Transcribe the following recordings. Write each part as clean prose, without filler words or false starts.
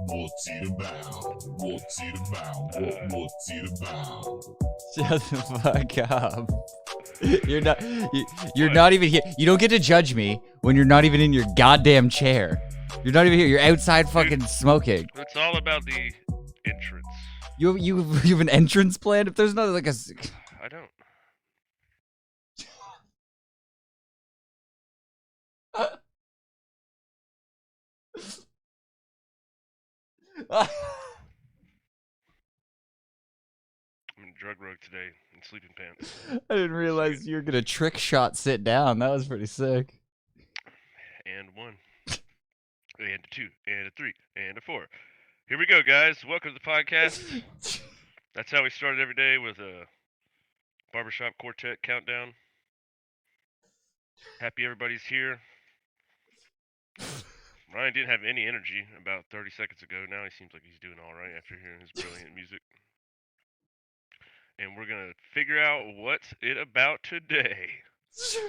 Shut the fuck up. You're not. You're What? not even here. You don't get to judge me when you're not even in your goddamn chair. You're not even here. You're outside fucking smoking. It's all about the entrance. You have an entrance plan? If there's not like a. I don't. I'm in drug rug today in sleeping pants. I didn't realize you were gonna trick shot sit down. That was pretty sick. And 1. And a 2. And a 3. And a 4. Here we go, guys. Welcome to the podcast. That's how we started every day with a barbershop quartet countdown. Happy everybody's here. Ryan didn't have any energy about 30 seconds ago. Now he seems like he's doing all right after hearing his brilliant music. And we're going to figure out what's it about today.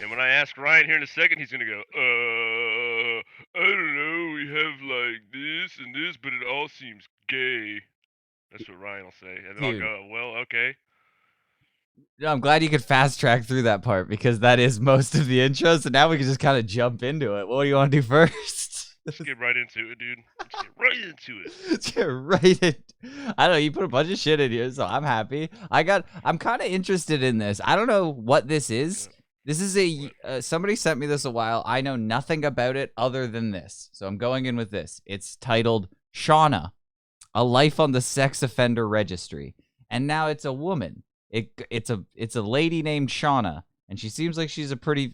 And when I ask Ryan here in a second, he's going to go, I don't know, we have like this and this, but it all seems gay. That's what Ryan will say. And then Dude. I'll go, well, okay. Yeah, I'm glad you could fast track through that part because that is most of the intro. So now we can just kind of jump into it. What do you want to do first? Let's get right into it, dude. Let's get right into it. Let's get right in. I don't know. You put a bunch of shit in here, so I'm happy. I'm kind of interested in this. I don't know what this is. This is somebody sent me this a while. I know nothing about it other than this. So I'm going in with this. It's titled Shauna, A Life on the Sex Offender Registry. And now it's a woman. It's a lady named Shauna, and she seems like she's a pretty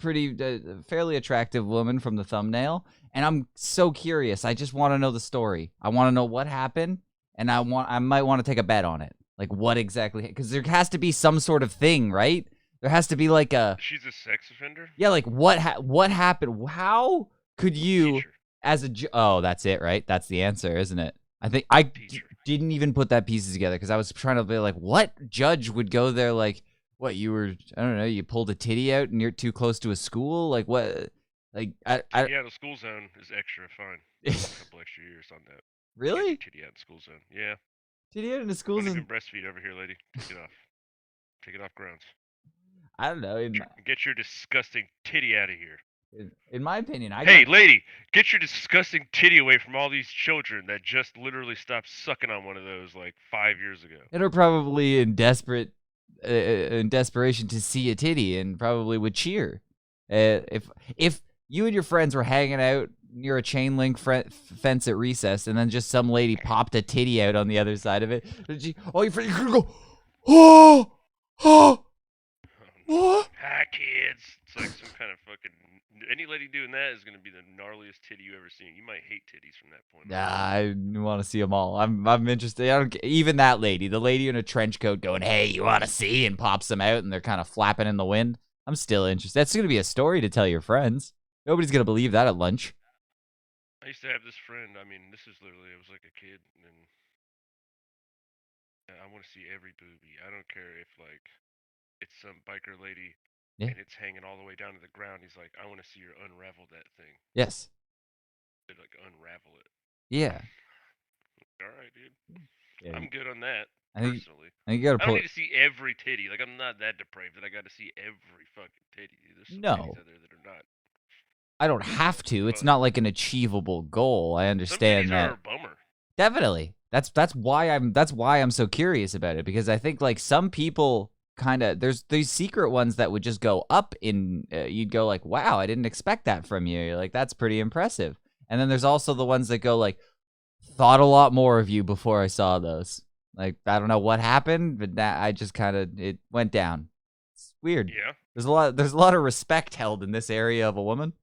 fairly attractive woman from the thumbnail. And I'm so curious. I just want to know the story. I want to know what happened, and I might want to take a bet on it. Like what exactly? Because there has to be some sort of thing, right? There has to be like a. She's a sex offender? Yeah, like what happened? How could you, Teacher. as a oh, that's it, right? That's the answer, isn't it? I think I Teacher. didn't even put that pieces together because I was trying to be like, what judge would go there? Like, what you were? I don't know. You pulled a titty out and you're too close to a school. Like what? Like Yeah, the school zone is extra fine. A couple extra years on that. Really? Titty out in school zone. Yeah. Titty out in the school Don't zone? even breastfeed over here, lady. Take it off. Take it off grounds. I don't know. Get your disgusting titty out of here. In my opinion, Hey, lady, get your disgusting titty away from all these children that just literally stopped sucking on one of those like 5 years ago. and are probably in desperation to see a titty and probably would cheer. If you and your friends were hanging out near a chain link fence at recess, and then just some lady popped a titty out on the other side of it, all your friends could go, oh, oh, what? Ah, kids. It's like some kind of fucking. Any lady doing that is going to be the gnarliest titty you ever seen. You might hate titties from that point on. Nah, I want to see them all. I'm interested. I don't even that lady, the lady in a trench coat, going, "Hey, you want to see?" and pops them out, and they're kind of flapping in the wind. I'm still interested. That's gonna be a story to tell your friends. Nobody's gonna believe that at lunch. I used to have this friend. I mean, this is literally. I was like a kid, and I want to see every boobie. I don't care if like it's some biker lady. Yeah. And it's hanging all the way down to the ground. He's like, I want to see her unravel that thing. Yes. They'd like unravel it. Yeah. All right, dude. Yeah, I'm good on that. I think Personally, you gotta I don't pull. need to see every titty. Like I'm not that depraved that I got to see every fucking titty. Dude. There's some No. titties out there that are not. I don't have to. It's But not like an achievable goal. I some understand titties that. are a bummer. Definitely. That's why I'm so curious about it, because I think like some people kind of, there's these secret ones that would just go up in you'd go like, wow, I didn't expect that from you. You're like, that's pretty impressive. And then there's also the ones that go like, thought a lot more of you before I saw those. Like, I don't know what happened, but that I just kind of, it went down. It's weird. Yeah. There's a lot of respect held in this area of a woman.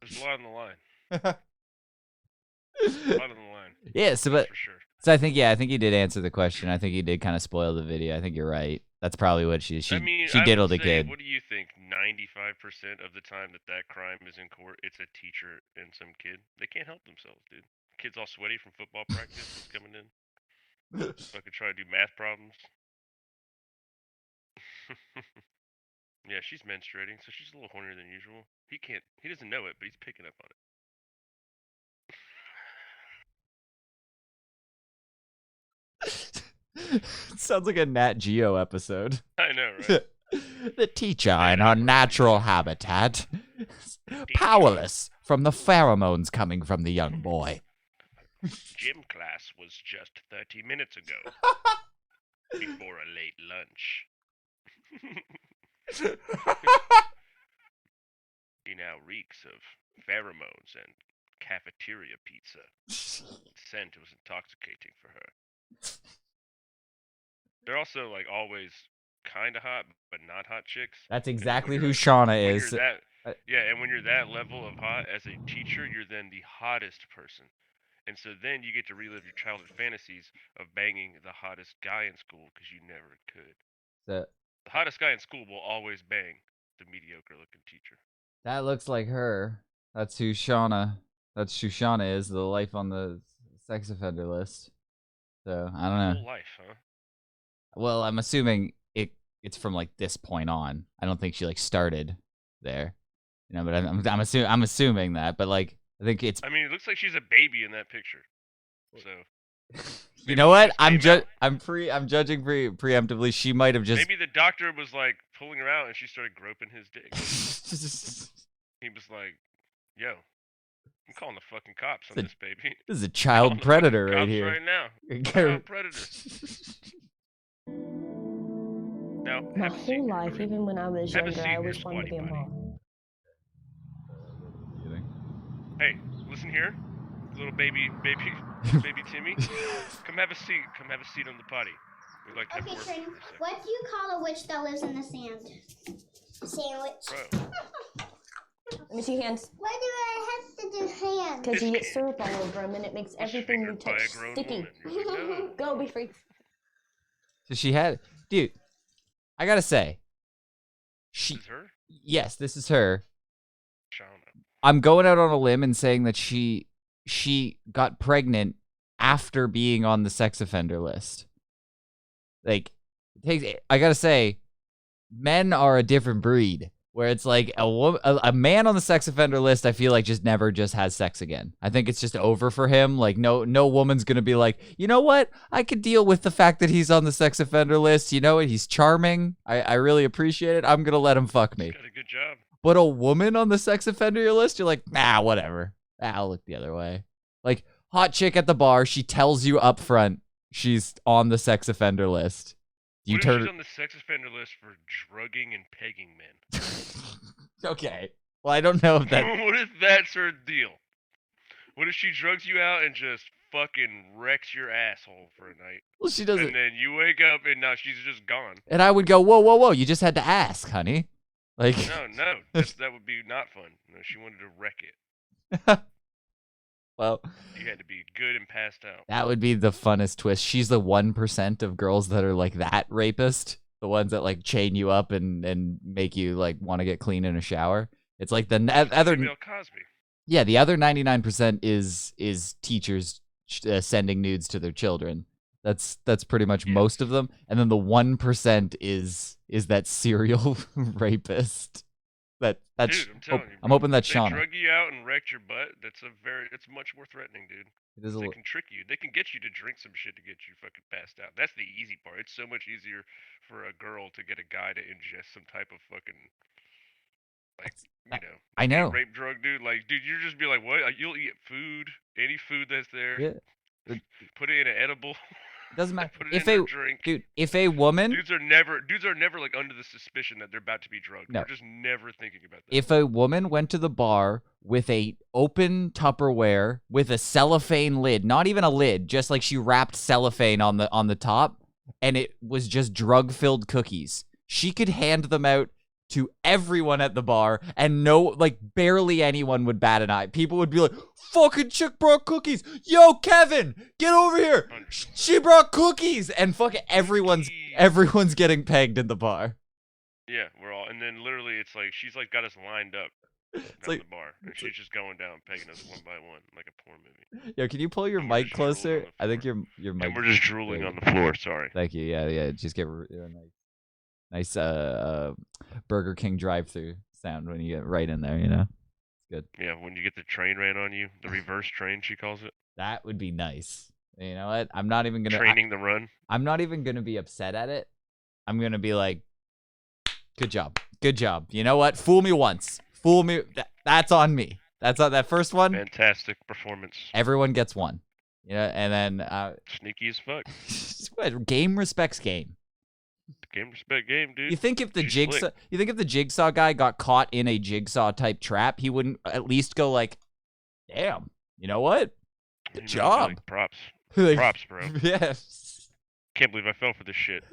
There's a lot on the line. A lot on the line. Yeah, so but for sure. So I think he did answer the question. I think he did kind of spoil the video. I think you're right. That's probably what she I mean, she I diddled would a say, kid. What do you think? 95% of the time that crime is in court, it's a teacher and some kid. They can't help themselves, dude. Kids all sweaty from football practice is coming in. Fucking try to do math problems. Yeah, she's menstruating, so she's a little hornier than usual. He doesn't know it, but he's picking up on it. Sounds like a Nat Geo episode. I know, right? The teacher in her natural habitat, powerless from the pheromones coming from the young boy. Gym class was just 30 minutes ago. Before a late lunch. He now reeks of pheromones and cafeteria pizza. The scent was intoxicating for her. They're also like always kind of hot, but not hot chicks. That's exactly who Shauna is. Yeah, and when you're that level of hot as a teacher, you're then the hottest person. And so then you get to relive your childhood fantasies of banging the hottest guy in school because you never could. The hottest guy in school will always bang the mediocre looking teacher. That looks like her. That's who Shauna is, the life on the sex offender list. So, I don't know. Whole life, huh? Well, I'm assuming it's from like this point on. I don't think she like started there. You know, but I'm assuming that, but like I think it's I mean, it looks like she's a baby in that picture. So you know what? I'm judging preemptively. She might have just maybe the doctor was like pulling her out and she started groping his dick. He was like, "Yo, I'm calling the fucking cops on this baby. This is a child predator right here. Right now. Child predator." Now, my whole life, even when I was younger, I always wanted to be a mom. Hey, listen here, little baby Timmy. Come have a seat. Come have a seat on the potty. We'd like to have a word Trin, what do you call a witch that lives in the sand? Sandwich. Bro. Let me see your hands. Why do I have to do hands? Because you get syrup all over them and it makes everything you touch sticky. Go, be free. So she had, dude. I gotta say, This is her? Yes, this is her. Shauna. I'm going out on a limb and saying that she got pregnant after being on the sex offender list. Like, I gotta say, men are a different breed. Where it's like a man on the sex offender list, I feel like just never just has sex again. I think it's just over for him. Like no woman's gonna be like, you know what? I could deal with the fact that he's on the sex offender list. You know what? He's charming. I really appreciate it. I'm gonna let him fuck me. He's got a good job. But a woman on the sex offender list, you're like, nah, whatever. I'll look the other way. Like hot chick at the bar, she tells you up front she's on the sex offender list. What if she's on the sex offender list for drugging and pegging men? Okay. Well, I don't know if that. What if that's her deal? What if she drugs you out and just fucking wrecks your asshole for a night? Well, she doesn't. And then you wake up and now she's just gone. And I would go, whoa! You just had to ask, honey. Like. No, that would be not fun. No, she wanted to wreck it. Well, you had to be good and passed out. That would be the funnest twist. She's the 1% of girls that are like that rapist. The ones that like chain you up and make you like want to get clean in a shower. It's like the other Bill Cosby. Yeah, the other 99% is teachers sending nudes to their children. That's pretty much most of them. And then the 1% is that serial rapist. That's dude, I'm telling you, I'm hoping that's Shauna. They drug you out and wrecked your butt. It's much more threatening, dude. They can trick you. They can get you to drink some shit to get you fucking passed out. That's the easy part. It's so much easier for a girl to get a guy to ingest some type of fucking, like, you know. I know. Rape drug, dude. Like, dude, you just be like, what? You'll eat food, any food that's there. Yeah. Put it in an edible. Doesn't matter. Put it in a drink. Dude, if a woman, dudes are never like under the suspicion that they're about to be drugged. No. They're just never thinking about that. If a woman went to the bar with a open Tupperware with a cellophane lid, not even a lid, just like she wrapped cellophane on the top, and it was just drug-filled cookies, she could hand them out to everyone at the bar, and barely anyone would bat an eye. People would be like, fucking chick brought cookies. Yo, Kevin, get over here. She brought cookies. And fucking everyone's getting pegged in the bar. Yeah, we're all, and then literally it's like, she's like got us lined up at the bar, and she's just going down, pegging us one by one, like a porn movie. Yo, can you pull your mic closer? I think your mic. And we're just drooling on the floor, sorry. Thank you, yeah, just get nice Burger King drive-thru sound when you get right in there, you know? It's good. Yeah, when you get the train ran on you, the reverse train, she calls it. That would be nice. You know what? I'm not even gonna. Training the run. I'm not even gonna be upset at it. I'm gonna be like, good job, good job. You know what? Fool me once, fool me. That's on me. That's on that first one. Fantastic performance. Everyone gets one. Yeah, and then Sneaky as fuck. what? Game respects game. Game respect game, dude. You think if the She's slick. jigsaw guy got caught in a jigsaw type trap, he wouldn't at least go like, damn, you know what? You Good know, job. like, props. Like, Props, bro. Yes. Can't believe I fell for this shit.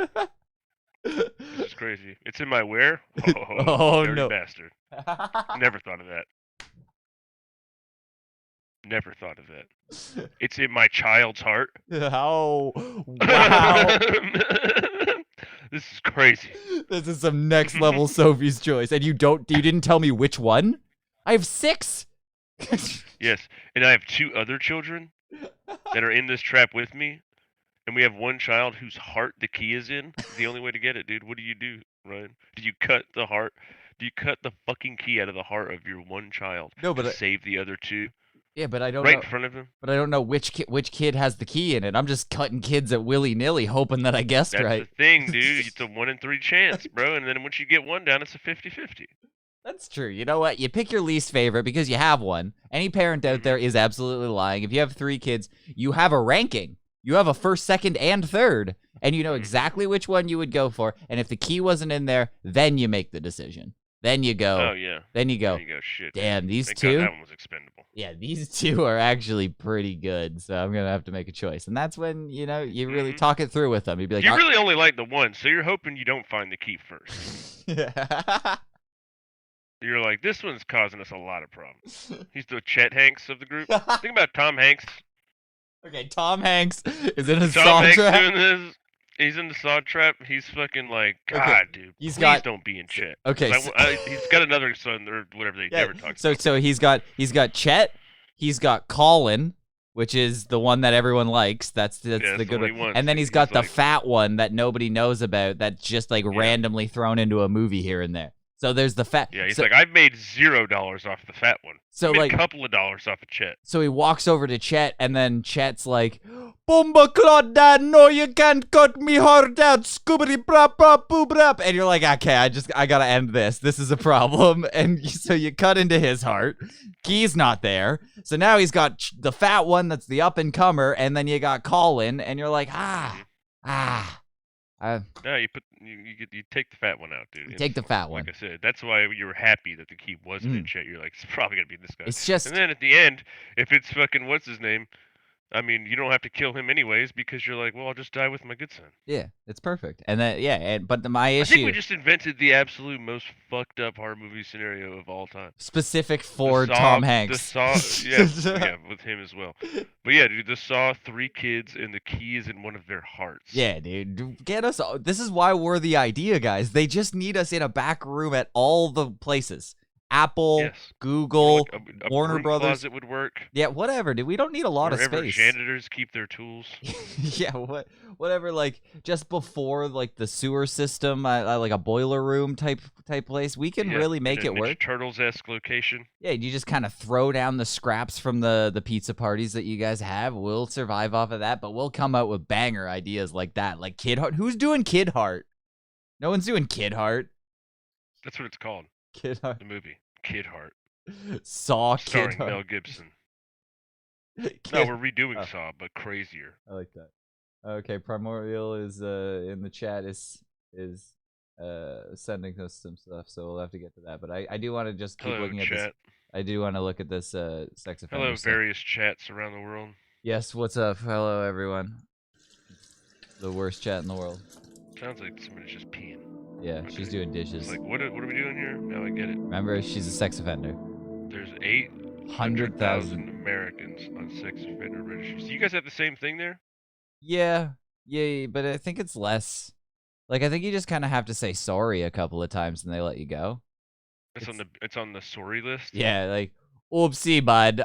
This is crazy. It's in my where? Oh, dirty no. bastard. Never thought of that. Never thought of that. It's in my child's heart. Oh, wow. This is crazy. This is some next level Sophie's choice. And you didn't tell me which one? I have 6. Yes, and I have 2 other children that are in this trap with me, and we have one child whose heart the key is in. The only way to get it, dude. What do you do, Ryan? Do you cut the heart? Do you cut the fucking key out of the heart of your one child No, but to save the other 2 yeah, but I don't right know. in front of him? But I don't know which kid has the key in it. I'm just cutting kids at willy-nilly, hoping that I guessed That's right. the thing, dude. It's a 1 in 3 chance, bro. And then once you get one down, it's a 50-50. That's true. You know what? You pick your least favorite because you have one. Any parent out there is absolutely lying. If you have 3 kids, you have a ranking. You have a first, second, and third, and you know exactly which one you would go for. And if the key wasn't in there, then you make the decision. Then you go. Oh, yeah. Then you go. There you go. Shit. Damn, these Thank 2. God that one was expendable. Yeah, these 2 are actually pretty good. So I'm gonna have to make a choice, and that's when you really talk it through with them. You'd be like, You really only like the one, so you're hoping you don't find the key first. yeah. You're like, this one's causing us a lot of problems. He's the Chet Hanks of the group. Think about Tom Hanks. Okay, Tom Hanks is in a Tom saw Hanks trap. doing this. He's in the saw trap. He's fucking like, God, Okay, dude. he's Please got- don't be in Chet. Okay, 'Cause he's got another son or whatever they never talk about. So he's got Chet, he's got Colin, which is the one that everyone likes. That's Yeah, the that's good the one. one. And then he's He's got the like- fat one that nobody knows about. That's just like Yeah. randomly thrown into a movie here and there. So there's the fat. Yeah, he's so, like, I've made $0 off the fat one. so made like a couple of dollars off of Chet. so he walks over to Chet, and then Chet's like, "Bomba Claude, Dad, no, you can't cut me hard out, scoobity brap brap boo brap." And you're like, okay, I gotta end this. This is a problem. And so you cut into his heart. Key's not there. So now he's got the fat one that's the up and comer, and then you got Colin, and you're like, No, you take the fat one out, dude. You take the fat one. Like I said, that's why you were happy that the key wasn't in Chet. You're like, it's probably gonna be this guy. It's just And then at the end, if it's fucking what's his name, I mean, you don't have to kill him anyways because you're like, well, I'll just die with my good son. yeah, it's perfect. And then but my I think issue we just invented the absolute most fucked up horror movie scenario of all time. specific The for Saw- Tom Hanks. The Saw, yeah, with him as well. But yeah, dude, the Saw 3 kids and the key is in one of their hearts. Yeah, dude. Get us. This is why we're the idea, guys. They just need us in a back room at all the places. Apple, Yes. Google, Like a Warner broom Brothers. closet would work. Yeah, whatever, dude. We don't need a lot Wherever of space. janitors keep their tools. Yeah, whatever. Like just before, like the sewer system, like a boiler room type place. We can Yeah, really make in a it Ninja work. Turtles-esque location. Yeah, you just kind of throw down the scraps from the pizza parties that you guys have. We'll survive off of that, but we'll come out with banger ideas like that. Like Kid Heart. Who's doing Kid Heart? No one's doing Kid Heart. That's what it's called. Kid Heart. The movie. Kid Heart. Saw Kid Starring Heart. Mel Gibson. No, Kid- we're redoing oh. Saw, but crazier. I like that. Okay, Primordial is in the chat is sending us some stuff, so we'll have to get to that. But I do want to just keep Hello, looking at this. chat. I do want to look at this sex offender Hello, stuff. various chats around the world. Yes, what's up? Hello, everyone. The worst chat in the world. Sounds like somebody's just peeing. Yeah, she's doing dishes. It's like, what are we doing here? Now I get it. Remember, she's a sex offender. There's 100,000. 800,000 Americans on sex offender registries. Do you guys have the same thing there? Yeah, but I think it's less. Like, I think you just kind of have to say sorry a couple of times and they let you go. It's on the sorry list. Yeah, like, oopsie, bud.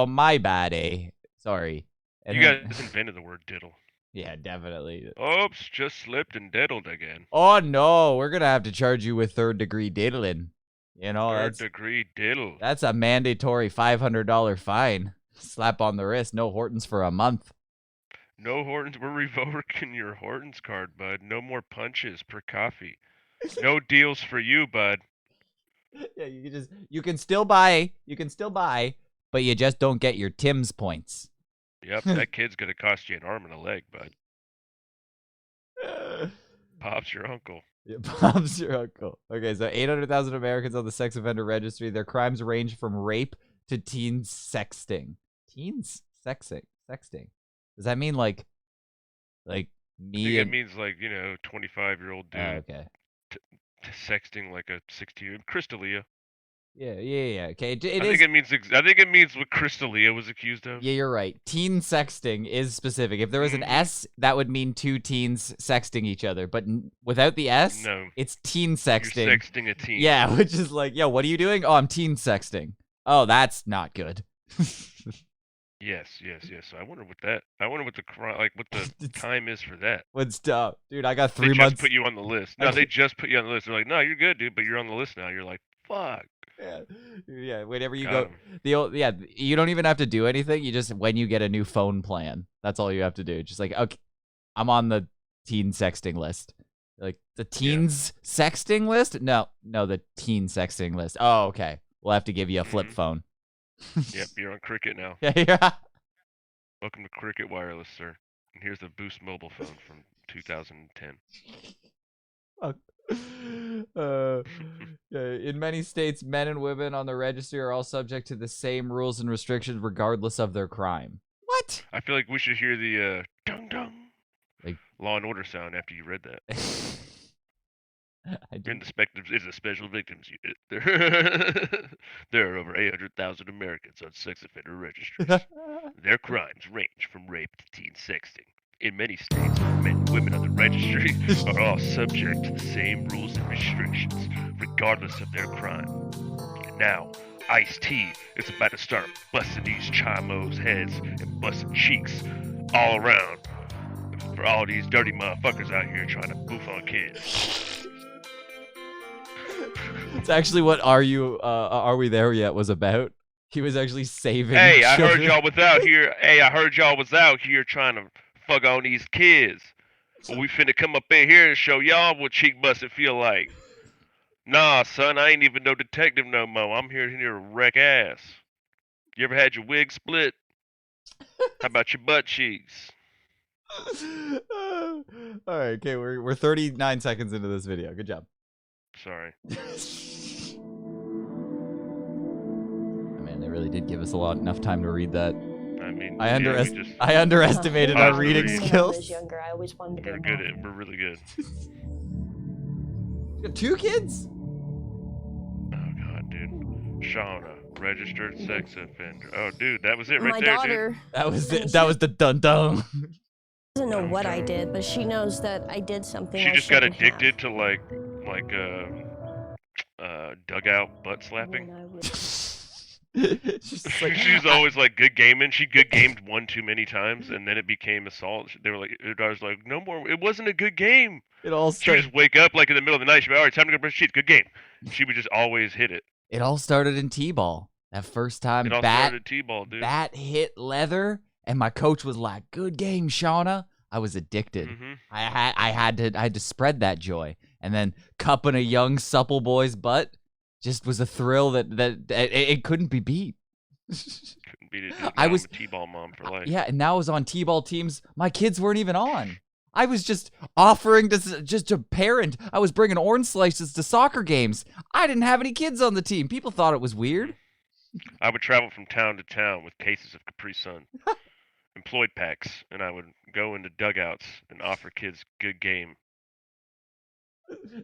My bad, eh? Sorry. And You then- guys invented the word diddle. Yeah, definitely. Oops, just slipped and diddled again. Oh no, we're gonna have to charge you with third-degree diddling. You know, Third degree diddle. that's a mandatory $500 fine. Slap on the wrist. No Hortons for a month. No Hortons. We're revoking your Hortons card, bud. No more punches per coffee. No deals for you, bud. Yeah, you can still buy, but you just don't get your Tim's points. Yep, that kid's gonna cost you an arm and a leg, bud. Pop's your uncle. Yeah, Bob's your uncle. Okay, so 800,000 Americans on the sex offender registry. Their crimes range from rape to teen sexting. Teens sexting. Does that mean like I me think it and? means like 25-year-old dude Okay. sexting like a 60-year-old Crystalia. Yeah. Okay, I think it means what Crystalia was accused of. Yeah, you're right. Teen sexting is specific. If there was an S, that would mean two teens sexting each other. But without the S, No, it's teen sexting. you're sexting a teen. Yeah, which is like, yo, what are you doing? Oh, I'm teen sexting. Oh, that's not good. Yes. So I wonder what the time is for that. What's up, dude? I got They 3 just months. put you on the list. No, they just put you on the list. They're like, no, you're good, dude, but you're on the list now. You're like, fuck. Yeah. Whenever you Got go, 'em. you don't even have to do anything. You just when you get a new phone plan, that's all you have to do. Just like, okay, I'm on the teen sexting list. Like the teens sexting list? No, the teen sexting list. Oh, okay. We'll have to give you a flip Mhm. phone. Yep, you're on Cricket now. Yeah. Welcome to Cricket Wireless, sir. And here's the Boost mobile phone from 2010. In many states, men and women on the registry are all subject to the same rules and restrictions regardless of their crime. What? I feel like we should hear the dung dung Like- Law and Order sound after you read that. I do. In the is a special victims unit. There are over 800,000 Americans on sex offender registries. Their crimes range from rape to teen sexting. In many states, men and women on the registry are all subject to the same rules and restrictions, regardless of their crime. And now, Ice-T is about to start busting these chimos' heads and busting cheeks all around for all these dirty motherfuckers out here trying to boof on kids. It's actually what Are We There Yet was about. He was actually saving Hey, I heard children. y'all was out here. Hey, I heard y'all was out here trying to fuck on these kids. Well, we finna come up in here and show y'all what cheek busting feel like. Nah, son, I ain't even no detective no more. I'm here to wreck ass. You ever had your wig split? How about your butt cheeks? All right, okay, we're 39 seconds into this video. Good job. Sorry. Man, they really did give us enough time to read that. I mean, I yeah, we just, I underestimated our Awesome. reading When I When I skills. was younger, I always wanted to be we're a good mom. at. We're really good. You have 2 kids? Oh god, dude. Shauna, registered sex offender. Oh, dude, that was it right My there, dude. daughter That was I mean, it. That she- was the dun dun. doesn't know Oh, what I God. did, but she knows that I did something. She I just got shouldn't addicted have. to like dugout butt slapping. When I was- She's just like, She's always like good gaming. She good gamed one too many times, and then it became assault. They were like, her daughter's like, no more. It wasn't a good game. it all She would started. just wake up like in the middle of the night. She'd be, all right, time to go brush your teeth. Good game. She would just always hit it. It all started in t-ball. That first time It all bat started at T-ball, dude. hit leather, and my coach was like, "Good game, Shauna." I was addicted. Mm-hmm. I had to spread that joy, and then cupping a young supple boy's butt just was a thrill that it couldn't be beat. Couldn't beat it. Dude. I Now was- I'm a T-ball mom for life. Yeah, and now I was on t-ball teams. My kids weren't even on. I was just offering to parent. I was bringing orange slices to soccer games. I didn't have any kids on the team. People thought it was weird. I would travel from town to town with cases of Capri Sun, employed packs, and I would go into dugouts and offer kids good game.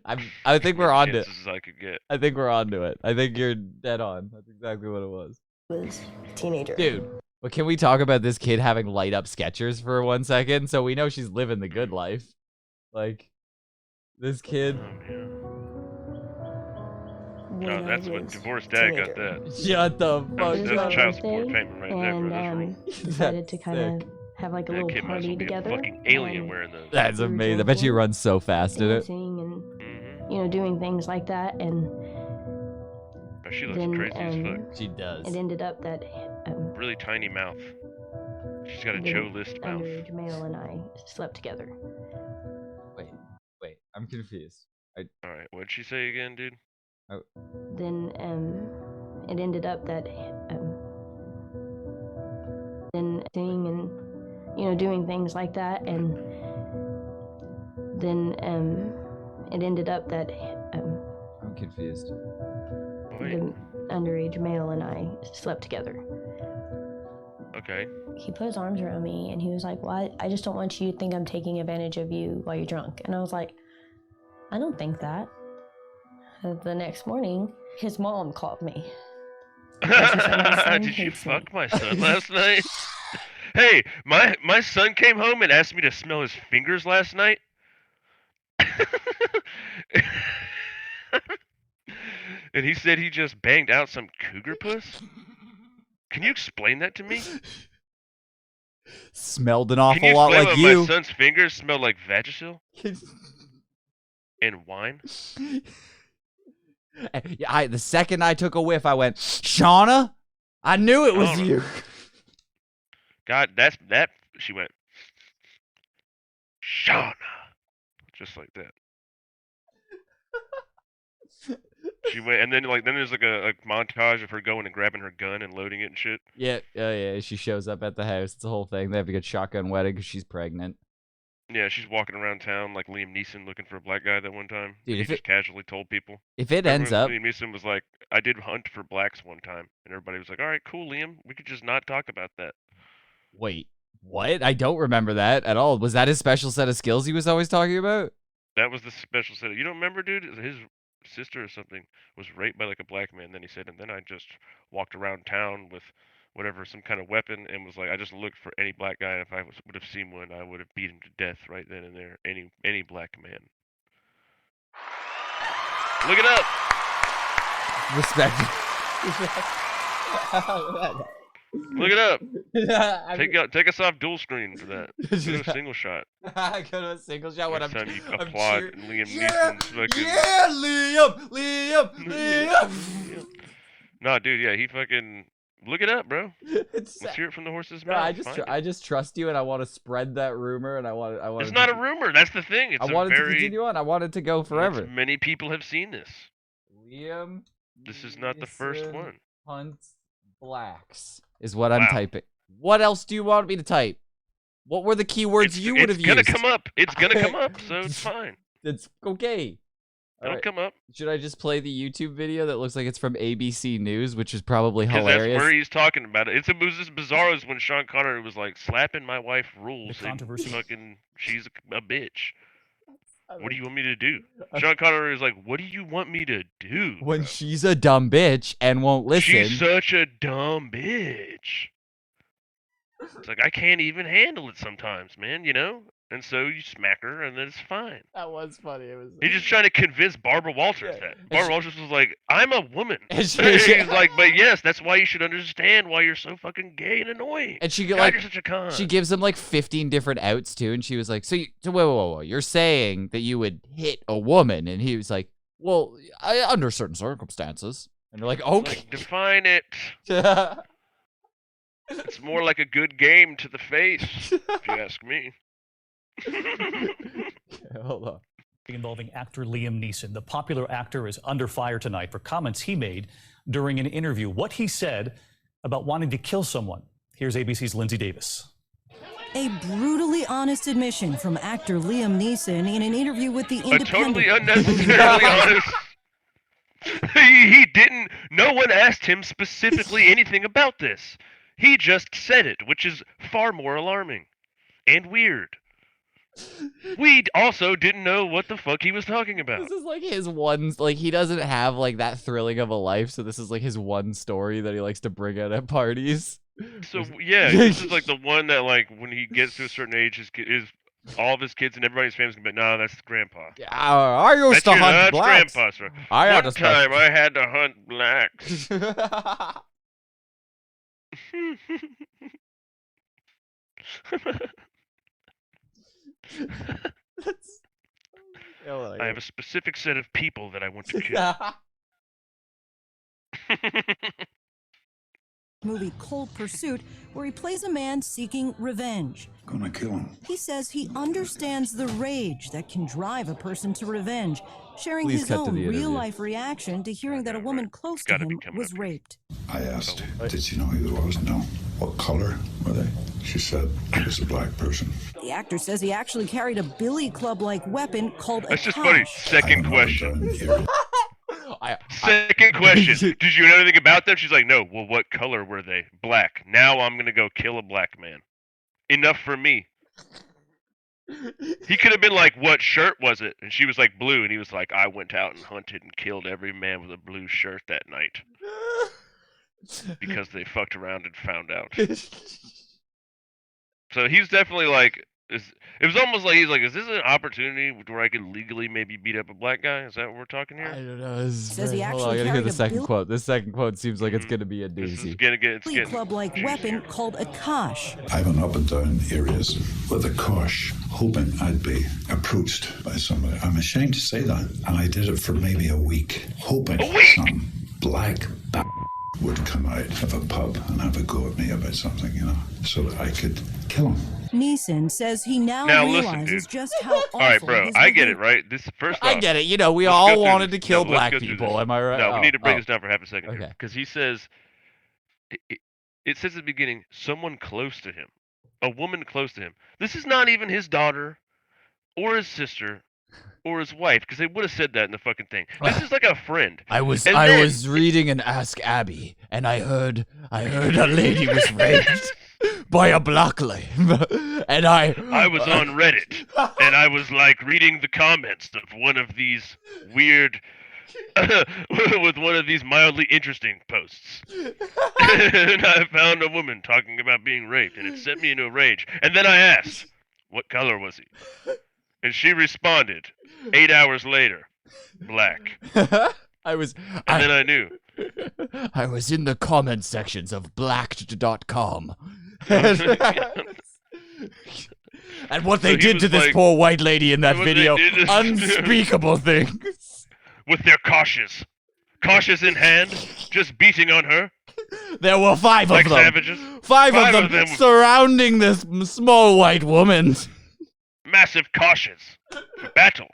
I think we're As on to it. chances as I could get. I think we're on to it. I think you're dead on. That's exactly what it was. was a teenager. Dude, but can we talk about this kid having light up Skechers for 1 second? So we know she's living the good life. Like, this kid. Oh, yeah. When Oh, I that's what was divorced dad got teenager. that. Shut the fuck That's, It was that's my child support birthday, payment right there, and bro. That's wrong. decided to kind Sick. of have like a That little kid might as well party be together. a fucking alien and wearing those. That's we were amazing. I bet you drinking, run so fast in it. dancing and Mm-hmm. doing things like that, and She looks then crazy as fuck. She does. it ended up that Really tiny mouth. She's got a the Joe List mouth. underage male and I slept together. Wait, I'm confused. All right, what'd she say again, dude? Then it ended up that then seeing and doing things like that, and then it ended up that I'm confused. Wait. the underage male and I slept together. Okay. He put his arms around me and he was like, "Well, I just don't want you to think I'm taking advantage of you while you're drunk." And I was like, "I don't think that." The next morning, his mom called me. Did you fuck my son last night? Hey, my son came home and asked me to smell his fingers last night. And he said he just banged out some cougar puss. Can you explain that to me? Smelled an Can awful you lot explain like why you. my son's fingers smell like Vagisil and wine? The second I took a whiff, I went, Shauna, I knew it was Shauna. you. God, that. She went, Shauna, just like that. She went, and then there's like a montage of her going and grabbing her gun and loading it and shit. Yeah, oh yeah. She shows up at the house. It's a whole thing. They have to get shotgun wedding because she's pregnant. Yeah, she's walking around town like Liam Neeson looking for a black guy that one time. Dude, He if just casually told people. If it Remember ends when up, Liam Neeson was like, I did hunt for blacks one time, and everybody was like, all right, cool, Liam. We could just not talk about that. wait, what? I don't remember that at all. Was that his special set of skills he was always talking about? That was the special set. You don't remember, dude? His sister or something was raped by like a black man. Then he said, and then I just walked around town with whatever, some kind of weapon, and was like, I just looked for any black guy. And if I would have seen one, I would have beat him to death right then and there. Any black man. Look it up. Respect. Look it up. I mean- Take us off dual screen for that. Go to a single shot. I go to a single shot when Next I'm, time you I'm applaud cheer- Liam yeah, Neeson's fucking. yeah, Liam. Yeah. Nah, dude, yeah, he fucking. Look it up, bro. It's, Let's hear it from the horse's no, mouth. I just trust you, and I want to spread that rumor, and I want It's not a rumor. That's the thing. It's I wanted to very. continue on. I wanted to go forever. Many people have seen this. Liam. This is not the first Neeson one. Hunts blacks is what I'm Wow. typing. What else do you want me to type? What were the keywords you would have used? It's gonna come up. It's gonna come up, so it's fine. It's okay. All It'll right. come up. Should I just play the YouTube video that looks like it's from ABC News, which is probably Because hilarious? that's where he's talking about it. It was as bizarre as when Sean Connery was like, slapping my wife rules. The controversy- And fucking, she's a bitch. What do you want me to do? Sean Connery was like, what do you want me to do? When she's a dumb bitch and won't listen. She's such a dumb bitch. It's like, I can't even handle it sometimes, man, you know? And so you smack her, and then it's fine. That was funny. It was. He's just trying to convince Barbara Walters Yeah. that. Barbara Walters was like, I'm a woman. And she- He's like, but yes, that's why you should understand why you're so fucking gay and annoying. And she God, like you're such a con. she gives him like 15 different outs too, and she was like, so wait, you're saying that you would hit a woman? And he was like, well, under certain circumstances. And they're like, okay. Like, define it. It's more like a good game to the face, if you ask me. Hold on. involving actor Liam Neeson. The popular actor is under fire tonight for comments he made during an interview. What he said about wanting to kill someone. Here's ABC's Lindsay Davis. A brutally honest admission from actor Liam Neeson in an interview with The A totally Independent. unnecessarily honest. He didn't. No one asked him specifically anything about this. He just said it, which is far more alarming and weird. We also didn't know what the fuck he was talking about. This is like his one, like he doesn't have like that thrilling of a life, so this is like his one story that he likes to bring out at parties. So yeah, this is like the one that like when he gets to a certain age, all of his kids and everybody's family's gonna be no, that's grandpa. I used to hunt That's blacks. grandpa, sir. I had One to time I had to hunt blacks. I have a specific set of people that I want to kill. movie Cold Pursuit, where he plays a man seeking revenge. Gonna kill him. He says he understands the rage that can drive a person to revenge, sharing Please his cut to own the interview. real-life reaction to hearing that a woman close to Gotta be him coming was up here. raped. I asked, did she know who he was? No. What color were they? She said he was a black person. The actor says he actually carried a billy club-like weapon called a That's just funny. Kosh. Second I have question. another area. Second question. Did you know anything about them? She's like, no. Well, what color were they? Black. Now I'm gonna go kill a black man. Enough for me. He could have been like, what shirt was it? And she was like, blue. And he was like, I went out and hunted and killed every man with a blue shirt that night because they fucked around and found out. So he's definitely like, it was almost like he's like, is this an opportunity where I could legally maybe beat up a black guy? Is that what we're talking I here? don't know. This is Says he great. Hold on, actually I gotta hear carried the a second bill- quote. This second quote seems like it's gonna be a This is doozy. gonna get, it's Billy getting club-like weapon called a Kosh. I've been up and down areas with a Kosh, hoping I'd be approached by somebody. I'm ashamed to say that. And I did it for maybe a week, hoping some black would come out of a pub and have a go at me about something, you know, so that I could kill him. Neeson says he now listen, realizes dude. just how awful All right, bro. his I get it, behavior- right? This first off, I get it. You know, we let's go all through wanted this. to kill No, let's black go through people. this. Am I right? No, we Oh, need to break oh. this down for half a second Okay. because he says it says at the beginning someone close to him, a woman close to him. This is not even his daughter or his sister or his wife because they would have said that in the fucking thing. This is like a friend. I was And I then- was reading an Ask Abby, and I heard a lady was raped by a black lady, and I was on Reddit and I was like reading the comments of one of these weird with one of these mildly interesting posts. And I found a woman talking about being raped and it sent me into a rage. And then I asked, what color was he? And she responded 8 hours later, black. I was And then I knew. I was in the comment sections of blacked.com. And what they So he did was to this like- poor white lady in that what they video, did is- unspeakable things. With their cautious in hand, just beating on her There were 5 like of them. savages. Five Five of of them them. surrounding this small white woman. Massive cautious for battle.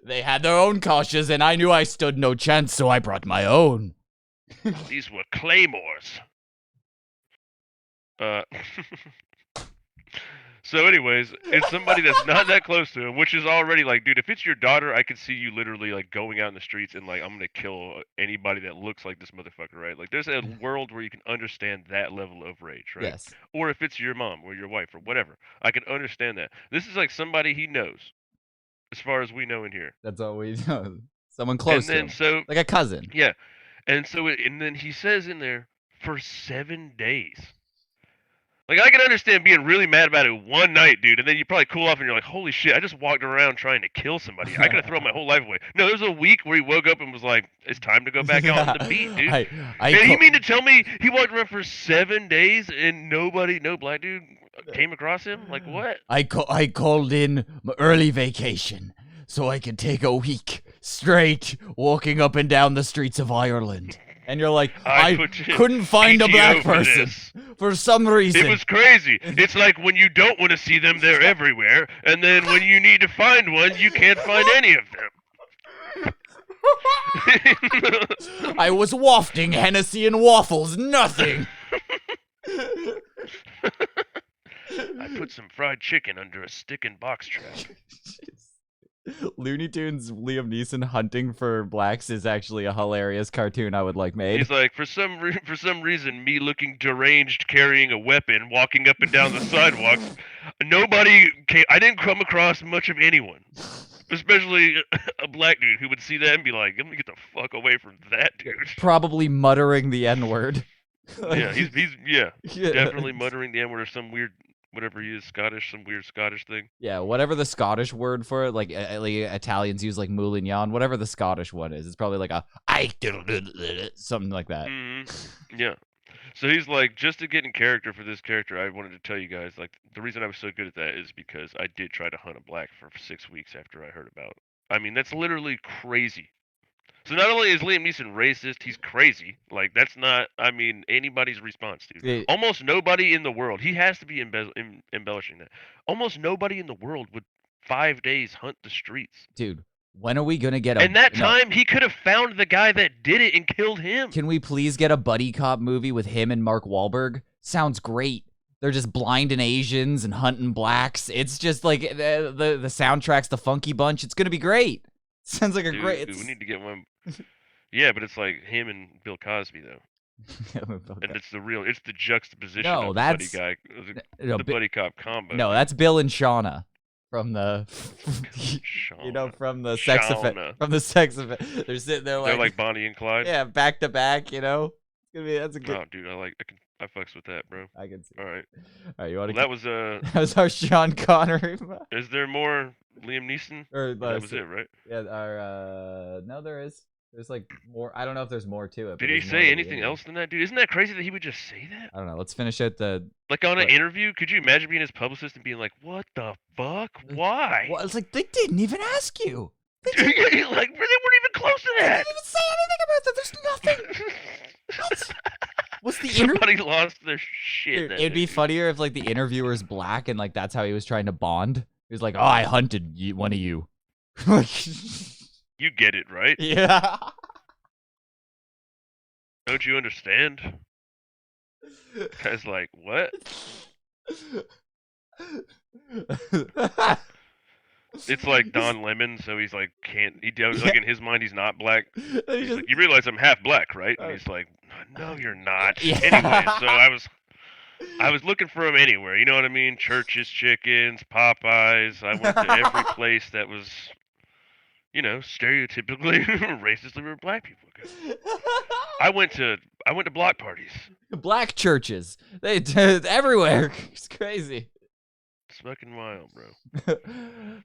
They had their own cautious, and I knew I stood no chance, so I brought my own. These were claymores. So anyways, it's somebody that's not that close to him, which is already like, dude, if it's your daughter, I could see you literally like going out in the streets and like, I'm gonna kill anybody that looks like this motherfucker, right? Like there's a world where you can understand that level of rage, right? Yes. Or if it's your mom or your wife or whatever, I can understand that. This is like somebody he knows, as far as we know in here. That's all we know. Someone close And then to him. so Like a cousin. yeah, and so and then he says in there for 7 days. Like I can understand being really mad about it one night, dude, and then you probably cool off and you're like, holy shit, I just walked around trying to kill somebody. I could have thrown my whole life away. No, there was a week where he woke up and was like, it's time to go back out on the beat, dude. I And you co- mean to tell me he walked around for 7 days and no black dude came across him? Like what? I called in my early vacation so I could take a week straight walking up and down the streets of Ireland. And you're like, I put in couldn't find a PTO black for person this. for some reason. It was crazy. It's like when you don't want to see them, they're everywhere, and then when you need to find one, you can't find any of them. I was wafting Hennessy and waffles, nothing. I put some fried chicken under a stick and box trap. Looney Tunes Liam Neeson hunting for blacks is actually a hilarious cartoon I would like made. He's like, for some reason, me looking deranged, carrying a weapon, walking up and down the sidewalks, nobody came. I didn't come across much of anyone, especially a black dude who would see that and be like, "Let me get the fuck away from that dude." Probably muttering the N-word. Yeah, he's Yeah. definitely muttering the N-word or some weird, whatever he is, Scottish, some weird Scottish thing. Yeah, whatever the Scottish word for it, like Italians use like moulignon, whatever the Scottish one is, it's probably like a something like that. Yeah. So he's like, just to get in character for this character, I wanted to tell you guys, like, the reason I was so good at that is because I did try to hunt a black for 6 weeks after I heard about. I mean, that's literally crazy. So not only is Liam Neeson racist, he's crazy. Like that's not, I mean, anybody's response, dude. It- Almost nobody in the world. He has to be embellishing that. Almost nobody in the world would 5 days hunt the streets. dude, when are we gonna get a? And that no, time, he could have found the guy that did it and killed him. can we please get a buddy cop movie with him and Mark Wahlberg? Sounds great. They're just blinding Asians and hunting blacks. It's just like the soundtrack's the Funky Bunch. It's gonna be great. Sounds like a Dude, great. we need to get one. Yeah, but it's like him and Bill Cosby though, and it's the juxtaposition No, of that's- the buddy guy, no, the buddy cop combo. no, that's Bill and Shauna from the, you know, Shauna. from the sex offense. They're sitting there They're like, like Bonnie and Clyde. yeah, back to back. You know, it's gonna be that's a good. Oh, dude, I fucks with that, bro. I can see. All right, All right, you want well, to? that was That was our Sean Connery. Is there more Liam Neeson? Or That was it, right? Yeah, our no, there is. There's like more. I don't know if there's more to it. but Did he there's more say to the anything interview. else than that, dude? Isn't that crazy that he would just say that? I don't know. Let's finish out the. Like on an What? interview, could you imagine being his publicist and being like, "What the fuck? Why?" Well, it's like they didn't even ask you. They Dude, didn't, yeah, like they weren't even close to they that. didn't even say anything about that. There's nothing. What? What's the interview? Somebody lost their shit. Dude, that it'd be day, dude. funnier if like the interviewer's black and like that's how he was trying to bond. He was like, "Oh, I hunted one of you." Like, You get it, right? yeah. Don't you understand? Guy's like, what? It's like Don Lemon, so he's like, can't he does like in his mind he's not black. He He's just- like, you realize I'm half black, right? And he's like, no, you're not. Yeah. Anyway, so I was looking for him anywhere. You know what I mean? Church's Chickens, Popeyes. I went to every place that was, you know, stereotypically racistly where black people go. I went to block parties. Black churches. They everywhere. It's crazy. It's fucking wild, bro.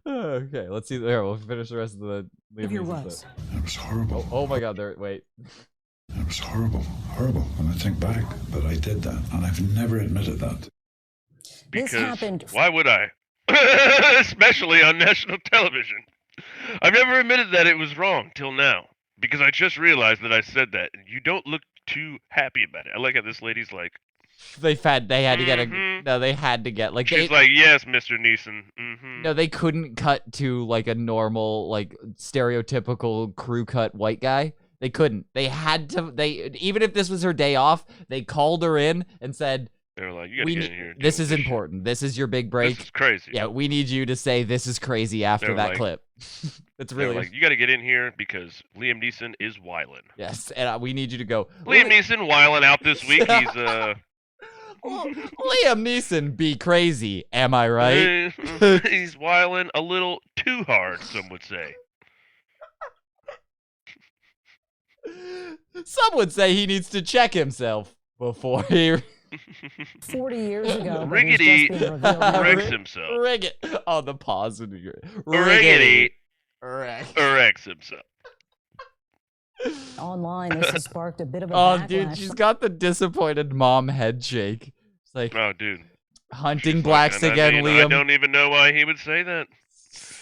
Okay, let's see. There, we'll finish the rest of the. Liam If you're Neeson Russ. stuff. It was horrible. Oh my God! There. Wait. It was horrible, horrible when I think back. But I did that, and I've never admitted that. This Because happened. why would I? Especially on national television. I've never admitted that it was wrong till now. Because I just realized that I said that. And you don't look too happy about it. I like how this lady's like, They had to get a. Mhm. No, they had to get like. she's They, like, yes, Mr. Neeson. Mm-hmm. no, they couldn't cut to like a normal, like stereotypical crew cut white guy. They couldn't. They had to. They even if this was her day off, they called her in and said, They were like, you gotta "We get need, in here. and this deal is with shit. important. This is your big This break. is crazy. Yeah, we need you to say this is crazy after They were that like- clip." It's They were really like, you gotta get in here because Liam Neeson is wildin'. yes, and we need you to go. Liam Neeson wildin' out this week. He's Liam Neeson be crazy, am I right? he's wildin' a little too hard, some would say. Some would say he needs to check himself before he 40 years ago. but Riggedy he's just being revealed now. wrecks himself. rig it. Oh, the pause in your Riggedy Rig. wrecks himself. Online, this has sparked a bit of a Oh, backlash. dude, she's got the disappointed mom head shake. It's like Oh, dude. hunting She's blacks fucking- again, I Liam. don't even know why he would say that.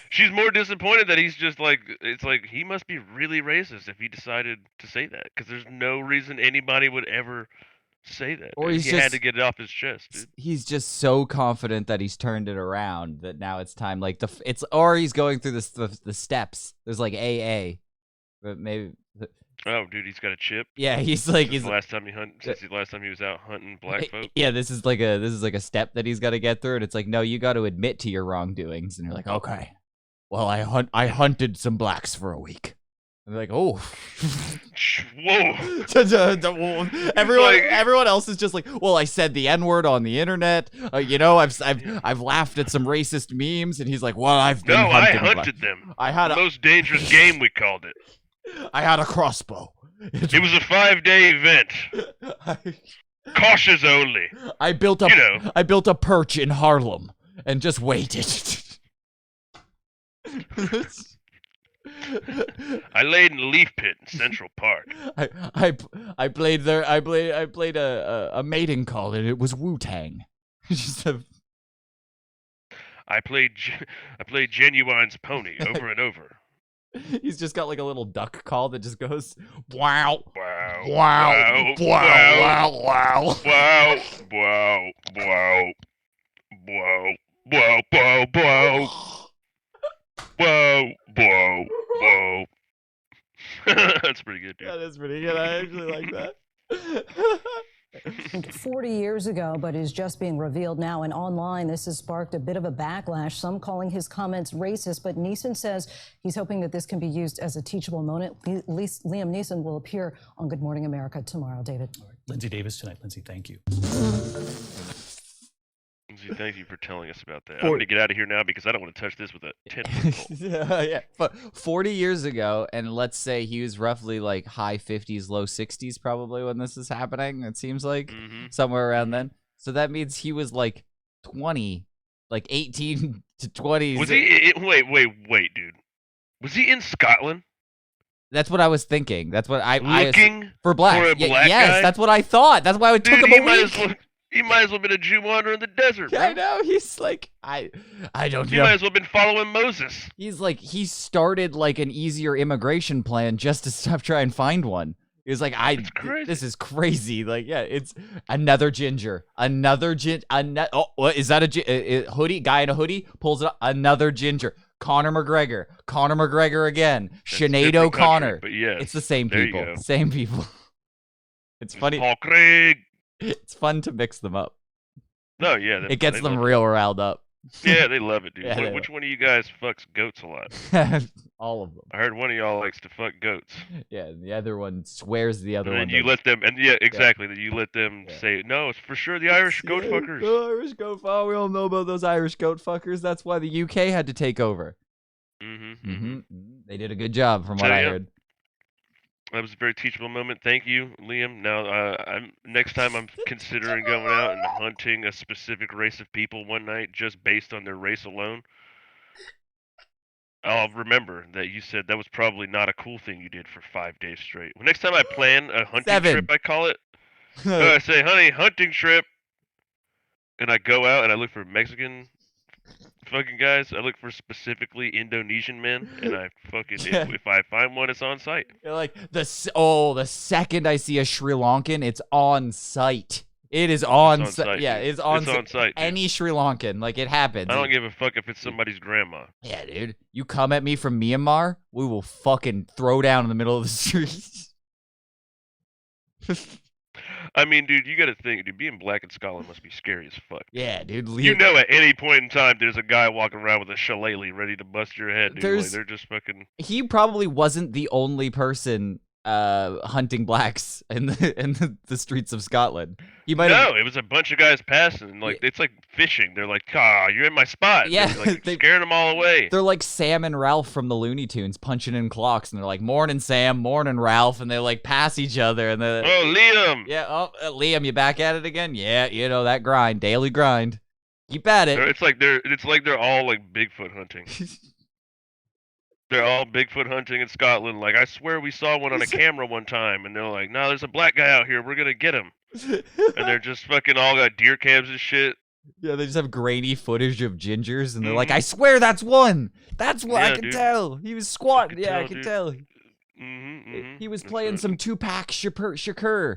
She's more disappointed that he's just like, it's like he must be really racist if he decided to say that, because there's no reason anybody would ever say that. Or dude. he's he just- had to get it off his chest, dude. He's just so confident that he's turned it around that now it's time. Like it's or he's going through the steps. There's like AA, but maybe Oh, dude, he's got a chip. yeah. He's like Since he's the last time since the last time he was out hunting black folk. yeah. This is like a step that he's got to get through, and it's like no, you got to admit to your wrongdoings, and you're like okay, well I hunted some blacks for a week. And they're like, oh, Whoa. everyone else is just like, well, I said the N-word on the internet. You know, I've laughed at some racist memes, and he's like, well, I've been No, I hunting black- hunted them. I had The a most dangerous game, we called it. I had a crossbow. It was a 5-day event. Cautious only. I built a You know. I built a perch in Harlem and just waited. I laid in a leaf pit in Central Park. I played there. I played a mating call and it was Wu Tang. Just a, I played Genuine's pony over and over. He's just got like a little duck call that just goes wow, Wow. wow, wow, wow, wow. Wow. Wow. Wow. Wow. Wow. Wow. Wow. Whoa, whoa, whoa. That's pretty good, dude. That is pretty good. I actually like that. 40 years ago, but is just being revealed now. And online, this has sparked a bit of a backlash, some calling his comments racist. But Neeson says he's hoping that this can be used as a teachable moment. Liam Neeson will appear on Good Morning America tomorrow, David. All right. Lindsay Davis tonight. Lindsay, thank you. Lindsay, thank you for telling us about that. I'm going to get out of here now because I don't want to touch this with a 10-foot pole. Yeah, but 40 years ago, and let's say he was roughly like high 50s, low 60s probably when this is happening. It seems like somewhere around then. So that means he was like 20, like 18 to 20. Was he? Wait, dude. Was he in Scotland? That's what I was thinking. That's what I Looking for black. for a black yes, guy? that's what I thought. That's why it took Dude, him a week. he might as well been a Jew wandering in the desert, bro. I know. He's like, I don't He know. might as well been following Moses. He's like, he started like an easier immigration plan just to stop trying to find one. He was like, It's crazy. this is crazy. Like, yeah, it's another ginger, oh, what is that? A hoodie guy in a hoodie pulls it up. Another ginger. Conor McGregor again. It's Sinead different O'Connor. country, but yes, It's the same there you people. go. Same people. It's funny. Paul Craig. It's fun to mix them up. No, yeah. It gets they them love real riled up. it. Yeah, they love it, dude. Yeah, they Which one of you guys fucks goats a lot? All of them. I heard one of y'all likes to fuck goats. Yeah, and the other one swears the other And one. then you does. let them, and yeah, exactly. That you let them Yeah. say, no, it's for sure the Irish goat Yeah, fuckers. the Irish goat fuckers. We all know about those Irish goat fuckers. That's why the UK had to take over. Mm-hmm. They did a good job, from what So, I yeah. heard. That was a very teachable moment. Thank you, Liam. Now, next time I'm considering going out and hunting a specific race of people one night just based on their race alone, I'll remember that you said that was probably not a cool thing you did for 5 days straight. Well, next time I plan a hunting 7. trip, I call it. I say, honey, hunting trip. And I go out and I look for Mexican fucking guys. I look for specifically Indonesian men. And I fucking, Yeah. if I find one, it's on site. You're like, the second I see a Sri Lankan, it's on site. It is on, on site, Yeah, dude. it's on It's on site, dude. Any Sri Lankan, like, it happens. I don't give a fuck if it's somebody's grandma. Yeah, dude. You come at me from Myanmar, we will fucking throw down in the middle of the street. I mean, dude, you gotta think, dude, being black in Scotland must be scary as fuck. Yeah, dude. You know at any point in time there's a guy walking around with a shillelagh ready to bust your head, dude. There's- Like, they're just fucking... He probably wasn't the only person hunting blacks in the streets of Scotland. He might have. No, it was a bunch of guys passing, and like, it's like fishing. They're like, ah, you're in my spot. Yeah, They're, like, they- scaring them all away. They're like Sam and Ralph from the Looney Tunes punching in clocks, and they're like, "Morning, Sam. Morning, Ralph," and they like pass each other, and they Oh, Liam! yeah. Oh, Liam, you back at it again? Yeah, you know that grind, daily grind. Keep at it. It's like they're all like Bigfoot hunting. They're all Bigfoot hunting in Scotland. Like, I swear we saw one on a camera one time, and they're like, no, there's a black guy out here. We're gonna get him. And they're just fucking all got deer cams and shit. Yeah, they just have grainy footage of gingers, and they're like, "I swear that's one. That's what I Yeah, can dude. tell. He was squatting. could Yeah, I tell, can dude. tell. He was That's playing right. some Tupac Shakur."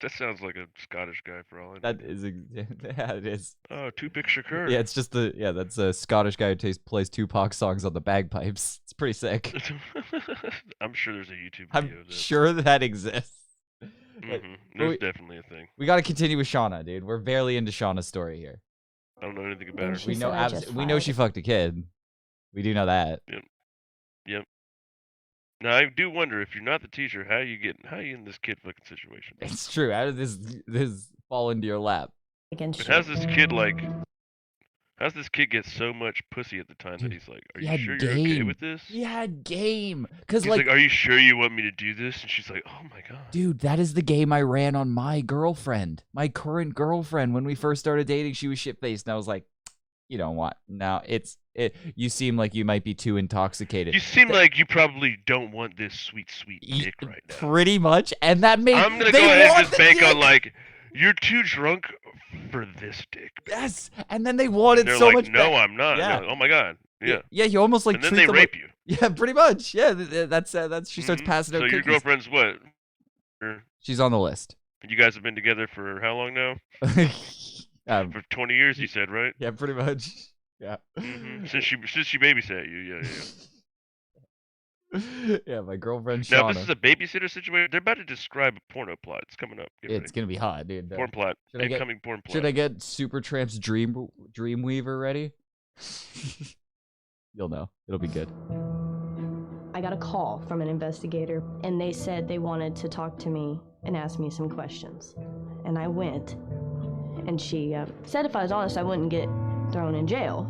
That sounds like a Scottish guy for all I know. That is, yeah, it is. Oh, Tupac Shakur. Yeah, it's just that's a Scottish guy who plays Tupac songs on the bagpipes. It's pretty sick. I'm sure there's a YouTube video I'm of this. sure that exists. There's we- definitely a thing. We got to continue with Shauna, dude. We're barely into Shauna's story here. I don't know anything And about her. she We know said I just we know she filed. fucked a kid. We do know that. Now, I do wonder, if you're not the teacher, how you in this kid fucking situation? It's true. How did this fall into your lap? Against And how's this kid get so much pussy at the time that Dude, he's like, are he you had sure you're okay game. with this? He had game. Cause He's like, are you sure you want me to do this? And she's like, oh my god. dude, that is the game I ran on my girlfriend, my current girlfriend. When we first started dating, she was shit faced, and I was like, you don't want. No, you seem like you might be too intoxicated. You seem like you probably don't want this sweet, sweet dick right now. Pretty much, and that made. I'm gonna they go ahead want and just the bank on dick. like, you're too drunk for this dick. Yes, and then they wanted And they're so like, much. no, ba- I'm not. Yeah. No, oh my god. Yeah. Yeah, you almost like And then treat they them rape you. Yeah, pretty much. Yeah, that's she starts Mhm. passing out So your cookies. girlfriend's what? She's on the list. You guys have been together for how long now? For 20 years, you said, right? Yeah, pretty much. Yeah. Since she babysat you, yeah. Yeah, my girlfriend Shauna. Now, if this is a babysitter situation, they're about to describe a porno plot. It's coming up. Get It's ready. gonna be hot, dude. Porn plot. Should I get- Incoming porn plot. Should I get Supertramp's Dreamweaver ready? You'll know. It'll be good. I got a call from an investigator, and they said they wanted to talk to me and ask me some questions. And I went, and she said if I was honest, I wouldn't get thrown in jail.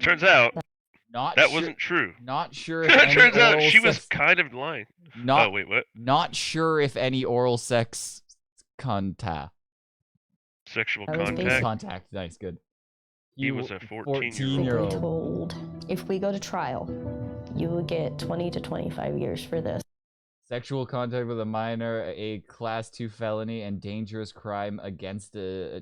Turns out Not that sure, wasn't true. Not sure if any Turns out oral she was sex, kind of lying. not Oh, wait, what? not sure if any oral sex contact. Sexual I was contact? Contact. Nice, good. He You- was a 14 14-year-old. told if we go to trial, you will get 20 to 25 years for this. Sexual contact with a minor, a class 2 felony, and dangerous crime against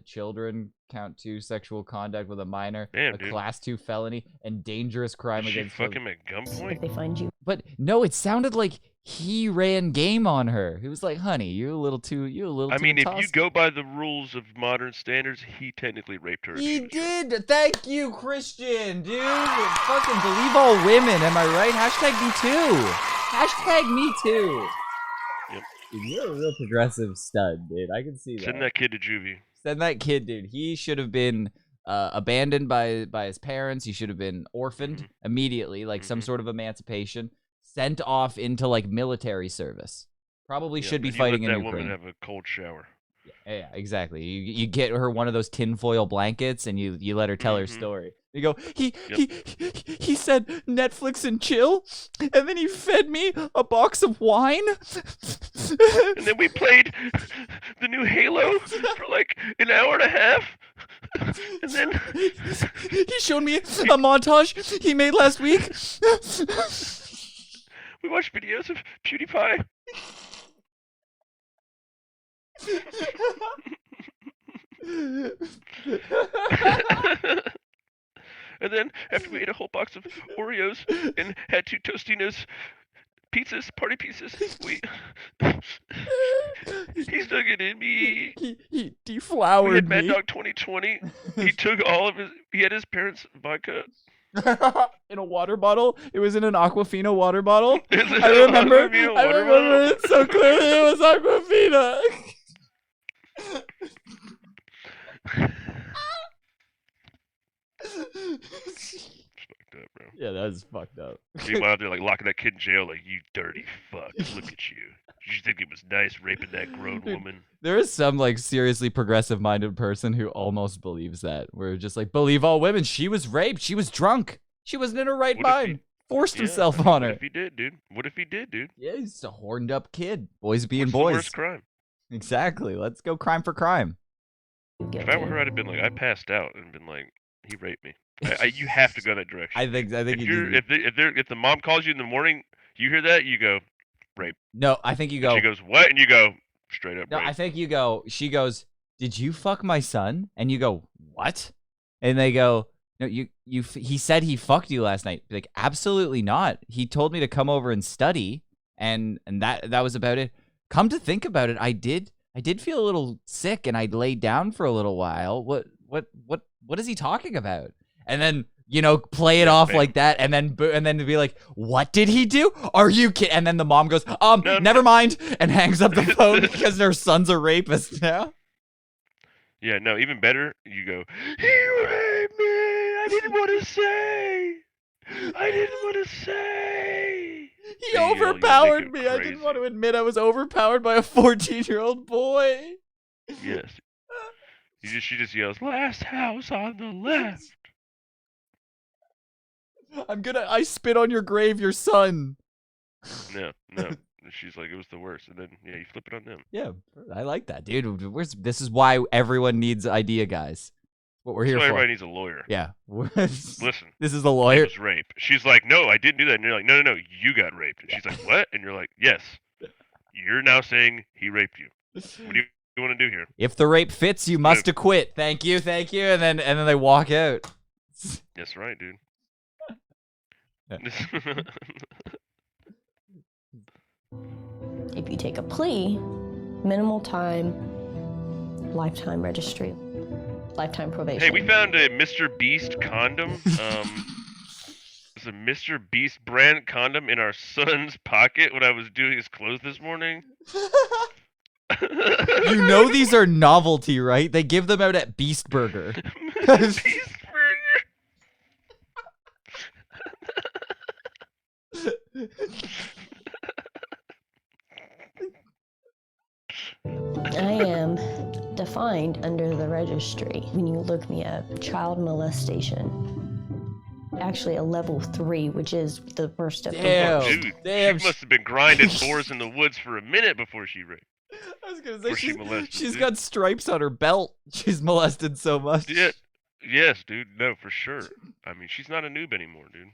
children. Count 2. Sexual contact with a minor, Damn, a dude. class 2 felony, and dangerous crime Did she against fuck children. him at If gunpoint? they find you But no, it sounded like he ran game on her. He was like, "Honey, you're a little too I mean, if you tossed." go by the rules of modern standards, he technically raped her. if He she was young. did. Thank you, Christian, dude. Fucking believe all women. Am I right? Hashtag me too. Hashtag me too. Yep. Dude, you're a real progressive stud, dude. I can see that. Send that kid to juvie. Send that kid, dude. He should have been abandoned by his parents. He should have been orphaned Mhm. immediately, like some Mhm. sort of emancipation. Sent off into like military service. Probably Yeah, should be and fighting you in let that Ukraine. woman have a cold shower. Yeah, exactly. You get her one of those tinfoil blankets and you let her tell her Mhm. story. You go, he Yep. he said Netflix and chill, and then he fed me a box of wine. And then we played the new Halo for like an hour and a half. And then he showed me a montage he made last week. we watched videos of PewDiePie. And then after we ate a whole box of Oreos and had 2 Tostinos pizzas, party pizzas, he's dug it in me. he We had deflowered Mad me Dog 2020. He took all of he had his parents' vodka. in a water bottle. It was in an Aquafina water bottle. Is it I a remember. Aquafina I water remember bottle? it so clearly. It was Aquafina. Fucked up, bro. Yeah, that was fucked up. Meanwhile, they're like locking that kid in jail, like, you dirty fuck. Look at you. Did you think it was nice raping that grown Dude. woman? There is some like seriously progressive minded person who almost believes that. We're just like, believe all women. She was raped. She was drunk. She wasn't in her right What if he- mind. Forced Yeah, himself on What her. if he did, dude? What if he did, dude? Yeah, he's a horned up kid. Boys being What's the boys. worst crime? Exactly. Let's go crime for crime. If I were her, I'd have been like, I passed out and been like, he raped me. You have to go that direction. I think if you you're do. if the mom calls you in the morning, you hear that, you go, No, I think you and go. she goes, what? And you go, straight up No, rape. I think you go. She goes, "Did you fuck my son?" And you go, "What?" And they go, "No, he said he fucked you last night." Be like, absolutely not. He told me to come over and study, and that was about it. Come to think about it, I did feel a little sick, and I laid down for a little while. What is he talking about? And then play it off bam. like that, and then be like, "What did he do? Are you kidding?" And then the mom goes, No. never mind," and hangs up the phone because her son's a rapist now. Yeah, no, even better, you go, he raped me! I didn't want to say! I didn't want to say! He You yell, you overpowered make me. it I didn't want to crazy. admit I was overpowered by a 14-year-old boy. Yes. She just yells, last house on the left! I spit on your grave, your son. No. She's like, it was the worst. And then, yeah, you flip it on them. Yeah, I like that, dude. This is why everyone needs idea guys. What we're That's here why for. everybody needs a lawyer. Yeah. Listen, This is the it lawyer. was rape. She's like, no, I didn't do that. And you're like, no, you got raped. And she's like, what? And you're like, yes. You're now saying he raped you. What do you you want to do here? If the rape fits, you must acquit. Thank you, and then they walk out. That's right, dude. If you take a plea, minimal time, lifetime registry, lifetime probation. Hey, we found a Mr. Beast condom. There's a Mr. Beast brand condom in our son's pocket when I was doing his clothes this morning. You know these are novelty, right? They give them out at Beast Burger. Beast Burger. I am defined under the registry. When you look me up, child molestation. Actually, a level 3, which is the worst of the Damn. worst. Dude, Damn. she must have been grinding boars in the woods for a minute before she raped. I was gonna Or say she molested, she's dude. got stripes on her belt. She's molested so much. Yeah. Yes, dude. No, for sure. I mean, she's not a noob anymore, dude.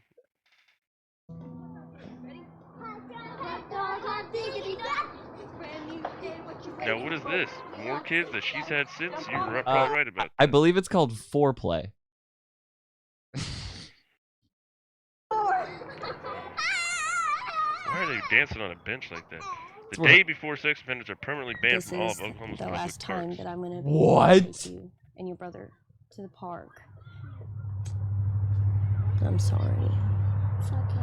Now, what is this? More kids that she's had since? You're probably right about that. I believe it's called foreplay. Why are they dancing on a bench like that? The what- day before sex offenders are permanently banned This from all is of Oklahoma's the public last time parks. that I'm going to be What? able to take you and your brother to the park. I'm sorry. It's okay.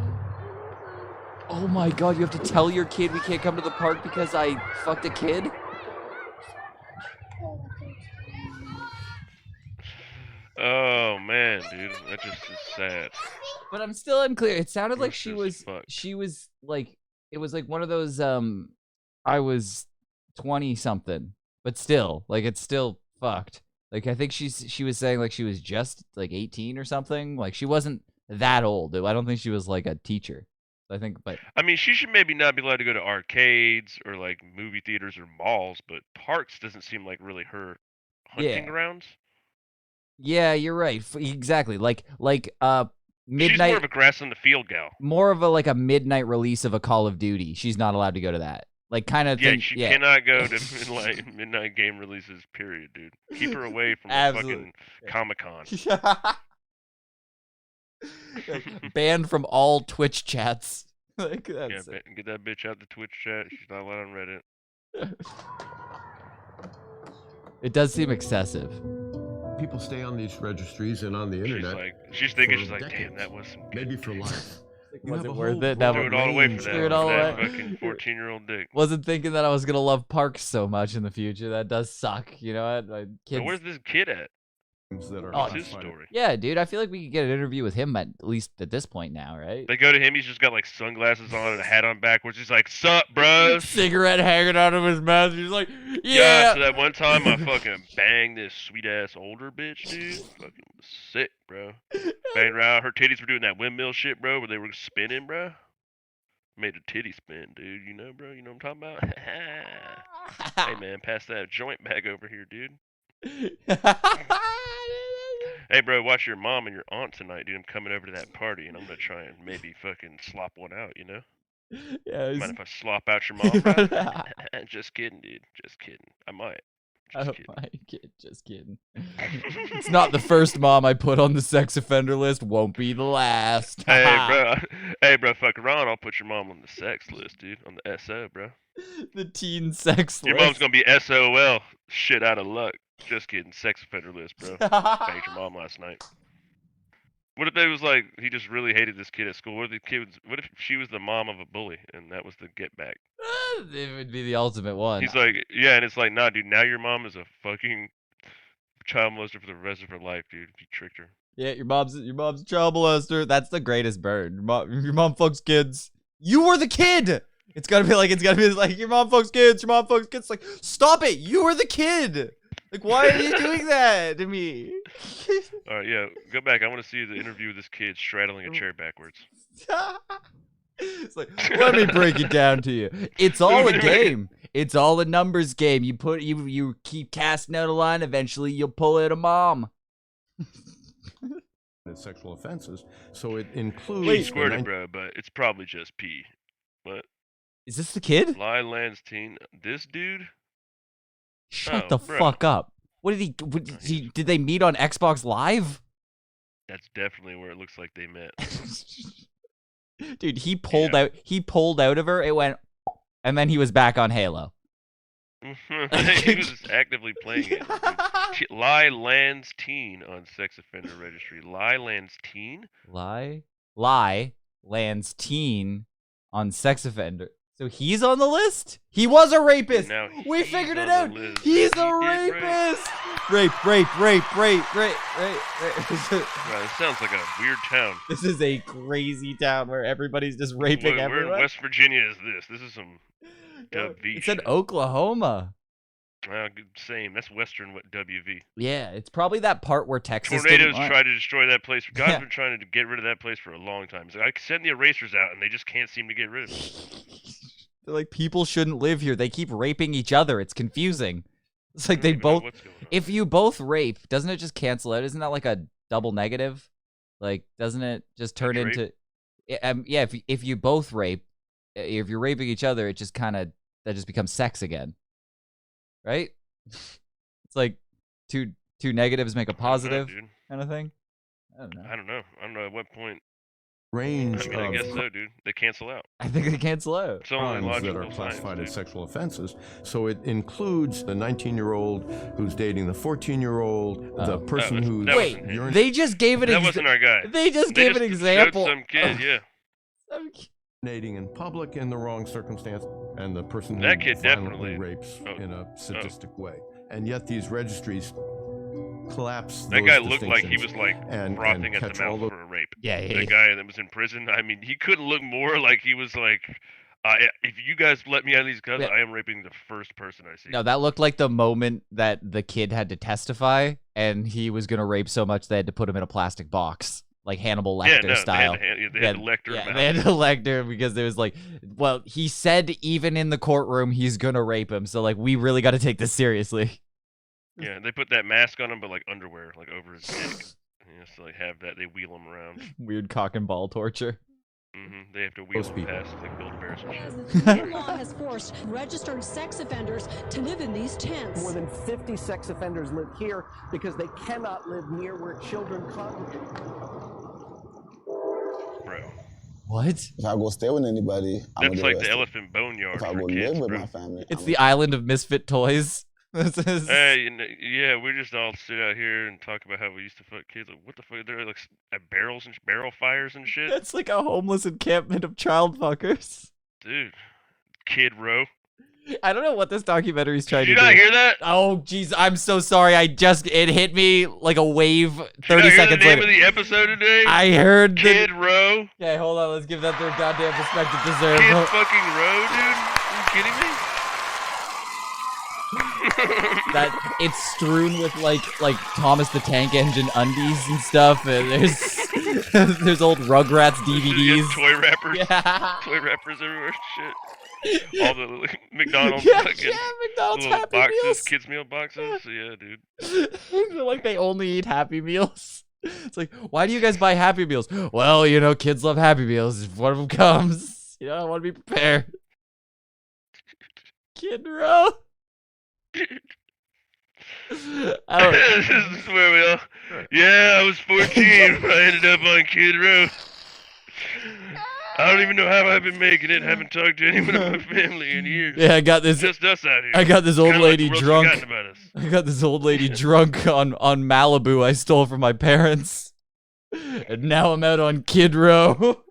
Oh my god, you have to tell your kid we can't come to the park because I fucked a kid? Oh man, dude, that just is sad. But I'm still unclear. It sounded like Gross as fuck. she was like, it was like one of those I was 20 something, but still, like, it's still fucked. Like, I think she was saying like she was just like 18 or something. Like, she wasn't that old. I don't think she was like a teacher. I think, but I mean, she should maybe not be allowed to go to arcades or like movie theaters or malls, but parks doesn't seem like really her hunting Yeah. grounds. yeah, you're right. Exactly. Like She's more midnight, of a grass on the field gal. more of a like a midnight release of a Call of Duty. She's not allowed to go to that. Like, kind of Yeah, thing. she Yeah. cannot go to midnight game releases. Period, dude. Keep her away from the Absolutely. fucking Comic-Con. Banned from all Twitch chats. Like, Yeah, that's it. get that bitch out the Twitch chat. She's not allowed on Reddit. It does seem excessive. People stay on these registries and on the internet. She's thinking, for she's like, damn, decades. that was some good Maybe for dick." life. You Was have it a worth whole it? No, Threw but it all away for range that, Threw it all that away. fucking 14-year-old dick. Wasn't thinking that I was gonna love parks so much in the future. That does suck. You know what? Like, So kids. where's this kid at? that are Oh, What's his classified. story? Yeah, dude. I feel like we could get an interview with him at least at this point now, right? They go to him, he's just got like sunglasses on and a hat on backwards. He's like, "Sup, bros?" Cigarette hanging out of his mouth. He's like, Yeah, yeah. so that one time I fucking banged this sweet ass older bitch, dude. Fucking was sick, bro. Banged around. Her titties were doing that windmill shit, bro, where they were spinning, bro. Made a titty spin, dude. You know, bro? You know what I'm talking about? Hey, man, pass that joint bag over here, dude. Hey, bro, watch your mom and your aunt tonight, dude. I'm coming over to that party, and I'm gonna try and maybe fucking slop one out, you know? Yeah, Mind if I slop out your mom, bro? Just kidding, dude. Just kidding. I might. Just Oh kidding. my kid, just kidding. It's not the first mom I put on the sex offender list. Won't be the last. Hey, bro, fuck around. I'll put your mom on the sex list, dude. On the SO, bro. The teen sex Your list. mom's gonna be SOL. Shit out of luck. Just kidding. Sex offender list, bro. Banged your mom last night. What if they was like he just really hated this kid at school? What if she was the mom of a bully and that was the get back? It would be the ultimate one. He's like, yeah, and it's like, nah, dude. Now your mom is a fucking child molester for the rest of her life, dude. If you tricked her. Yeah, your mom's a child molester. That's the greatest bird. Your mom fucks kids. You were the kid. It's gotta be like your mom fucks kids. Your mom fucks kids. Like, stop it. You were the kid. Like, why are you doing that to me? All right, yeah, go back. I want to see the interview with this kid straddling a chair backwards. It's like, let me break it down to you. It's all a game. It's all a numbers game. You keep casting out a line. Eventually, you'll pull out a mom. And sexual offenses. So it includes. He the squirted, bro, but it's probably just pee. What? Is this the kid? Lyland's teen. This dude? Shut Oh, the bro. fuck up. Did they meet on Xbox Live? That's definitely where it looks like they met. Dude, he pulled out of her, it went, and then he was back on Halo. He was just actively playing it. Lie lands teen on sex offender registry. Lie lands teen? Lie lands teen on sex offender. So he's on the list? He was a rapist. Now We he's figured it on out. the list. He's He a did rapist. Rape. Wow, this sounds like a weird town. This is a crazy town where everybody's just raping Where in everyone. West Virginia is this? This is some WV It's in shit. Oklahoma. Same. That's Western WV. Yeah, it's probably that part where Texas Tornadoes didn't want- tried to destroy that place. God's Yeah. been trying to get rid of that place for a long time. So I send the erasers out, and they just can't seem to get rid of it. They're like, people shouldn't live here. They keep raping each other. It's confusing. It's like I they don't even know both. what's going on. If you both rape, doesn't it just cancel out? Isn't that like a double negative? Like, doesn't it just turn Like rape? into? Yeah. If you both rape, if you're raping each other, it just that just becomes sex again, right? It's like two negatives make a I don't know, positive dude. kind of thing. I don't know. I don't know. I don't know at what point. Range I mean, I of guess so, dude. They cancel out. I think they cancel out. It's only crimes that logical are science, classified as dude. sexual offenses. So it includes the 19-year-old who's dating the 14-year-old, the person who's that Wait, wasn't him. they just gave it. That wasn't our guy. They just gave an showed example. Some kid, yeah. dating in public in the wrong circumstance, and the person That who kid violently definitely- rapes in a sadistic way. And yet these registries collapse That those guy looked like he was distinctions like and frothing at catch the all mouth those- for a rape. Yeah, The guy that was in prison. I mean, he couldn't look more like he was like, if you guys let me out of these guns, Yeah. I am raping the first person I see. No, that looked like the moment that the kid had to testify, and he was gonna rape so much they had to put him in a plastic box, like Hannibal yeah, Lecter no, style. They had to lecture him out. They had to lecter because there was like, well, he said even in the courtroom he's gonna rape him, so like we really got to take this seriously. Yeah, they put that mask on him, but like underwear, like over his dick. He has to like have that. They wheel him around. Weird cock and ball torture. They have to wheel Those him people. past like Build-A-Bears and As shit. the new law has forced registered sex offenders to live in these tents. More than 50 sex offenders live here because they cannot live near where children congregate. Bro, What? If I go stay with anybody, I'm that's gonna like get the arrested. elephant boneyard If I for go kids, live with bro. my family, It's I'm the island of misfit toys. This is- Hey, yeah, we just all sit out here and talk about how we used to fuck kids. Like, what the fuck? They're like at barrels and barrel fires and shit. It's like a homeless encampment of child fuckers. Dude, Kid Row. I don't know what this documentary's trying Did you to not do. hear that? Oh, jeez, I'm so sorry. It hit me like a wave Did you 30 not hear seconds the name later. of the episode today? I heard the... Kid Row. Okay, hold on. Let's give that their goddamn respect it deserves. Kid fucking Row, dude. Are you kidding me? That it's strewn with like Thomas the Tank Engine undies and stuff. And there's old Rugrats DVDs. Toy wrappers. Yeah. Toy wrappers everywhere. Shit. All the like, McDonald's Yeah, fucking McDonald's little Happy boxes, Meals. kids meal boxes. Yeah, dude. They're like they only eat Happy Meals. It's like, why do you guys buy Happy Meals? Well, kids love Happy Meals. If one of them comes, I want to be prepared. Kid Row. I don't. This is where we all. Yeah, I was 14 when I ended up on Kid Row. I don't even know how I've been making it. Haven't talked to anyone in my family in years. Yeah, I got this. Just us out here. I got this old Kinda like lady the world's drunk. forgotten about us. I got this old lady drunk on Malibu I stole from my parents. And now I'm out on Kid Row.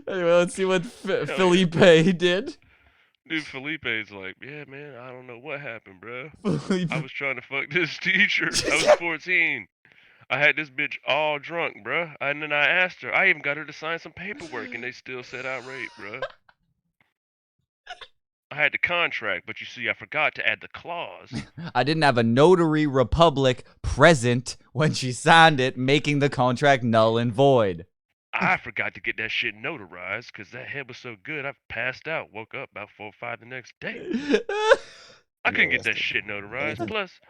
Anyway, let's see what Felipe did. Dude, Felipe's like, yeah, man, I don't know what happened, bro. Felipe. I was trying to fuck this teacher. I was 14. I had this bitch all drunk, bruh. And then I asked her. I even got her to sign some paperwork, and they still said I raped, bruh. I had the contract, but you see, I forgot to add the clause. I didn't have a notary republic present when she signed it, making the contract null and void. I forgot to get that shit notarized because that head was so good, I passed out. Woke up about 4 or 5 the next day. I couldn't get that shit notarized. Plus,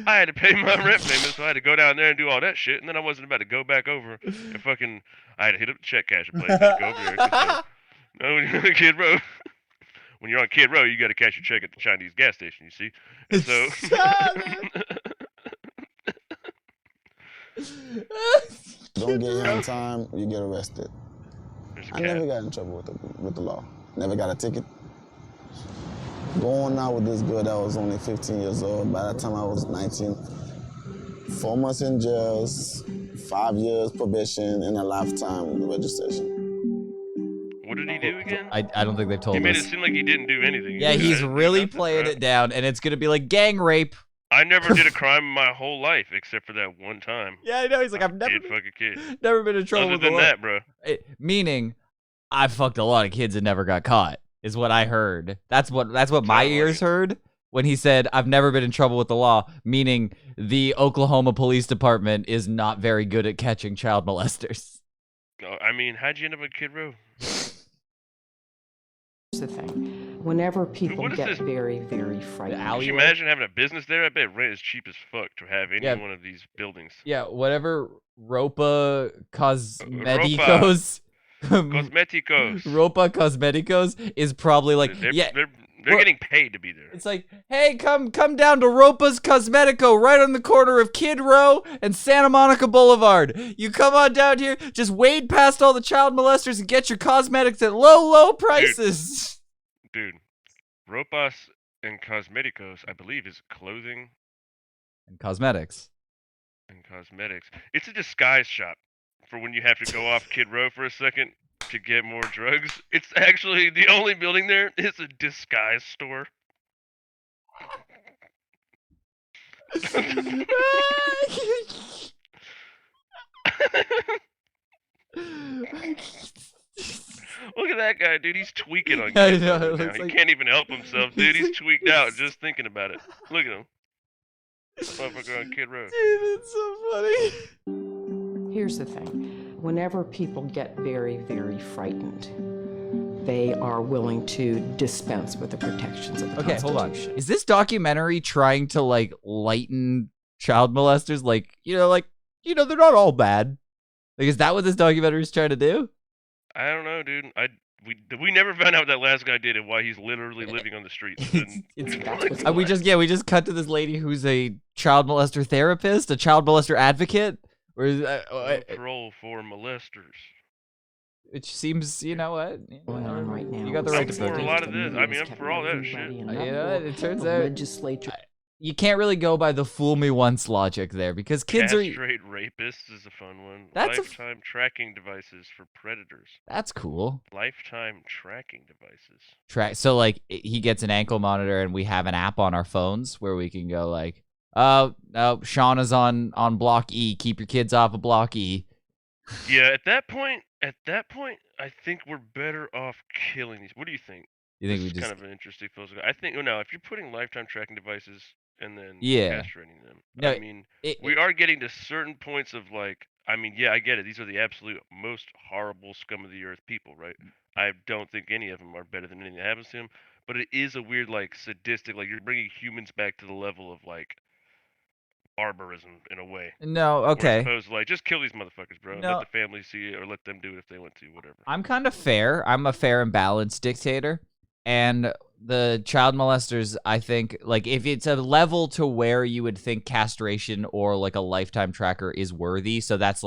I had to pay my rent payment, so I had to go down there and do all that shit. And then I wasn't about to go back over and fucking. I had to hit up the check casher place. I had to go over there. 'Cause, no, when you're on Kid Row, when you're on Kid Row, you got to cash your check at the Chinese gas station. You see, and so. Don't get here on time, you get arrested. I never got in trouble with the law. Never got a ticket. Going out with this girl that was only 15 years old. By the time I was 19, 4 months in jail, 5 years probation, and a lifetime registration. What did he do again? I don't think they've told us. He made it seem like he didn't do anything. Yeah, he's really playing it down, and it's gonna be like gang rape. I never did a crime in my whole life except for that one time. Yeah, I know. He's like, I've never fuck a kid. Never been in trouble Other with the than law. that, bro. Meaning, I fucked a lot of kids and never got caught. Is what I heard. That's what my ears heard when he said, "I've never been in trouble with the law." Meaning, the Oklahoma Police Department is not very good at catching child molesters. No, I mean, how'd you end up in Kid Row? Here's the thing. Whenever people what is get this? very, very frightened. Could you imagine having a business there? I bet rent is cheap as fuck to have any Yeah. one of these buildings. Yeah, whatever Ropa Cosmeticos. Cosmeticos. Ropa Cosmeticos is probably like They're Well, getting paid to be there. It's like, hey, come down to Ropa's Cosmetico, right on the corner of Kid Row and Santa Monica Boulevard. You come on down here, just wade past all the child molesters and get your cosmetics at low prices. Dude, Ropas and Cosmeticos, I believe, is clothing And cosmetics. and cosmetics. It's a disguise shop for when you have to go off Kid Row for a second to get more drugs. It's actually the only building there is a disguise store. Look at that guy, dude. He's tweaking on I Kid know, Row it right now. looks He like- can't even help himself, dude. He's tweaked out just thinking about it. Look at him. Motherfucker on Kid Row. Dude, that's so funny. Here's the thing. Whenever people get very, very frightened, they are willing to dispense with the protections of the Okay, hold on. Constitution. Is this documentary trying to like lighten child molesters? Like, they're not all bad. Like, is that what this documentary is trying to do? I don't know, dude. We never found out what that last guy did and why he's literally living on the streets. And- We just cut to this lady who's a child molester therapist, a child molester advocate, or No parole for molesters. which seems, you know what? Going on right now. You got the I'm right to for a protest. lot of this. I mean, I'm for all that shit. You know, it turns the out legislature. you can't really go by the fool me once logic there because kids are. Castrate rapists is a fun one. That's a Lifetime tracking devices for predators. That's cool. Lifetime tracking devices. So like he gets an ankle monitor and we have an app on our phones where we can go like, oh no, Shauna's on block E. Keep your kids off of block E. Yeah, at that point, I think we're better off killing these. What do you think? You think This we is just kind of an interesting philosophy. I think, no, if you're putting lifetime tracking devices and then Yeah. castrating them, No, I mean, we are getting to certain points of like, I mean, yeah, I get it. These are the absolute most horrible scum of the earth people, right? I don't think any of them are better than anything that happens to them, but it is a weird, like, sadistic, like, you're bringing humans back to the level of, like, barbarism in a way. No, Where okay. as opposed to, like, just kill these motherfuckers, bro. No. Let the family see it or let them do it if they want to, whatever. I'm kind of fair. I'm a fair and balanced dictator. And the child molesters, I think, like, if it's a level to where you would think castration or, like, a lifetime tracker is worthy, so that's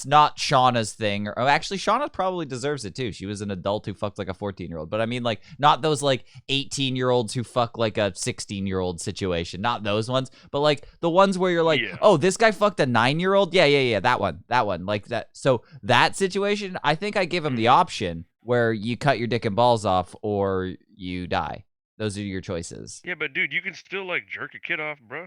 not Shauna's thing. Or actually, Shauna probably deserves it, too. She was an adult who fucked, like, a 14-year-old. But, I mean, like, not those, like, 18-year-olds who fuck, like, a 16-year-old situation. Not those ones. But, like, the ones where you're like, oh, this guy fucked a 9-year-old? Yeah, that one. Like, that. So, that situation, I think I give him the option where you cut your dick and balls off or you die. Those are your choices. Yeah, but dude, you can still like jerk a kid off, bro.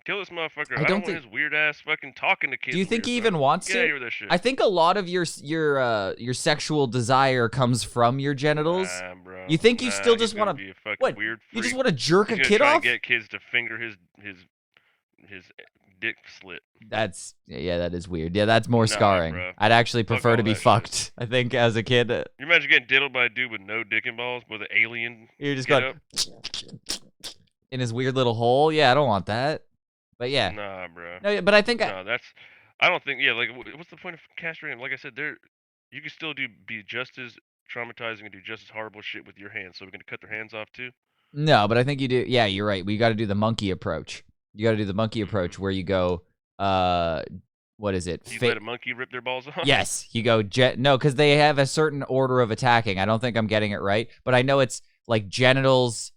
Kill this motherfucker. I I don't don't think- want his weird ass fucking talking to kids. Do you think he weird, even bro. wants Get to? out of here with that shit. I think a lot of your sexual desire comes from your genitals. Nah, bro. You think you Nah, still he's just gonna want be to a fucking what? weird You just freak. want to jerk He's a gonna kid try and off? get kids to finger his dick slit. That's that is weird. Yeah, that's more Nah, scarring. bro. I'd actually Fuck prefer all to be that shit. fucked. I think as a kid, You imagine getting diddled by a dude with no dick and balls with an alien? you're just get going. up? in his weird little hole. Yeah, I don't want that. But yeah. Nah, bro. No, but I think No, I don't think. Yeah, like, what's the point of castrating? Like I said, you can still be just as traumatizing and do just as horrible shit with your hands. So we're gonna cut their hands off too. No, but I think you do. Yeah, you're right. We got to do the monkey approach. You got to do the monkey approach where you go, what is it? You let a monkey rip their balls off? Yes, you go no, because they have a certain order of attacking. I don't think I'm getting it right, but I know it's like genitals,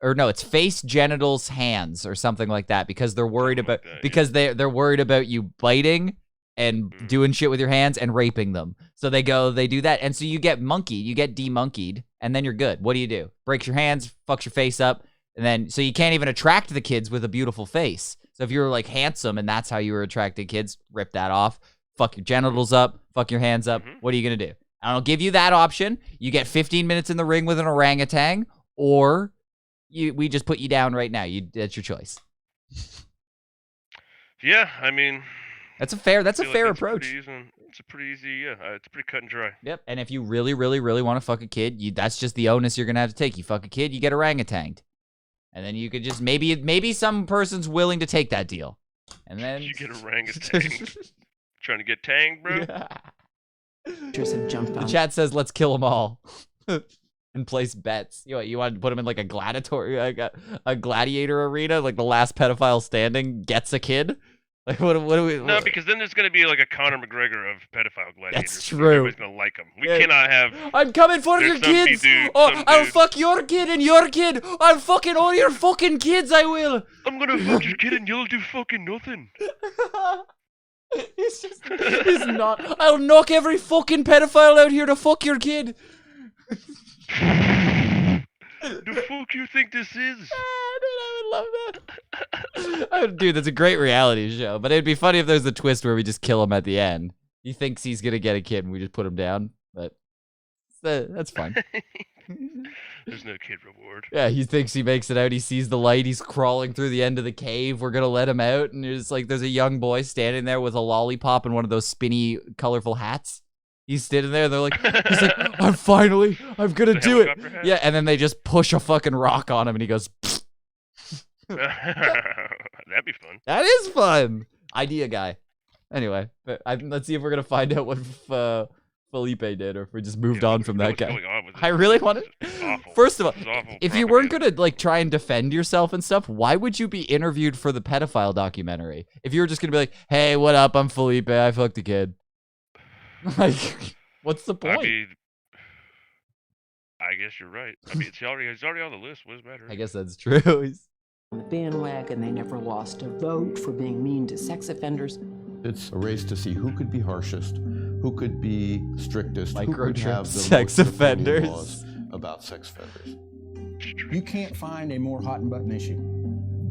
or no, it's face, genitals, hands, or something like that, because they're worried about they're worried about you biting and doing shit with your hands and raping them. So they do that, and so you get demonkeyed, and then you're good. What do? Breaks your hands, fucks your face up, and then so you can't even attract the kids with a beautiful face. So if you were like handsome and that's how you were attracting kids, rip that off, fuck your genitals up, fuck your hands up. What are you gonna do? I don't give you that option. You get 15 minutes in the ring with an orangutan, or we just put you down right now. That's your choice. Yeah, I mean, that's a fair approach. It's a pretty easy, it's pretty cut and dry. Yep. And if you really, really, really want to fuck a kid, that's just the onus you're gonna have to take. You fuck a kid, you get orangutanged. And then you could just maybe some person's willing to take that deal. And then you get orangutan. Trying to get tanged, bro? The chat says let's kill them all. And place bets. You want to put them in like a gladiator arena, like the last pedophile standing gets a kid? Like what do we? No, because then there's gonna be like a Conor McGregor of pedophile gladiators. That's true. Everybody's gonna like him. We cannot have. I'm coming for your kids. I'll fuck your kid and your kid. I'm fucking all your fucking kids. I will. I'm gonna fuck your kid and you'll do fucking nothing. He's not. I'll knock every fucking pedophile out here to fuck your kid. The fuck you think this is? Dude, I would love that. Dude, that's a great reality show. But it'd be funny if there's a twist where we just kill him at the end. He thinks he's gonna get a kid and we just put him down. But that's fine. There's no kid reward. Yeah, he thinks he makes it out. He sees the light. He's crawling through the end of the cave. We're gonna let him out. And there's a young boy standing there with a lollipop and one of those spinny, colorful hats. He's sitting there. He's like, I'm gonna do it. Yeah, and then they just push a fucking rock on him, and he goes. That'd be fun. That is fun. Idea guy. Anyway, let's see if we're gonna find out what Felipe did, or if we just moved on from that guy. I really want to. First of all, if you weren't gonna try and defend yourself and stuff, why would you be interviewed for the pedophile documentary? If you were just gonna be like, "Hey, what up? I'm Felipe. I fucked a kid." Like, what's the point? I guess you're right. I mean, he's already on the list. What does it matter? I guess that's true. On the bandwagon, they never lost a vote for being mean to sex offenders. It's a race to see who could be harshest, who could be strictest, who could have the sex most offenders laws about sex offenders. You can't find a more hot and button issue.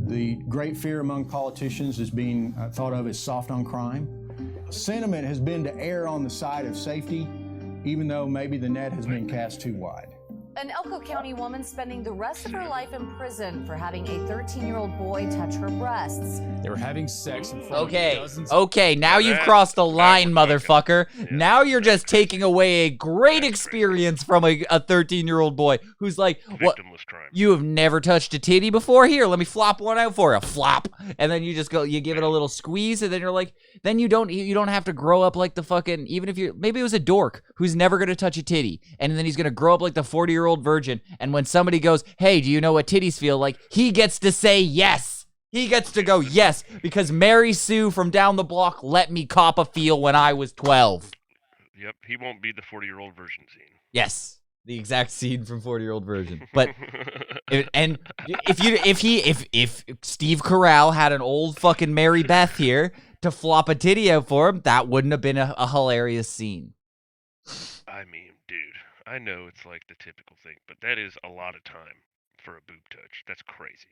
The great fear among politicians is being thought of as soft on crime. Sentiment has been to err on the side of safety, even though maybe the net has been cast too wide. An Elko County woman spending the rest of her life in prison for having a 13-year-old boy touch her breasts. They were having sex in front of dozens. Okay, now you've crossed the line, motherfucker. Now you're just taking away a great experience from a 13-year-old boy who's like, what? You have never touched a titty before? Here, let me flop one out for you. Flop. And then you just go, you give it a little squeeze, and then you're like, then you don't have to grow up like the fucking, even if maybe it was a dork who's never gonna touch a titty, and then he's gonna grow up like the 40-year-old virgin, and when somebody goes, hey, do you know what titties feel like? He gets to say yes. He gets to go yes, because Mary Sue from down the block let me cop a feel when I was 12. Yep, he won't be the 40-year-old virgin scene. Yes, the exact scene from 40-year-old virgin. But if Steve Carell had an old fucking Mary Beth here to flop a titty out for him, that wouldn't have been a hilarious scene. I mean, dude, I know it's like the typical thing, but that is a lot of time for a boob touch. That's crazy.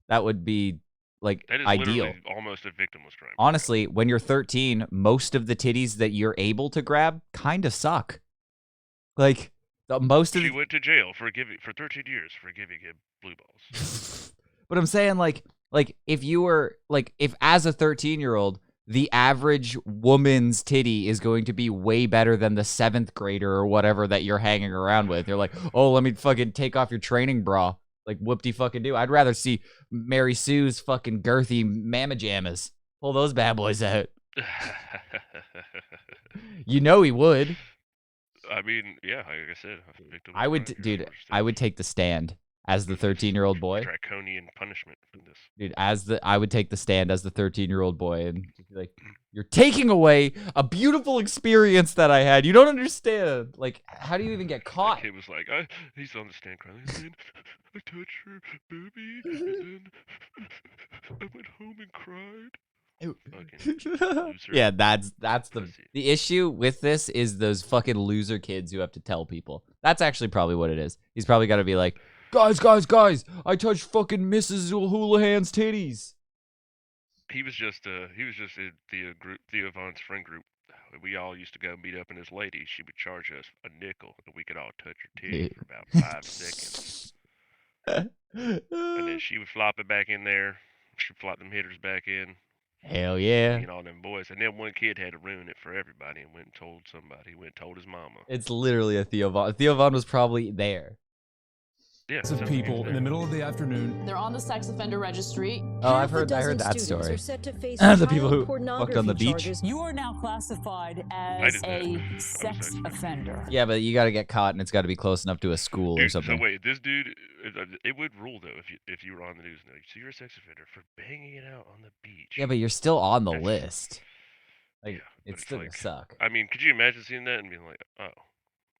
That would be like that is ideal. Literally almost a victimless crime. Honestly, when you're 13, most of the titties that you're able to grab kind of suck. Like most of. She went to jail for 13 years for giving him blue balls. But I'm saying like if you were if as a 13-year-old, the average woman's titty is going to be way better than the 7th grader or whatever that you're hanging around with. You're like, oh, let me fucking take off your training bra. Like, whoop-de-fucking-do. I'd rather see Mary Sue's fucking girthy mamma jammas. Pull those bad boys out. You know he would. I mean, yeah, like I said, I would, dude, I would take the stand as the 13-year-old boy. Draconian punishment for this. Dude, I would take the stand as the 13-year-old boy and be like, you're taking away a beautiful experience that I had. You don't understand. Like, how do you even get caught? The kid was like, he's on the stand crying. And I touched her booby, and then I went home and cried. Yeah, that's the issue with this is those fucking loser kids who have to tell people. That's actually probably what it is. He's probably got to be like, guys, I touched fucking Mrs. Houlihan's titties. He was just in Theo Von's friend group. We all used to go meet up, and his lady, she would charge us a nickel, and we could all touch her titty for about 5 seconds. And then she would flop it back in there. She'd flop them hitters back in. Hell yeah. And all them boys. And then one kid had to ruin it for everybody and went and told somebody. He went and told his mama. It's literally a Theo Von. Theo Von was probably there. Yeah, of people in the middle of the afternoon. They're on the sex offender registry. Oh, I heard that story. The people who fucked on the beach. You are now classified as a sex offender. Yeah, but you got to get caught, and it's got to be close enough to a school or something. So wait, this dude, it would rule though if you were on the news now. So you're a sex offender for banging it out on the beach. Yeah, but you're still on the list. Like, yeah, it's still gonna suck. I mean, could you imagine seeing that and being like, oh.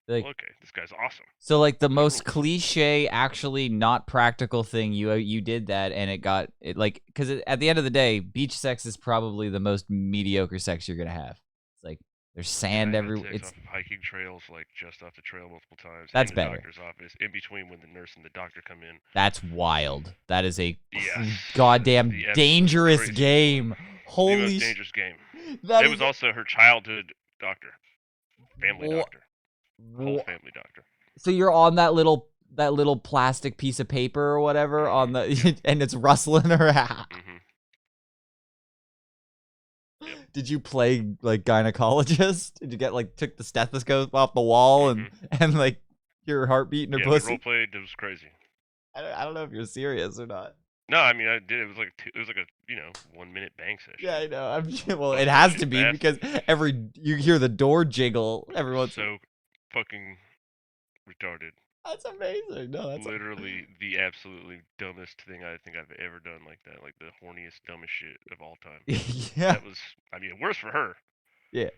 Like, well, okay, this guy's awesome. So like the most cliche, actually not practical thing you did that, and it got it like because at the end of the day, beach sex is probably the most mediocre sex you're gonna have. It's like there's sand everywhere. It's off of hiking trails, like just off the trail multiple times. That's in the better. Doctor's office, in between when the nurse and the doctor come in. That's wild. That is a Yes. goddamn The dangerous crazy. game. The Holy most dangerous game. That It is was also her childhood doctor, family doctor. Whole family doctor. So you're on that little plastic piece of paper or whatever on the and it's rustling around. Did you play like gynecologist? Did you get like took the stethoscope off the wall and like hear her heartbeat in her Yeah, pussy? the role played. It was crazy. I don't know if you're serious or not. No, I mean I did. It was like a 1 minute bang session. Yeah, I know. Well, it has to be because you hear the door jiggle every once. So fucking retarded. That's amazing. No, that's literally the absolutely dumbest thing I think I've ever done like that. Like the horniest, dumbest shit of all time. Yeah. That was. I mean, worse for her. Yeah.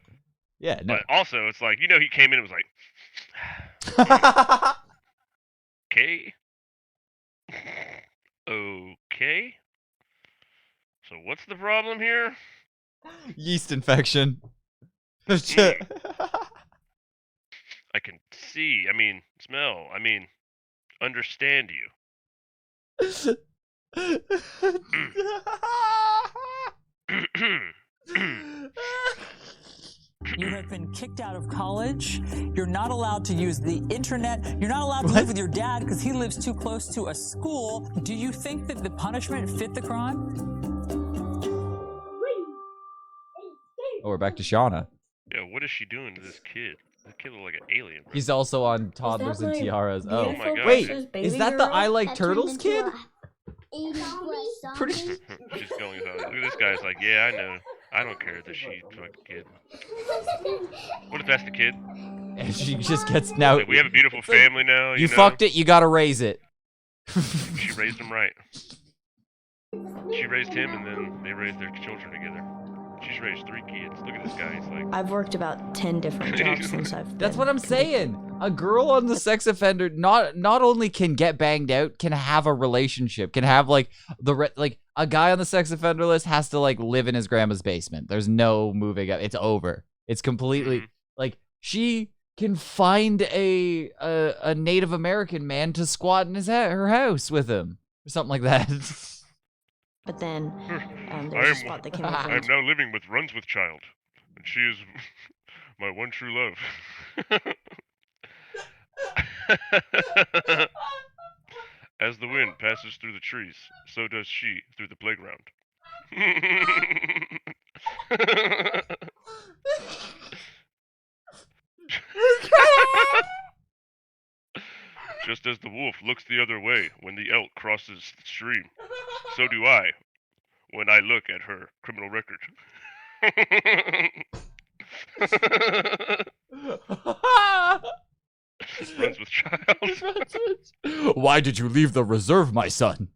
Yeah. No. But also, it's like he came in and was like, okay, okay. So what's the problem here? Yeast infection. I can see, smell, understand you. You have been kicked out of college. You're not allowed to use the internet. You're not allowed to live with your dad because he lives too close to a school. Do you think that the punishment fit the crime? Oh, we're back to Shauna. Yeah, what is she doing to this kid? This kid looks like an alien. Bro. He's also on Toddlers and Tiaras. Oh my God. Wait, is that the I Like Turtles kid? Pretty. She's going on. Look at this guy's like, yeah, I know. I don't care that she fucked the kid. What if that's the kid? And she just gets now. Like, we have a beautiful family now. You fucked it. You gotta raise it. She raised him right. She raised him, and then they raised their children together. She's raised 3 kids. Look at this guy. He's like. I've worked about 10 different jobs since I've. That's what I'm saying. A girl on the sex offender not only can get banged out, can have a relationship, can have like a guy on the sex offender list has to like live in his grandma's basement. There's no moving up. It's over. It's completely like she can find a Native American man to squat in her house with him or something like that. But then there's a spot that came up. I am now living with Runswith Child, and she is my one true love. As the wind passes through the trees, so does she through the playground. just as the wolf looks the other way when the elk crosses the stream, so do I when I look at her criminal record. Runs with child. Why did you leave the reserve, my son?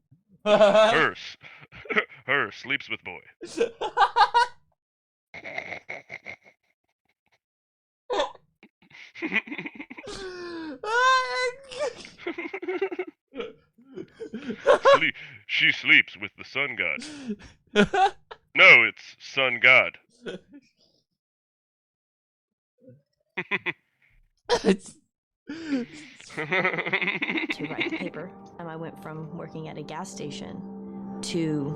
Her sleeps with boy. She sleeps with the sun god. No, it's sun god. To write the paper. And I went from working at a gas station to,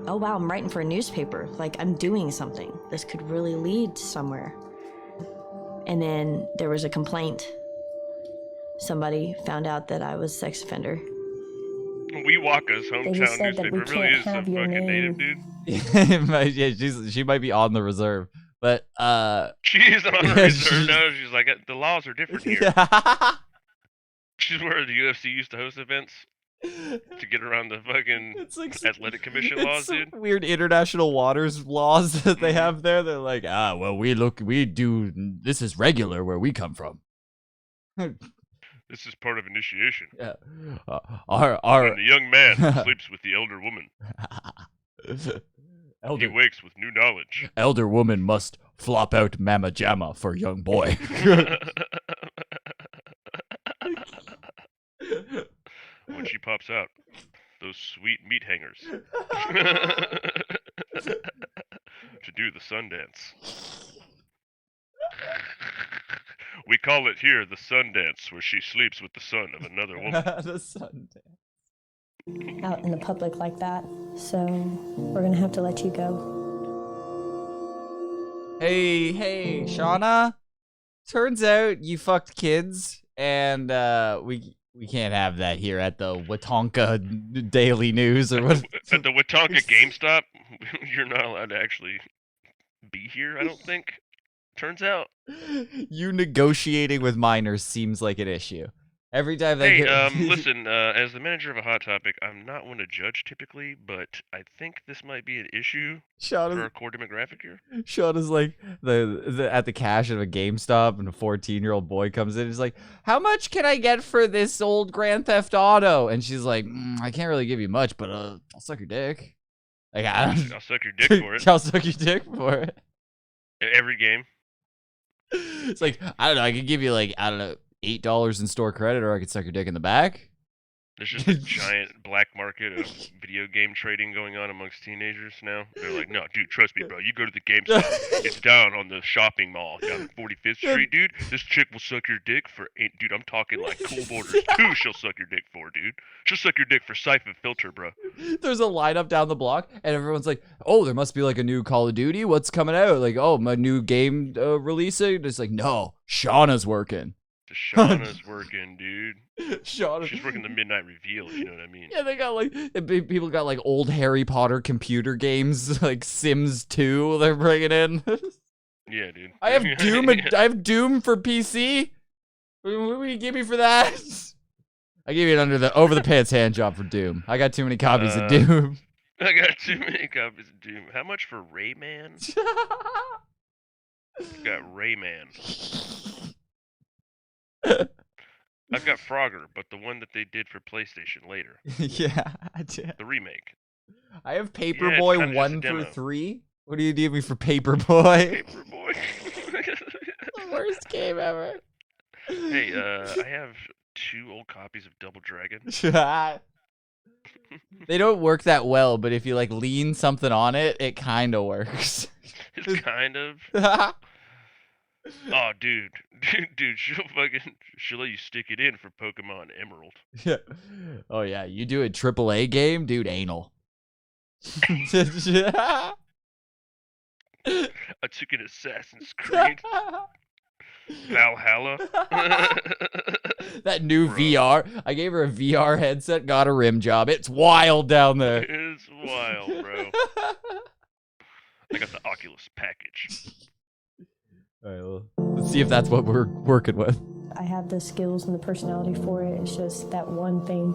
oh wow, I'm writing for a newspaper. Like, I'm doing something. This could really lead somewhere. And then there was a complaint. Somebody found out that I was a sex offender. Weewaka's They just hometown said that we newspaper really can't is some have your fucking native name. dude. Yeah, she might be on the reserve, but She's on yeah, the reserve now. She's like, the laws are different here. Yeah. She's where the UFC used to host events to get around the fucking athletic commission It's laws, some dude. weird international waters laws that they have there. They're like, well, we do. This is regular where we come from. This is part of initiation. Yeah. When the young man sleeps with the elder woman, he wakes with new knowledge. Elder woman must flop out mama jamma for young boy. When she pops out, those sweet meat hangers to do the sun dance. We call it here the sun dance, where she sleeps with the son of another woman. The sun dance. Out in the public like that. So we're gonna have to let you go. Hey, Shauna. Turns out you fucked kids, and we can't have that here at the Watonka Daily News or what. At the Watonka GameStop, you're not allowed to actually be here, I don't think. Turns out. You negotiating with minors seems like an issue. Every time they Hey, listen, as the manager of a Hot Topic, I'm not one to judge typically, but I think this might be an issue for our core demographic here. Shauna's like the at the cash of a GameStop, and a 14-year-old boy comes in. He's like, "How much can I get for this old Grand Theft Auto?" And she's like, "I can't really give you much, but I'll suck your dick." Like, I'll suck your dick for it. I'll suck your dick for it. Every game. It's like, I don't know. I could give you like, I don't know, $8 in store credit, or I could suck your dick in the back. There's just a giant black market of video game trading going on amongst teenagers now. They're like, no, dude, trust me, bro. You go to the GameStop. It's down on the shopping mall down 45th Street, dude. This chick will suck your dick for dude, I'm talking like Cool Borders 2 she'll suck your dick for, dude. She'll suck your dick for Siphon Filter, bro. There's a lineup down the block, and everyone's like, oh, there must be like a new Call of Duty. What's coming out? Like, oh, my new game releasing? It's like, no, Shauna's working. Shauna's working, dude. Shauna. She's working the midnight reveal, if you know what I mean. Yeah, they got like, people got like old Harry Potter computer games, like Sims 2 they're bringing in. Yeah, dude. I have Doom. I have Doom for PC. What do you give me for that? I gave you an over the pants hand job for Doom. I got too many copies of Doom. I got too many copies of Doom. How much for Rayman? Got Rayman. I've got Frogger, but the one that they did for PlayStation later. Yeah, I did. The remake. I have Yeah, Paperboy it's 1 kinda just a through 3. What do you give me for Paperboy? Paperboy. The worst game ever. Hey, I have 2 old copies of Double Dragon. They don't work that well, but if you like lean something on it, it kind of works. It's kind of. Oh, dude, she'll let you stick it in for Pokemon Emerald. Yeah. Oh yeah, you do a AAA game, dude. Anal. I took an Assassin's Creed. Valhalla. That new VR. I gave her a VR headset, got a rim job. It's wild down there. It's wild, bro. I got the Oculus package. All right, well, let's see if that's what we're working with. I have have the skills and the personality for it. It's just that one thing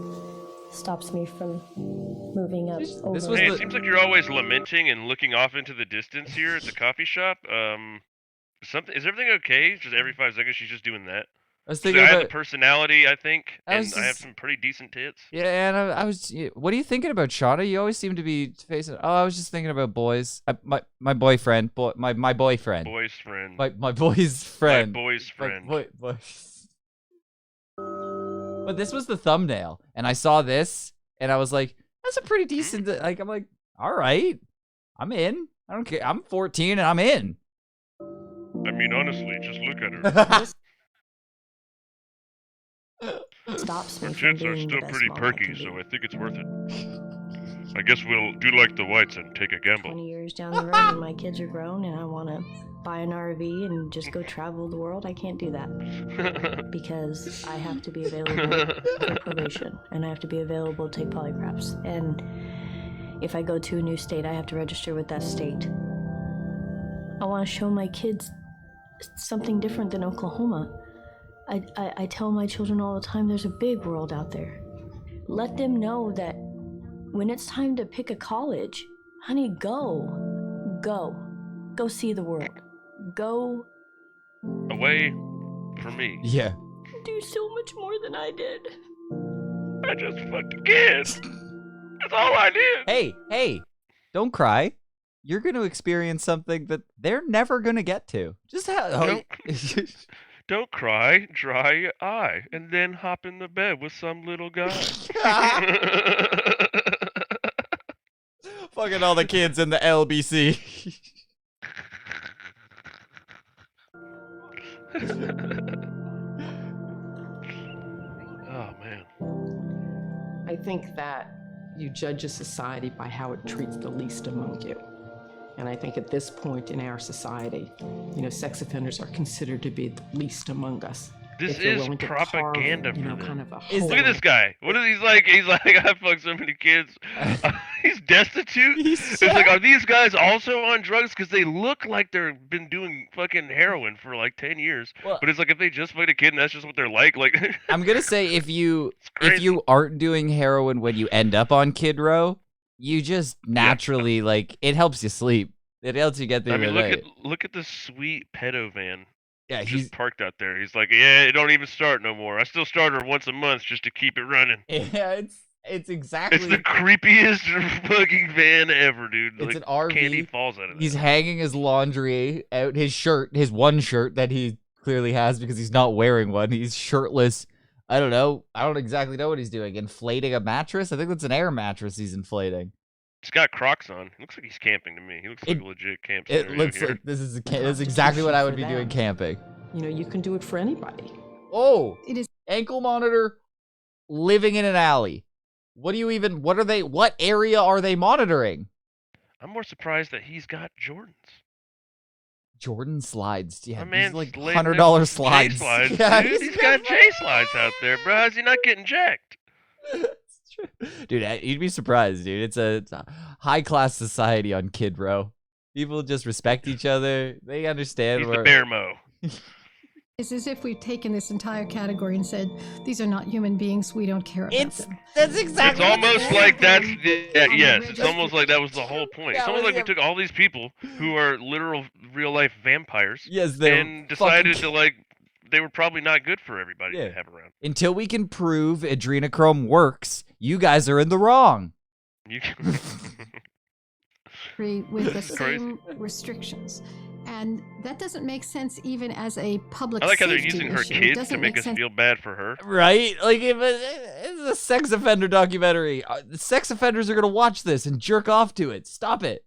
stops me from moving up. Over. Hey, it seems like you're always lamenting and looking off into the distance here at the coffee shop. Is everything okay? Just every 5 seconds she's just doing that. I was thinking I have about the personality, I think, I and was I have just- some pretty decent tits. Yeah, and I was. What are you thinking about, Shauna? You always seem to be facing. Oh, I was just thinking about boys. My boyfriend. My boyfriend. Boy's friend. My boy's friend. My boy's friend. Boy. But this was the thumbnail, and I saw this, and I was like, "That's a pretty decent." Like, I'm like, "All right, I'm in. I don't care. I'm 14, and I'm in." I mean, honestly, just look at her. Stops me Her from tits are being the still best pretty mom I perky, can be. so I think it's worth it. I guess we'll do like the whites and take a gamble. 20 years down the road when my kids are grown and I want to buy an RV and just go travel the world, I can't do that because I have to be available for probation and I have to be available to take polygraphs. And if I go to a new state, I have to register with that state. I want to show my kids something different than Oklahoma. I tell my children all the time there's a big world out there. Let them know that when it's time to pick a college, honey, go see the world. Go Away from me. Yeah. do so much more than I did. I just fucked a kid. That's all I did. Hey, don't cry. You're going to experience something that they're never going to get to. Just Don't cry, dry your eye, and then hop in the bed with some little guy. Fucking all the kids in the LBC. Oh, man. I think that you judge a society by how it treats the least among you. And I think at this point in our society, sex offenders are considered to be the least among us. This If you're is willing to propaganda carve, for them. kind of a Look at hole. this guy. What is he's like? He's like, I fucked so many kids. He's destitute. It's like, are these guys also on drugs? Because they look like they've been doing fucking heroin for like 10 years. Well- But it's like if they just fucked a kid and that's just what they're like. I'm going to say if you aren't doing heroin when you end up on Kid Row, you just naturally it helps you sleep. It helps you get through I mean, the night. look at this sweet pedo van. Yeah, just parked out there. He's like, yeah, it don't even start no more. I still start her once a month just to keep it running. Yeah, it's exactly. It's the creepiest fucking van ever, dude. It's like, an RV. Candy falls out of it. He's hanging his laundry out, his one shirt that he clearly has because he's not wearing one. He's shirtless. I don't know. I don't exactly know what he's doing. Inflating a mattress? I think that's an air mattress he's inflating. He's got Crocs on. Looks like he's camping to me. He looks like a legit camp It scenario looks here. like this is exactly what I would be for doing them. camping. You can do it for anybody. Oh, it is ankle monitor living in an alley. What area are they monitoring? I'm more surprised that he's got Jordans. Jordan slides. Yeah, My these man's like laying there $100 with slides. J-slides, Yeah, dude. He's got J-slides out there, bro. How's he not getting jacked? Dude, you'd be surprised, dude. It's a high class society on Kid Row. People just respect each other. They understand. He's the bear mo. It's as if we've taken this entire category and said, these are not human beings, we don't care about them. That's It's almost like that's yes. It's almost like that was the whole point. It's almost like we took all these people who are literal, real life vampires. Yes, they're and decided fucking- to they were probably not good for everybody Yeah. to have around. Until we can prove adrenochrome works, you guys are in the wrong. You With the That's crazy. same restrictions. And that doesn't make sense even as a public I like how they're safety using her issue. It kids to doesn't make us sense. feel bad for her. Right? Like, if it's a sex offender documentary. The sex offenders are going to watch this and jerk off to it. Stop it.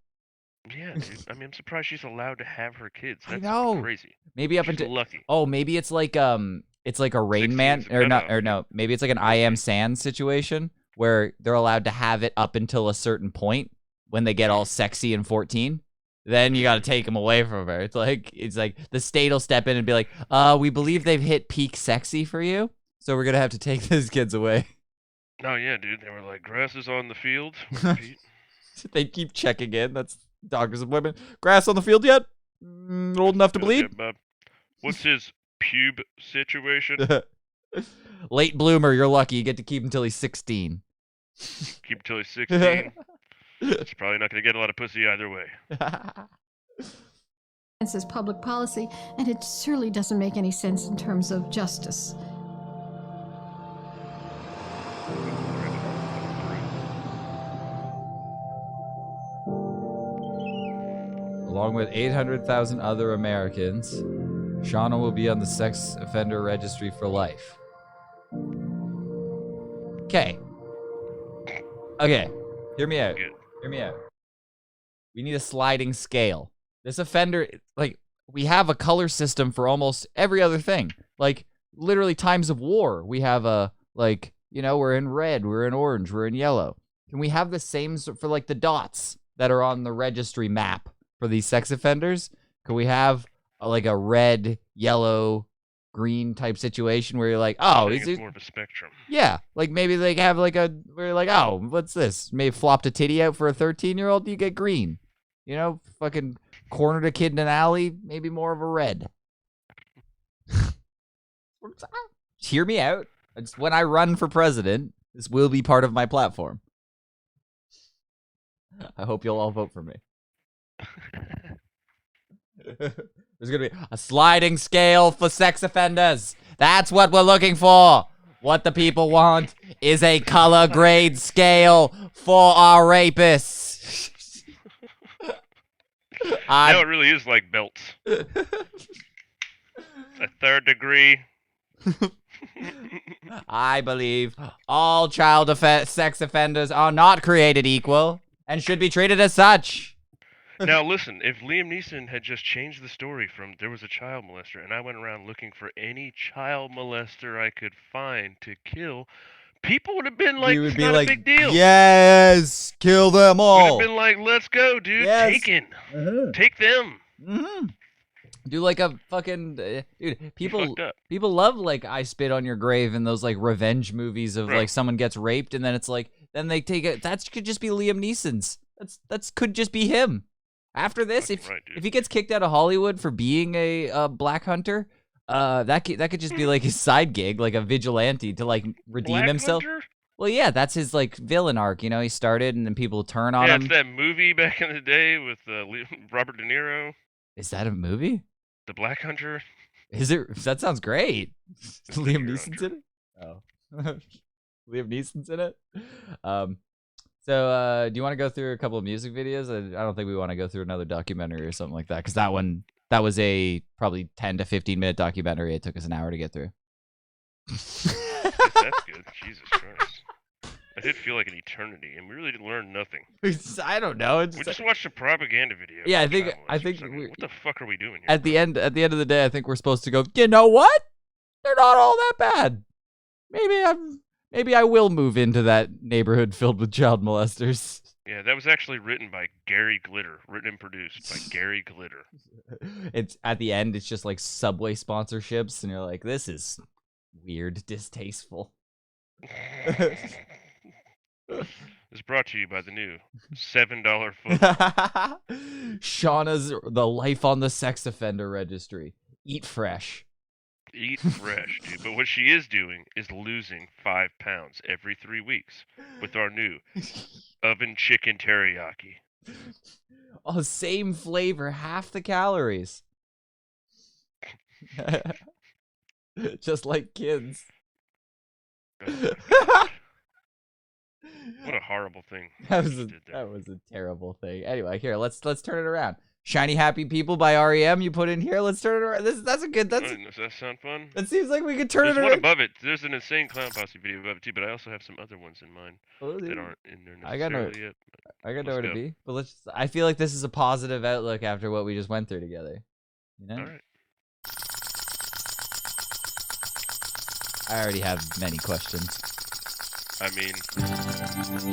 Yeah, dude. I mean, I'm surprised she's allowed to have her kids. That's I know. crazy. Maybe up She's until lucky. Oh, maybe it's like a Rain Man no. Maybe it's like an I Am Sand situation where they're allowed to have it up until a certain point when they get all sexy and 14. Then you got to take them away from her. It's like the state will step in and be like, we believe they've hit peak sexy for you, so we're gonna have to take those kids away. No, yeah, dude. They were like, grass is on the field. Repeat. They keep checking in. That's doctor's appointment. Grass on the field yet? Old enough to bleed? Yeah, Bob. What's his pube situation? Late bloomer, you're lucky. You get to keep him till he's 16. Keep him till he's 16. It's probably not going to get a lot of pussy either way. This is public policy, and it surely doesn't make any sense in terms of justice. Along with 800,000 other Americans, Shauna will be on the sex offender registry for life. Okay. Okay. Hear me out. Hear me out. We need a sliding scale. This offender, like, we have a color system for almost every other thing. Like, literally times of war. We have a, like, you know, we're in red, we're in orange, we're in yellow. Can we have the same for, like, the dots that are on the registry map for these sex offenders? Can we have, like, a red, yellow, green type situation where you're like, oh, is it more of a spectrum? Yeah, like maybe they have like a where you're like, oh, what's this? Maybe flopped a titty out for a 13-year-old, you get green. You know, fucking cornered a kid in an alley, maybe more of a red. Hear me out. It's when I run for president, this will be part of my platform. I hope you'll all vote for me. There's going to be a sliding scale for sex offenders. That's what we're looking for. What the people want is a color grade scale for our rapists. Now it really is like belts. A 3rd degree. I believe all child sex offenders are not created equal and should be treated as such. Now listen, if Liam Neeson had just changed the story from there was a child molester and I went around looking for any child molester I could find to kill, people would have been like, you would it's be not like, a big deal. Yes, kill them all. Would have been like, let's go, dude. Yes. Taken. Take them. Do like a fucking dude. People love like I Spit on Your Grave and those like revenge movies of like someone gets raped and then it's like then they take it. That could just be Liam Neeson's. That's could just be him. After this, if he gets kicked out of Hollywood for being a black hunter, that could just be like his side gig, like a vigilante to like redeem Black himself. Hunter? Well, yeah, that's his like villain arc. You know, he started and then people turn on him. It's that movie back in the day with Robert De Niro. Is that a movie? The Black Hunter. Is it? That sounds great. Liam Neeson's in it. Oh, Liam Neeson's in it. So, do you want to go through a couple of music videos? I don't think we want to go through another documentary or something like that, because that was a probably 10 to 15 minute documentary. It took us an hour to get through. That's good. Jesus Christ. I did feel like an eternity, and we really didn't learn nothing. I don't know. We just watched a propaganda video. Yeah, I think what the fuck are we doing here? At the end of the day, I think we're supposed to go, you know what? They're not all that bad. Maybe I will move into that neighborhood filled with child molesters. Yeah, that was actually written by Gary Glitter. Written and produced by Gary Glitter. It's at the end, it's just like Subway sponsorships, and you're like, this is weird, distasteful. It's brought to you by the new $7 foot. Shauna's The Life on the Sex Offender Registry. Eat fresh. Eat fresh, dude. But what she is doing is losing 5 pounds every 3 weeks with our new oven chicken teriyaki. Oh, same flavor, half the calories. Just like kids. What a horrible thing. That was a terrible thing. Anyway, here, let's turn it around. Shiny Happy People by REM you put in here. Let's turn it around. Does that sound fun? It seems like we could turn There's it one around. above it. There's an Insane Clown Posse video above it too, but I also have some other ones in mind that aren't in there necessarily yet. I got nowhere to be. But I feel like this is a positive outlook after what we just went through together. You know? All right. I already have many questions. I mean,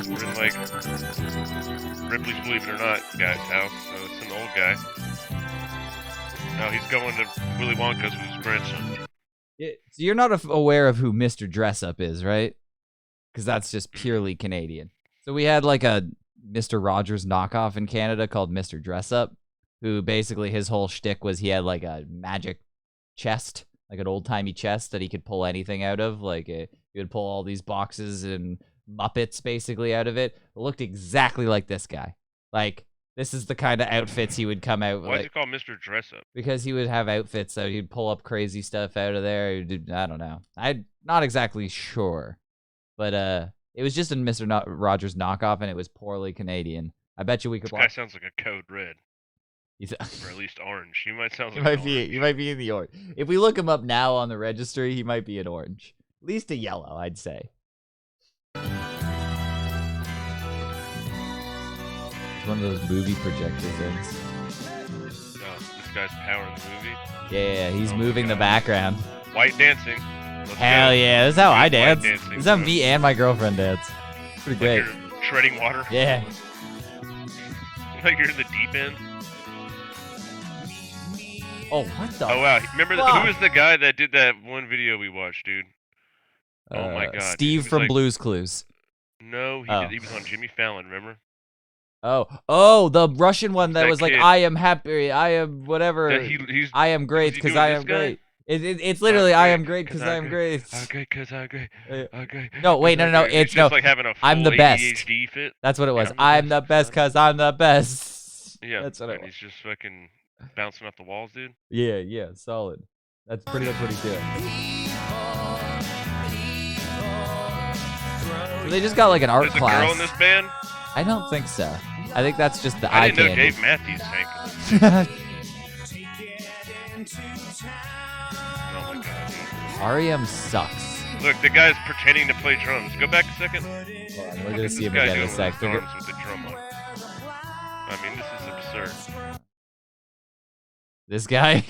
we're in like Ripley's Believe It or Not guy's house, so it's an old guy. Now he's going to Willy Wonka's with his grandson. So you're not aware of who Mr. Dressup is, right? Because that's just purely Canadian. So we had like a Mr. Rogers knockoff in Canada called Mr. Dressup, who basically his whole shtick was he had like a magic chest like an old-timey chest that he could pull anything out of. Like he would pull all these boxes and Muppets basically out of it. It looked exactly like this guy. Like, this is the kind of outfits he would come out with. Why is it called Mr. Dress Up? Because he would have outfits that he'd pull up crazy stuff out of there. I don't know. I'm not exactly sure. But it was just a Mr. Rogers knockoff, and it was poorly Canadian. I bet you we could This guy sounds like a code red. Or at least orange. He might sound like he might be in the orange. If we look him up now on the registry, he might be an orange. At least a yellow, I'd say. It's one of those movie projector things. Oh, this guy's powering the movie. Yeah, he's moving the background. White dancing. Let's Hell go. yeah, this is how I White dance. dancing, This is how bro. me and my girlfriend dance. Pretty great. Like you're treading water. Yeah. Like you're in the deep end. Oh, what the? Oh wow! Remember who was the guy that did that one video we watched, dude? Oh my god! Steve He was from like- Blue's Clues. No, Oh. he was on Jimmy Fallon. Remember? Oh, the Russian one that That was like, kid. I am happy, I am whatever, That he's- I am great is he because doing I this am guy? great. It's literally, I am great because I am great. Okay, because I'm great. Okay. No, wait, no, It's no. just like having a I'm the full best. ADHD fit. That's what it was. Yeah, I'm the best because I'm the best. Yeah, That's what it and was. he's just fucking bouncing off the walls, dude. Yeah, solid. That's pretty much what he's doing. So they just got like an art There's a class. girl in this band? I don't think so. I think that's just the I eye didn't know candy. Dave Matthews sang. Oh my god, dude. REM sucks. Look, the guy's pretending to play drums. Go back a second. Hold on, we're What gonna is see this him guy again in a doing sec. with his arms with the drum on? I mean, this is absurd. This guy.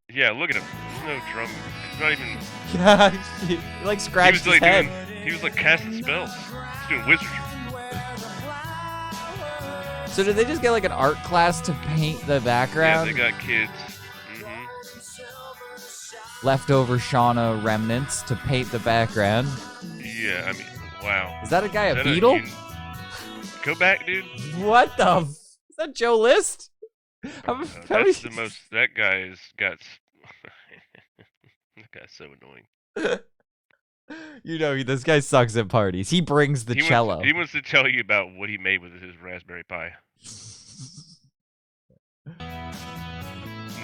Yeah, look at him. There's no drum. It's not even. God, he like scratched he was his like head. he was like casting spells. He's doing wizardry. So did they just get like an art class to paint the Yeah, background? they got kids. Leftover Shauna remnants to paint the background. Yeah, I mean, wow. Is that a guy, Is a that beetle? Go back, dude. What the? Is that Joe List? How That's many- the most. That guy is got. That guy's so annoying. You know, this guy sucks at parties. He brings the cello. He wants to tell you about what he made with his Raspberry Pi.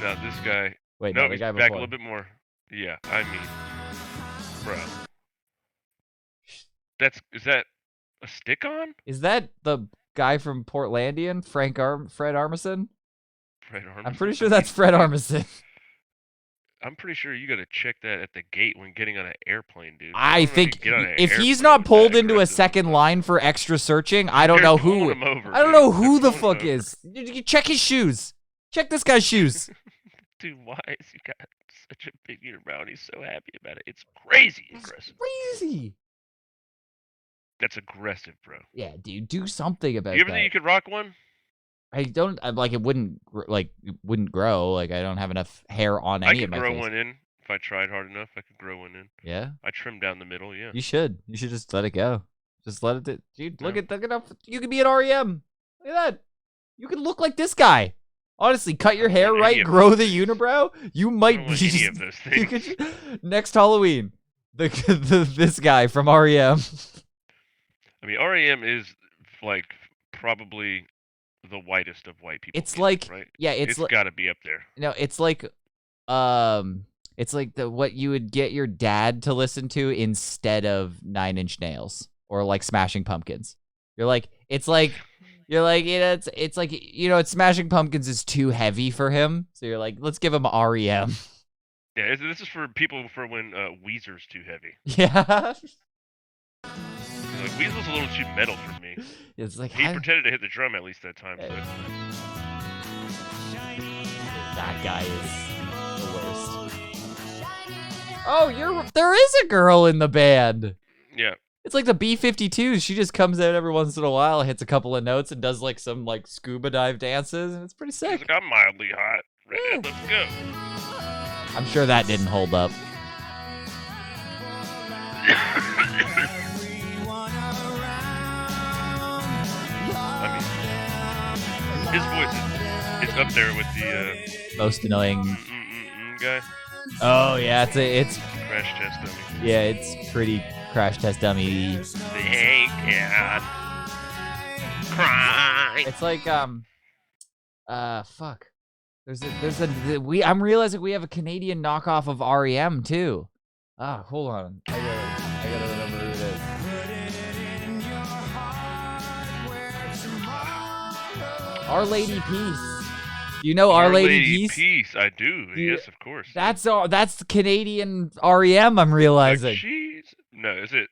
No, this guy. Wait, no, no, the he's guy back before. a little bit more. Yeah, I mean, bro. Is that a stick-on? Is that the guy from Portlandian, Fred Armisen? Fred Armisen? I'm pretty sure that's Fred Armisen. I'm pretty sure you got to check that at the gate when getting on an airplane, dude. I don't know think you get on an if he's airplane not with pulled that into a aggressive. second line for extra searching, I don't They're know pulling who. him over, I don't dude. know who the They're pulling fuck him over. is. You check his shoes. Check this guy's shoes. Dude, why is he got such a big unibrow and he's so happy about it? It's crazy aggressive. Crazy. That's aggressive, bro. Yeah, dude, do something about You ever that. think you could rock one? I don't like it. Wouldn't grow. Like I don't have enough hair on I any of could my grow face. one in if I tried hard enough. I could grow one in. Yeah. I trim down the middle. Yeah. You should. You should just let it go. Just let it. Dude, look Yeah. at how you could be an REM. Look at that. You could look like this guy. Honestly, cut your hair any right, of grow the unibrow. You might don't be want any just- of those you things. could- next Halloween. This guy from REM. I mean, REM is like probably the whitest of white people. It's like right? yeah, it's like got to be up there. No, it's like the what you would get your dad to listen to instead of Nine Inch Nails or like Smashing Pumpkins. You're like it's like it's like Smashing Pumpkins is too heavy for him, so you're like let's give him REM. Yeah, this is for people for when Weezer's too heavy. Yeah. Like Weasel's a little too metal for me. It's like he pretended to hit the drum at least that time. So that guy is the worst. Oh, there is a girl in the band. yeah, It's like the B-52s. She just comes out every once in a while, hits a couple of notes, and does like some like scuba dive dances, and it's pretty he's sick. like, I'm mildly hot. Redhead, let's go. I'm sure that didn't hold up. I mean, his voice is up there with the Most annoying. guy. Oh yeah, it's Crash test dummy. yeah, it's pretty crash test dummy. They can cry. It's like fuck. I'm realizing we have a Canadian knockoff of REM too. Ah, hold on. I gotta remember who it is. Our Lady Peace. You know Our Lady Peace? I do. Yes, of course. That's Canadian REM. I'm realizing. No, is it?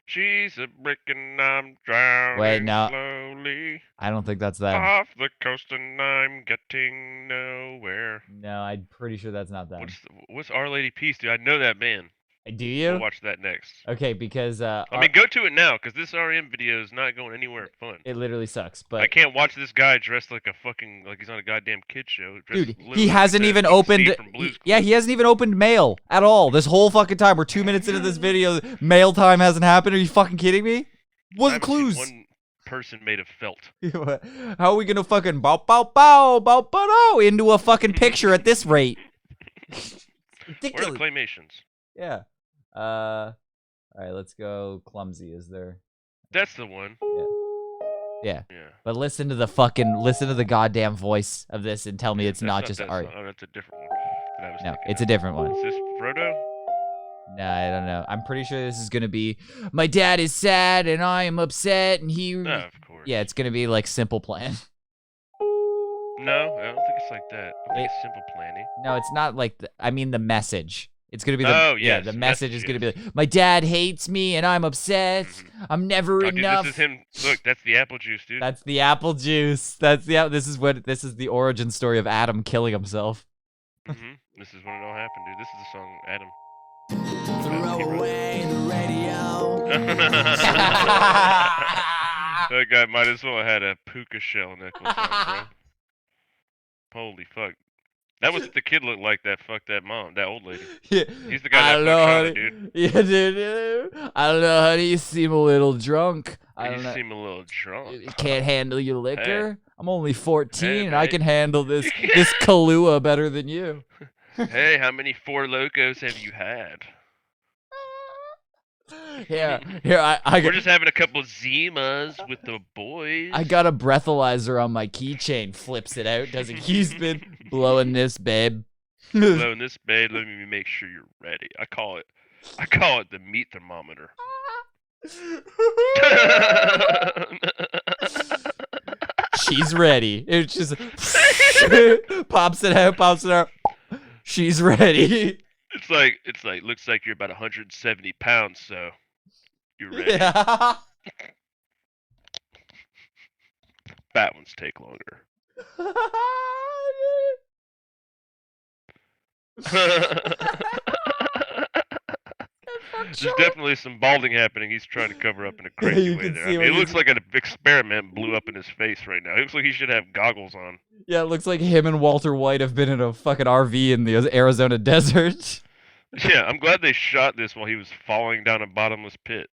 She's a brick and I'm drowning Wait, no. slowly. I don't think that's them. Off the coast and I'm getting nowhere. No, I'm pretty sure that's not them. What's Our Lady Peace, dude? I know that band. Do you? We'll watch that next. Okay, because I mean, go to it now, because this REM video is not going anywhere fun. It literally sucks. But I can't watch this guy dressed like he's on a goddamn kid show. Dude, he hasn't even opened. He hasn't even opened mail at all this whole fucking time. We're 2 minutes into this video. Mail time hasn't happened. Are you fucking kidding me? What's the clues? One person made of felt. How are we gonna fucking bow bow bow bow bow into a fucking picture at this rate? Where are the claymations? Yeah. All right, let's go. Clumsy is there? That's the one. Yeah. But listen to the goddamn voice of this and tell me it's not just art. Oh, that's a different one. That I was No, thinking it's of. a different one. Is this Frodo? No, I don't know. I'm pretty sure this is gonna be my dad is sad and I am upset and he. No, of course. Yeah, it's gonna be like Simple Plan. No, I don't think it's like that. I think it's Simple Planning. No, it's not like I mean the message. It's gonna be the yes, the message is gonna be like, my dad hates me and I'm upset. I'm never enough. Dude, this is him. Look, that's the apple juice, dude. That's the apple juice. This is the origin story of Adam killing himself. This is when it all happened, dude. This is the song Adam. Throw away the radio. That guy might as well have had a puka shell necklace on, bro. Holy fuck. That was what the kid looked like that fucked that mom, that old lady. Yeah. He's the guy that fucked Shauna, dude. Yeah, dude. I don't know, honey. You seem a little drunk. You seem a little drunk. You can't handle your liquor. Hey. I'm only 14 Hey, and I mate. can handle this Kahlua better than you. Hey, how many Four Locos have you had? Here, We're just having a couple Zimas with the boys. I got a breathalyzer on my keychain. Flips it out. Does a key spin. Blowing this, babe. Blowing this, babe. Let me make sure you're ready. I call it the meat thermometer. She's ready. It just pops it out. She's ready. It's like looks like you're about 170 pounds, so you're ready. Yeah. Fat ones take longer. There's definitely some balding happening. He's trying to cover up in a crazy you way can there. see I mean, what it looks he's- like an experiment blew up in his face right now. It looks like he should have goggles on. Yeah, it looks like him and Walter White have been in a fucking RV in the Arizona desert. Yeah, I'm glad they shot this while he was falling down a bottomless pit.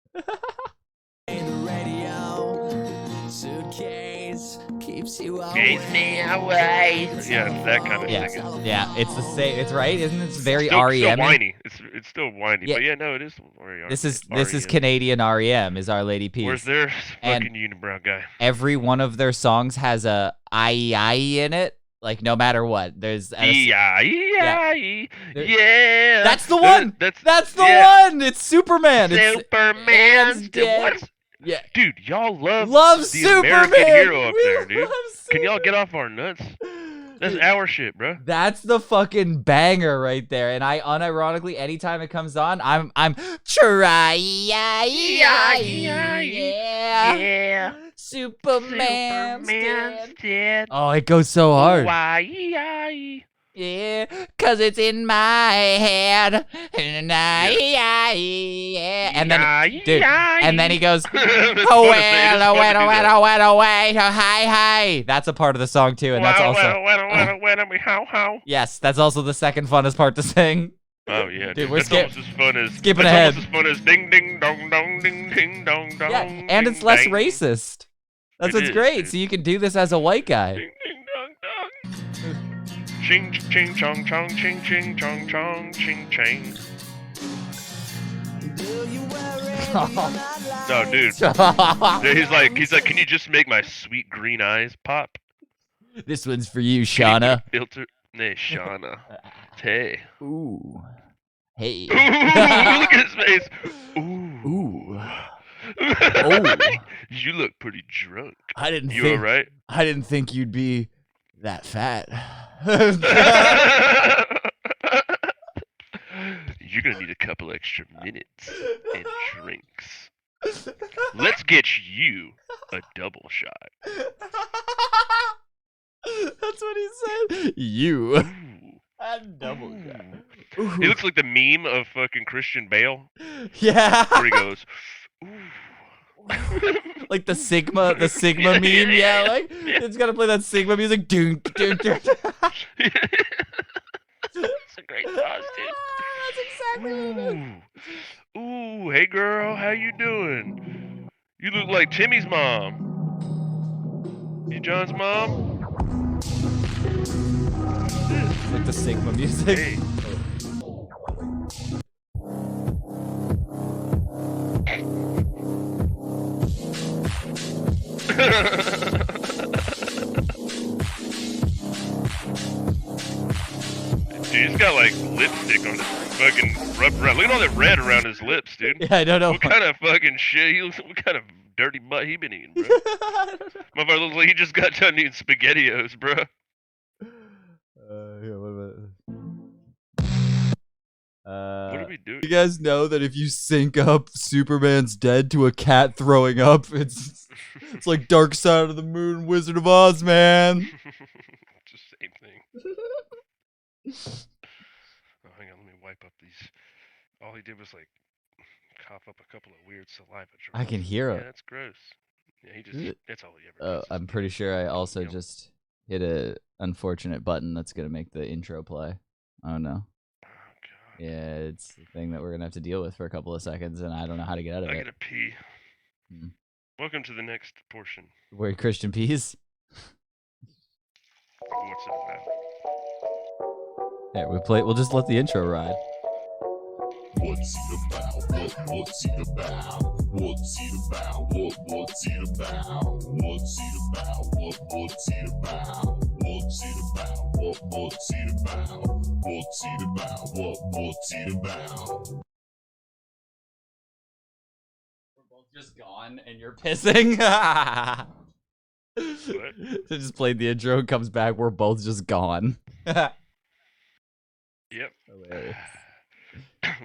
Suitcase keeps you Keeps me away. Yeah, it's that kind of Yeah, singing. yeah, it's the same. It's right, isn't it? It's very Still REM. whiny. It's still whiny, Yeah. but yeah, no, it is very REM. This is Canadian REM. Is Our Lady Peace. Where's their And fucking unibrow guy? every one of their songs has a IE in it. Like no matter what, there's E-I-E-I-E. There- Yeah. That's the one. That's the one. It's Superman. Superman's dead. What? Yeah. Dude, y'all love Love the Superman. American hero up We there, dude. love Can y'all get off our nuts? That's our shit, bro. That's the fucking banger right there. And I unironically, anytime it comes on, I'm try. Yeah. Superman's dead. Oh, it goes so hard. Yeah, cause it's in my head. And then, dude, and then he goes, oh wait, hi. That's a part of the song too, and that's also, yes, that's also the second funnest part to sing. Oh yeah, dude, we're that's almost as fun as skipping that's ahead. Almost as fun as ding ding dong dong ding ding dong dong. Yeah, and it's less ding, racist. That's It what's is, great. dude. So you can do this as a white guy. Ching ching chong chong ching ching chong chong ching ching. No, dude. Dude, he's like, can you just make my sweet green eyes pop? This one's for you, Shauna. Filter. Hey, Shauna. Hey. Ooh. Hey. Ooh, look at his face. Ooh. Ooh. Oh. You look pretty drunk. I didn't You think, alright? I didn't think you'd be that fat. You're gonna need a couple extra minutes and drinks. Let's get you a double shot. That's what he said. You. Ooh. A double shot. He looks like the meme of fucking Christian Bale. Yeah. Where he goes, ooh. Like the Sigma meme, yeah, like it's gotta play that Sigma music. Doom, doom, doom. It's a great sauce, dude. That's exactly what it is. Ooh, hey girl, how you doing? You look like Timmy's mom. You John's mom? It's like the Sigma music. Hey. Dude, he's got like lipstick on his fucking rubber. Look at all that red around his lips, dude. Yeah, I don't know. What kind of fucking shit? What kind of dirty butt he been eating, bro? Motherfucker looks like he just got done eating SpaghettiOs, bro. Yeah, what about What are we doing? You guys know that if you sync up Superman's dead to a cat throwing up, it's like Dark Side of the Moon, Wizard of Oz, man. It's the same thing. Oh, hang on, let me wipe up these. All he did was like cough up a couple of weird saliva drops. I can hear Yeah, it. that's gross. Yeah, he just, that's all he ever does. I'm pretty sure I also just hit a unfortunate button that's gonna make the intro play. Oh no. Yeah, it's the thing that we're gonna have to deal with for a couple of seconds, and I don't know how to get out of I it. gotta pee. Welcome to the next portion. Where Christian pees? What's it about? Yeah, we'll just let the intro ride. What's it about? What's it about? What's it about? What's it about? What's it about? What's it about? What's it about? What's it about? What's it about? What's it about? We're both just gone, and you're pissing. What? They just played the intro, comes back. We're both just gone. Yep. Hilarious.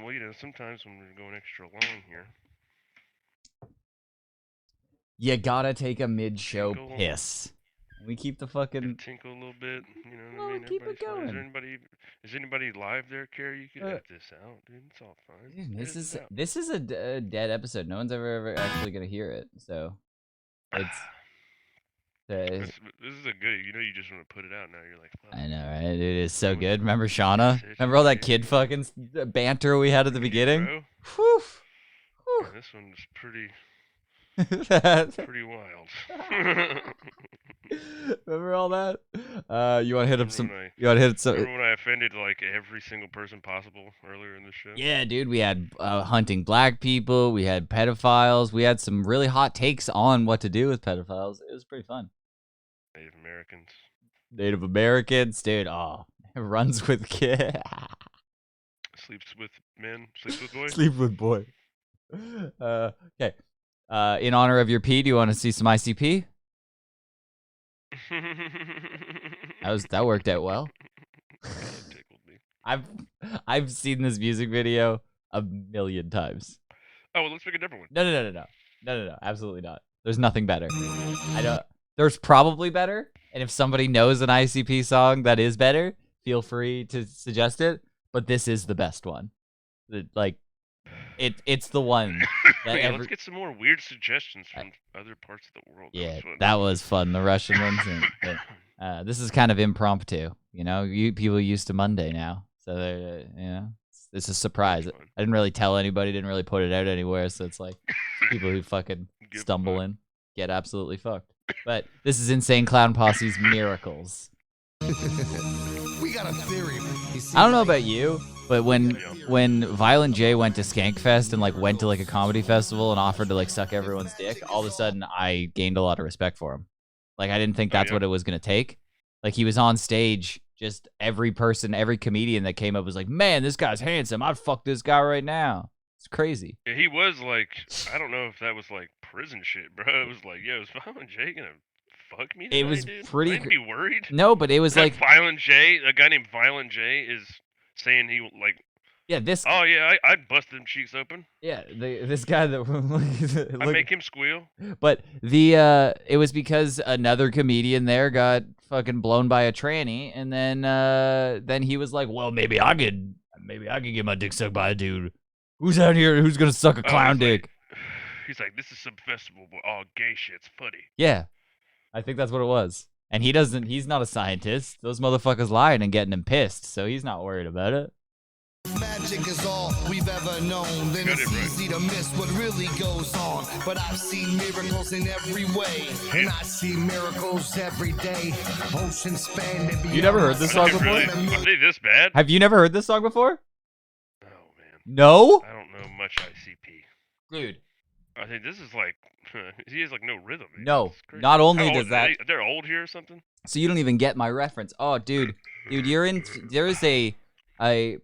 Well, you know, sometimes when we're going extra long here. You gotta take a mid-show Tinkle. piss. We keep the fucking. Tinkle a little bit, you know what Oh, I mean? keep it Everybody's fine. going. Is anybody live there, Carrie? You could edit this out, dude. It's all fine. Dude, Edit this is a dead episode. No one's ever actually gonna hear it. So it's. This is a goodie. You know, you just want to put it out now. You're like, I know, right? It is so good. Remember Shauna? Remember all that kid fucking banter we had at the beginning? bro. Whew. Yeah, this one's pretty wild. Remember all that? You want to hit up some? Remember You want to hit some? Remember when I offended like every single person possible earlier in the show? Yeah, dude. We had hunting black people. We had pedophiles. We had some really hot takes on what to do with pedophiles. It was pretty fun. Native Americans. Native Americans, dude. Oh, runs with kids. Sleeps with men. Sleeps with boys. Sleep with boy. Okay. In honor of your pee, do you want to see some ICP? That worked out well. I've seen this music video a million times. Oh, well, let's pick a different one. No, absolutely not. There's nothing better. I don't. There's probably better, and if somebody knows an ICP song that is better, feel free to suggest it. But this is the best one. It's the one. That Yeah, let's get some more weird suggestions from other parts of the world. Yeah, that was fun. The Russian ones. This is kind of impromptu. You know, people used to Monday now, so it's a surprise. I didn't really tell anybody. Didn't really put it out anywhere. So it's like people who fucking stumble in get absolutely fucked. But this is Insane Clown Posse's Miracles. We got a theory. I don't know about you, but when Violent J went to Skankfest and like went to like a comedy festival and offered to like suck everyone's dick, all of a sudden I gained a lot of respect for him. Like I didn't think that's what it was gonna take. Like he was on stage, just every person, every comedian that came up was like, "Man, this guy's handsome. I'd fuck this guy right now." It's crazy. Yeah, he was like, I don't know if that was like prison shit, bro. It was like, yo, is Violent J gonna fuck me tonight, It was dude? pretty I'd be worried. No, but it was That like Violent J, a guy named Violent J is saying he like, yeah, this. oh yeah, I'd bust them cheeks open. Yeah, this guy that I'd make him squeal. But it was because another comedian there got fucking blown by a tranny, and then he was like, well, maybe I could get my dick sucked by a dude. Who's out here? Who's gonna suck a clown dick? He's like, this is some festival, but all gay shit's funny. Yeah, I think that's what it was. And he's not a scientist. Those motherfuckers lying and getting him pissed, so he's not worried about it. Magic is all we've ever known. Then it's easy to miss what really goes on. But I've seen miracles in every way, and I see miracles every day. Ocean span and beyond. You never heard this song before? Are they this bad? Have you never heard this song before? No? I don't know much ICP. Dude. I think this is like, he has like no rhythm. Man. No, not only How does old, that. they're old here or something? So you don't even get my reference. Oh, dude, you're in. There is a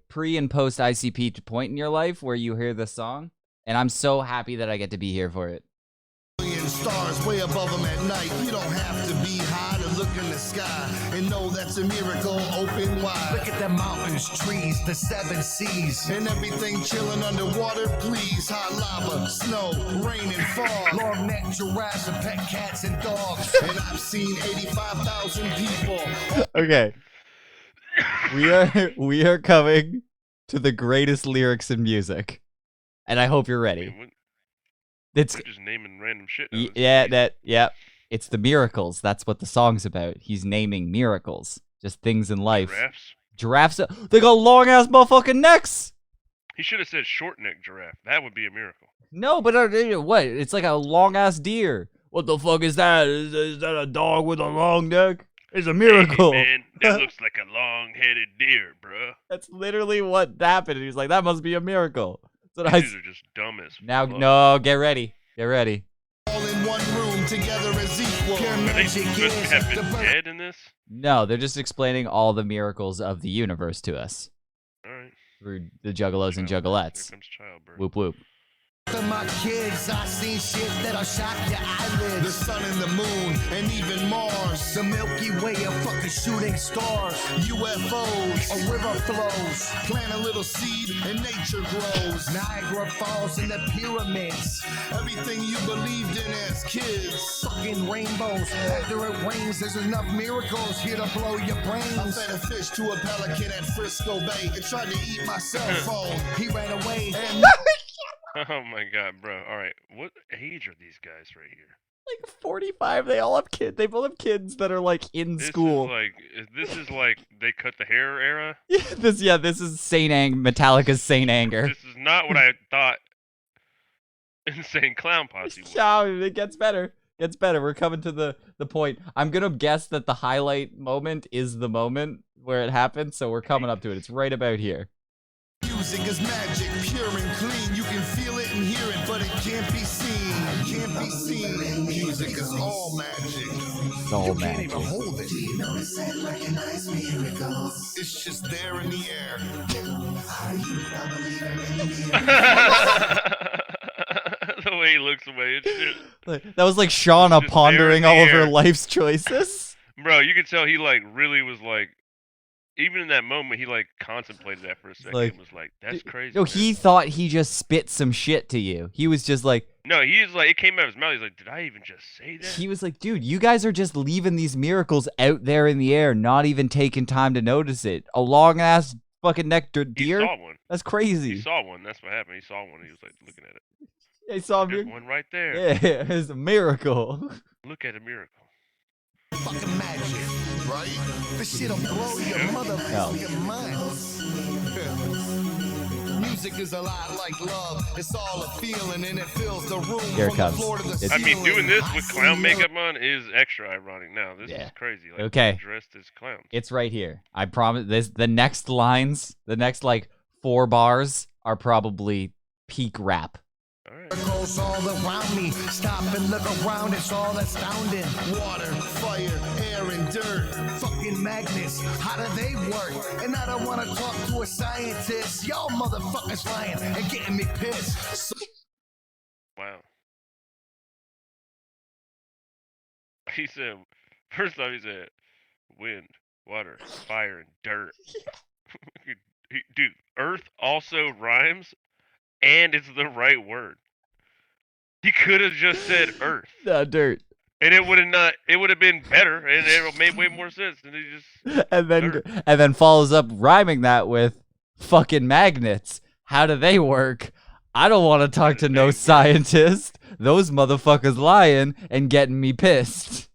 pre and post ICP point in your life where you hear this song, and I'm so happy that I get to be here for it. Stars way above them at night. You don't have to be high to look in the sky and know that's a miracle open wide. Look at the mountains, trees, the seven seas, and everything chilling underwater. Please, hot lava, snow, rain and fog. Long neck giraffes and pet cats and dogs. And I've seen 85,000 people. Okay, we are coming to the greatest lyrics in music, and I hope you're ready. It's We're just naming random shit. Yeah. It's the miracles. That's what the song's about. He's naming miracles, just things in life. Giraffes. They got long ass motherfucking necks. He should have said short neck giraffe. That would be a miracle. No, but what? It's like a long ass deer. What the fuck is that? Is that a dog with a long neck? It's a miracle. Hey, man, that looks like a long-headed deer, bruh. That's literally what happened. He's like, that must be a miracle. These are just dumb as Now, fuck. no, get ready. Get ready. All in one room together as equal. Are they supposed to have been dead in this? No, they're just explaining all the miracles of the universe to us. All right. Through the juggalos and juggalettes. Here comes childbirth. Whoop whoop. To my kids, I seen shit that'll shock your eyelids. The sun and the moon, and even Mars. The Milky Way of fucking shooting stars. UFOs, a river flows. Plant a little seed, and nature grows. Niagara Falls and the pyramids. Everything you believed in as kids. Fucking rainbows. After it rains, there's enough miracles here to blow your brains. I fed a fish to a pelican at Frisco Bay. It tried to eat my cell phone. He ran away and... Oh my god, bro. All right, what age are these guys right here? Like 45. They all have kids. They both have kids that are like in school. This is like they cut the hair era. This is Metallica's Saint Anger. This is not what I thought Insane Clown Posse was. Yeah, it gets better. Gets better. We're coming to the point. I'm gonna guess that the highlight moment is the moment where it happens, so we're coming up to it. It's right about here. Music is magic, pure and clean. You can feel it and hear it, but it can't be seen. It can't be seen. Music is all magic. It's all magic. Can't even hold it. Do you notice that recognize miracles? It's just there in the air. The way he looks away and shit. That was like Shauna pondering all of her life's choices. Bro, you could tell he like really was like, even in that moment, he like contemplated that for a second. Like, and was like, "That's crazy." No, he thought he just spit some shit to you. He was just like, no, he's like, it came out of his mouth. He's like, "Did I even just say that?" He was like, "Dude, you guys are just leaving these miracles out there in the air, not even taking time to notice it. A long ass fucking neck deer. He saw one. That's crazy. He saw one. That's what happened. He saw one. And he was like looking at it. Yeah, he saw There's one right there. Yeah, it's a miracle. Look at a miracle. Fucking magic, right? This shit'll blow your motherfucking mind. Music is a lot like love. It's all a feeling and it fills the room. Here it from the comes. floor to the It's- I mean, doing ceiling. this with clown makeup on is extra ironic. Now this is crazy. Like, Okay. they're dressed as clowns. It's right here. I promise. This the next lines, the next like 4 bars are probably peak rap. Goes all around me. Stop and look around, it's all astounding. Water, fire, air, and dirt. Fucking magnets, how do they work? And I don't want to talk to a scientist. Y'all motherfuckers lying and getting me pissed. Wow. He said, first off, he said, wind, water, fire, and dirt. Dude, earth also rhymes, and it's the right word. He could have just said earth. No, dirt. And it would have not. It would have been better, and it would have made way more sense. And he just And then follows up rhyming that with fucking magnets. How do they work? I don't want to talk to no scientist. Those motherfuckers lying and getting me pissed.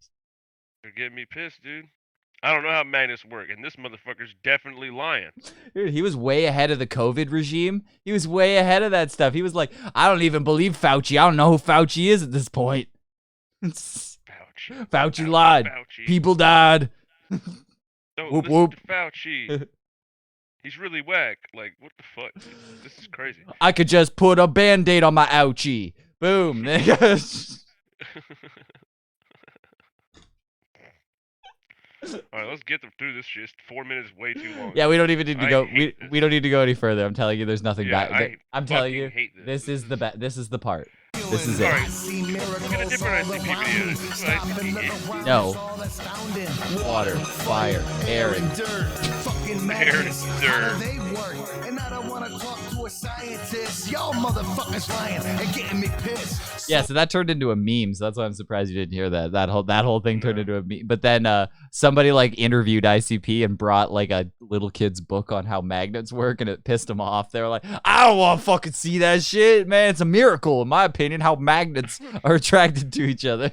You're getting me pissed, dude. I don't know how magnets work, and this motherfucker's definitely lying. Dude, he was way ahead of the COVID regime. He was way ahead of that stuff. He was like, I don't even believe Fauci. I don't know who Fauci is at this point. Fauci lied. Fauci. People died. Don't Whoop, listen whoop. to Fauci. He's really whack. Like, what the fuck? This is crazy. I could just put a band-aid on my ouchie. Boom. All right, let's get them through this shit. It's 4 minutes way too long. Yeah, we don't even need to I go. hate We don't need to go any further. I'm telling you, there's nothing Yeah, back. I'm telling you, fucking hate this is the This is the part. This is it. All right. Get a different ICP video. This is what ICP is. No. Water, fire, air, and Fucking magnets, how do they work? And I don't want to talk to a scientist. Y'all motherfuckers lying and getting me pissed. yeah. So that turned into a meme. So that's why I'm surprised you didn't hear that. That whole thing turned into a meme. But then somebody like interviewed ICP and brought like a little kid's book on how magnets work, and it pissed them off. They were like, I don't want to fucking see that shit, man. It's a miracle, in my opinion, how magnets are attracted to each other.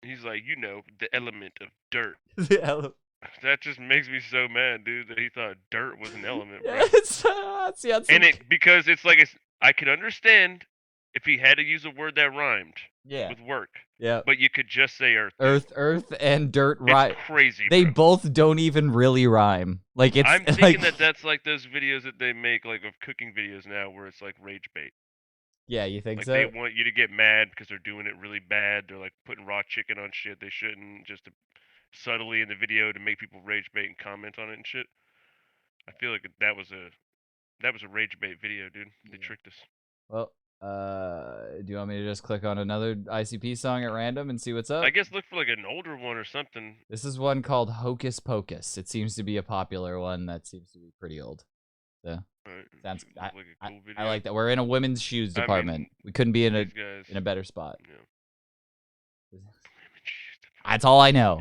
He's like, you know, the element of dirt. The ele- That just makes me so mad, dude, that he thought dirt was an element, bro. And because it's like I could understand if he had to use a word that rhymed with work. Yeah. But you could just say earth. Earth and dirt It's rhyme. crazy, They bro. both don't even really rhyme. Like it's I'm like thinking that's like those videos that they make, like of cooking videos now, where it's like rage bait. yeah, you think Like so? they want you to get mad because they're doing it really bad. They're like putting raw chicken on shit they shouldn't, just to, subtly in the video to make people rage bait and comment on it and shit. I feel like that was a rage bait video, dude. They tricked us. Well, do you want me to just click on another ICP song at random and see what's up? I guess look for like an older one or something. This is one called Hocus Pocus. It seems to be a popular one that seems to be pretty old. So sounds. I like that. We're in a women's shoes I mean, department. We couldn't be in a these guys- in a better spot. That's all I know.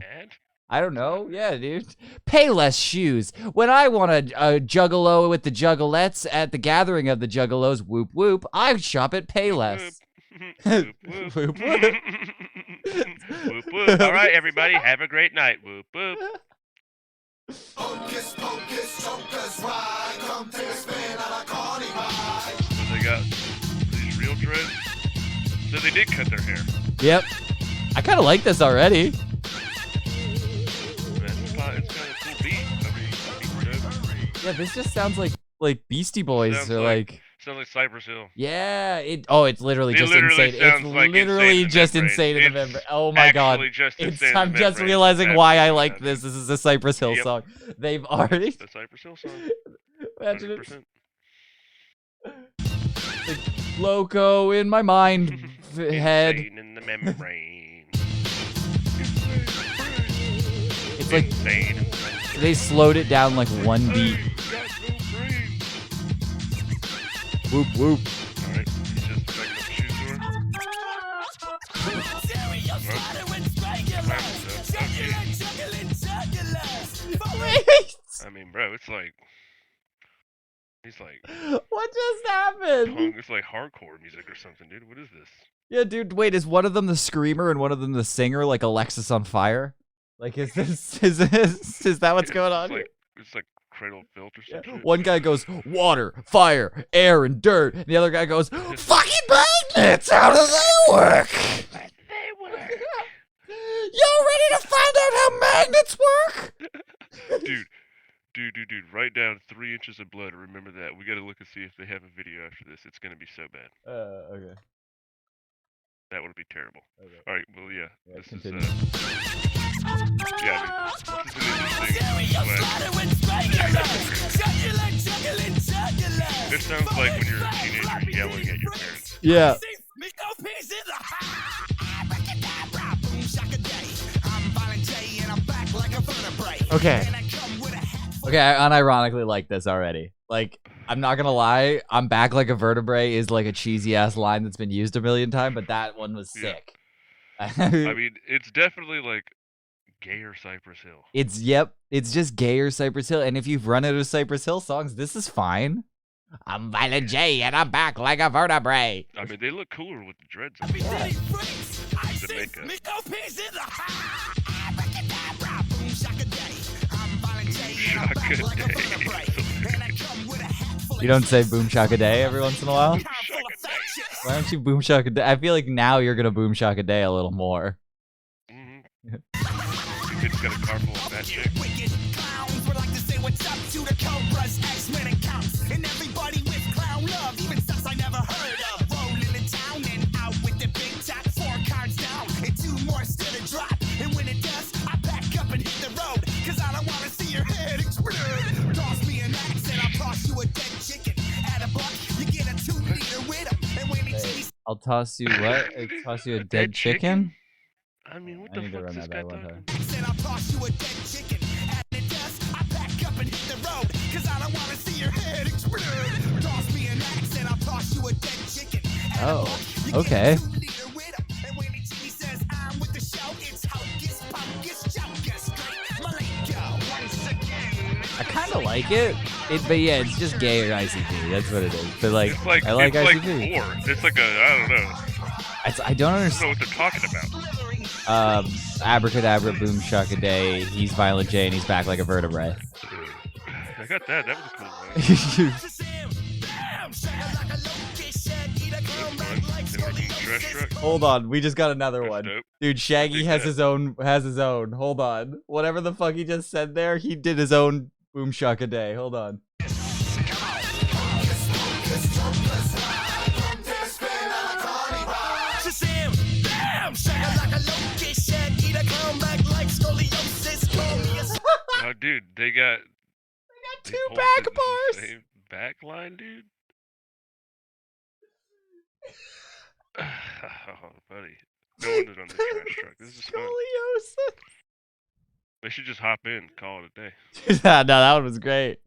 I don't know. Yeah, dude. Payless shoes. When I want a juggalo with the juggalettes at the gathering of the juggalos, whoop whoop, I shop at Payless. Whoop whoop. Whoop whoop. All right, everybody, have a great night. Whoop whoop. Hocus pocus, chokers ride. Come take a spin on a carny ride. So they got these real dreads. So they did cut their hair. Yep. I kind of like this already. It's kind of a cool beat. I mean, Yeah, this just sounds like Beastie Boys Sounds or like sounds like Cypress Hill. yeah. It's literally It just literally insane. It's sounds like literally Insane in the just Membrane. insane in the It's membrane. Oh my god. actually just Insane in I'm the just Membrane. realizing That's why I what like that this. This is a Cypress Hill Yep. song. They've already The Cypress Hill song. Imagine it. 100%. Like, loco in my mind head. Insane in the membrane. It's like Insane in the membrane. they slowed it down like one beat. Whoop whoop. Alright, he's just checking up the shoe store. I mean, bro, it's like he's like What just happened? punk, it's like hardcore music or something, dude. What is this? Yeah, dude. Wait, is one of them the screamer and one of them the singer, like Alexis on Fire? Like, is that what's going on? It's like Cradle filter something. One guy goes, water, fire, air, and dirt. And the other guy goes, fucking magnets! How do they work? Y'all ready to find out how magnets work? Dude, write down 3 inches of blood. Remember that. We gotta look and see if they have a video after this. It's gonna be so bad. Okay. That would be terrible. Okay. Alright, well, yeah. This continue. is, yeah, this sounds like when you're a teenager yelling at your parents. Yeah. Okay. Okay, I unironically like this already. Like, I'm not gonna lie, I'm back like a vertebrae is like a cheesy ass line that's been used a million times, but that one was sick. I mean, it's definitely like gayer Cypress Hill. It's just gayer Cypress Hill, and if you've run out of Cypress Hill songs, this is fine. I'm Violent J and I'm back like a vertebrae. I mean, they look cooler with the dreads. The makeup. You don't say boom shaka day every once in a while? Why don't you boom shaka day? I feel like now you're gonna boom shaka day a little more. It's got a carpool on that chick. I'll toss you what? I'll toss you a dead chicken? I mean, what I the need to fuck run is this that guy back one talking? time. Oh, okay. I kind of like it. But yeah, it's just gay or ICP. That's what it is. But like, I like it's ICP. Like gore. It's like a, I don't know. I don't I don't understand. know what they're talking about. Abracadabra, boom shaka day. He's Violent J and he's back like a vertebrae. I got that. That was a cool one. Hold on, we just got another one. dope. Dude, Shaggy has his own. Hold on. Whatever the fuck he just said there, he did his own boom shaka day. Hold on. Oh, dude, they got two back bars. Same back line, dude. Oh, buddy. No wonder on the trash truck. This is fun. They should just hop in, call it a day. No, that one was great.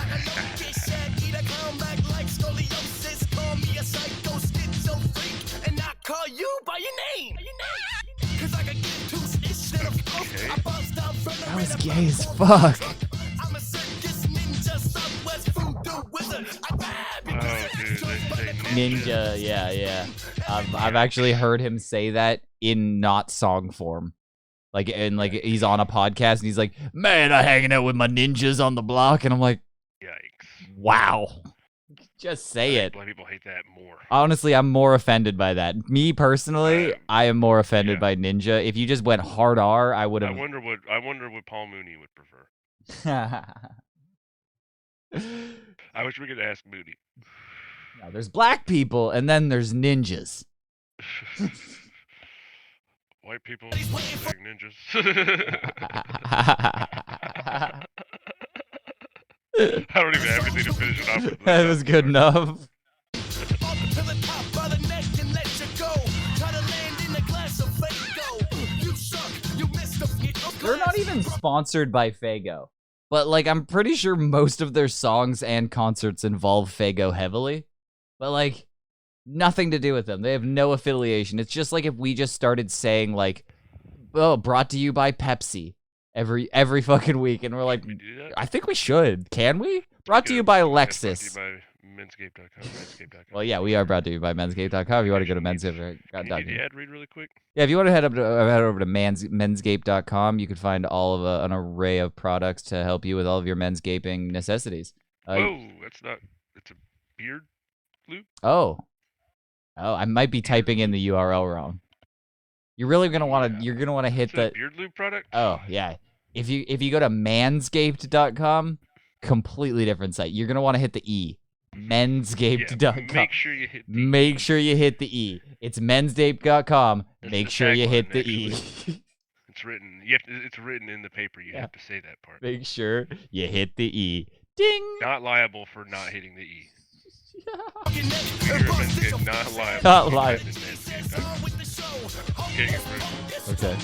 That was gay as fuck. Ninja, yeah. I've actually heard him say that in not song form. Like, and like he's on a podcast and he's like, "Man, I'm hanging out with my ninjas on the block," and I'm like, "Yikes! Wow." Just say it. Black people hate that more. Honestly, I'm more offended by that. Me personally, I am more offended by Ninja. If you just went hard R, I would I have. wonder what Paul Mooney would prefer. I wish we could ask Mooney. Now, there's black people, and then there's ninjas. White people, like ninjas. I don't even have anything to finish it off with. That was good enough. They're not even sponsored by Faygo. But like, I'm pretty sure most of their songs and concerts involve Faygo heavily. But like, nothing to do with them. They have no affiliation. It's just like if we just started saying like, "Oh, brought to you by Pepsi." Every fucking week, and we're like, I think we should. Can we? Brought to you by Lexus. Brought to you by Manscaped.com. Manscaped.com. Well, yeah, we are brought to you by Manscaped.com. If you want to go to Can you do Manscaped.com. the ad read really quick? Yeah, if you want to head over to Manscaped.com, you can find all of an array of products to help you with all of your menscaping necessities. Whoa, that's not. It's a beard lube. Oh, I might be typing in the URL wrong. You're really gonna want to. You're gonna want to hit Is it a the beard lube product? Oh yeah. If you go to Manscaped.com, completely different site. You're gonna want to hit the E. Manscaped.com. Make sure you hit the Make sure you hit the E. It's Manscaped.com. That's Make the sure you hit tagline, the actually. E. It's written. You have to, it's written in the paper. You have to say that part. Make sure you hit the E. Ding. Not liable for not hitting the E. You're Manscaped, not liable. Not for liable. hitting Manscaped.com. Getting it right. Okay.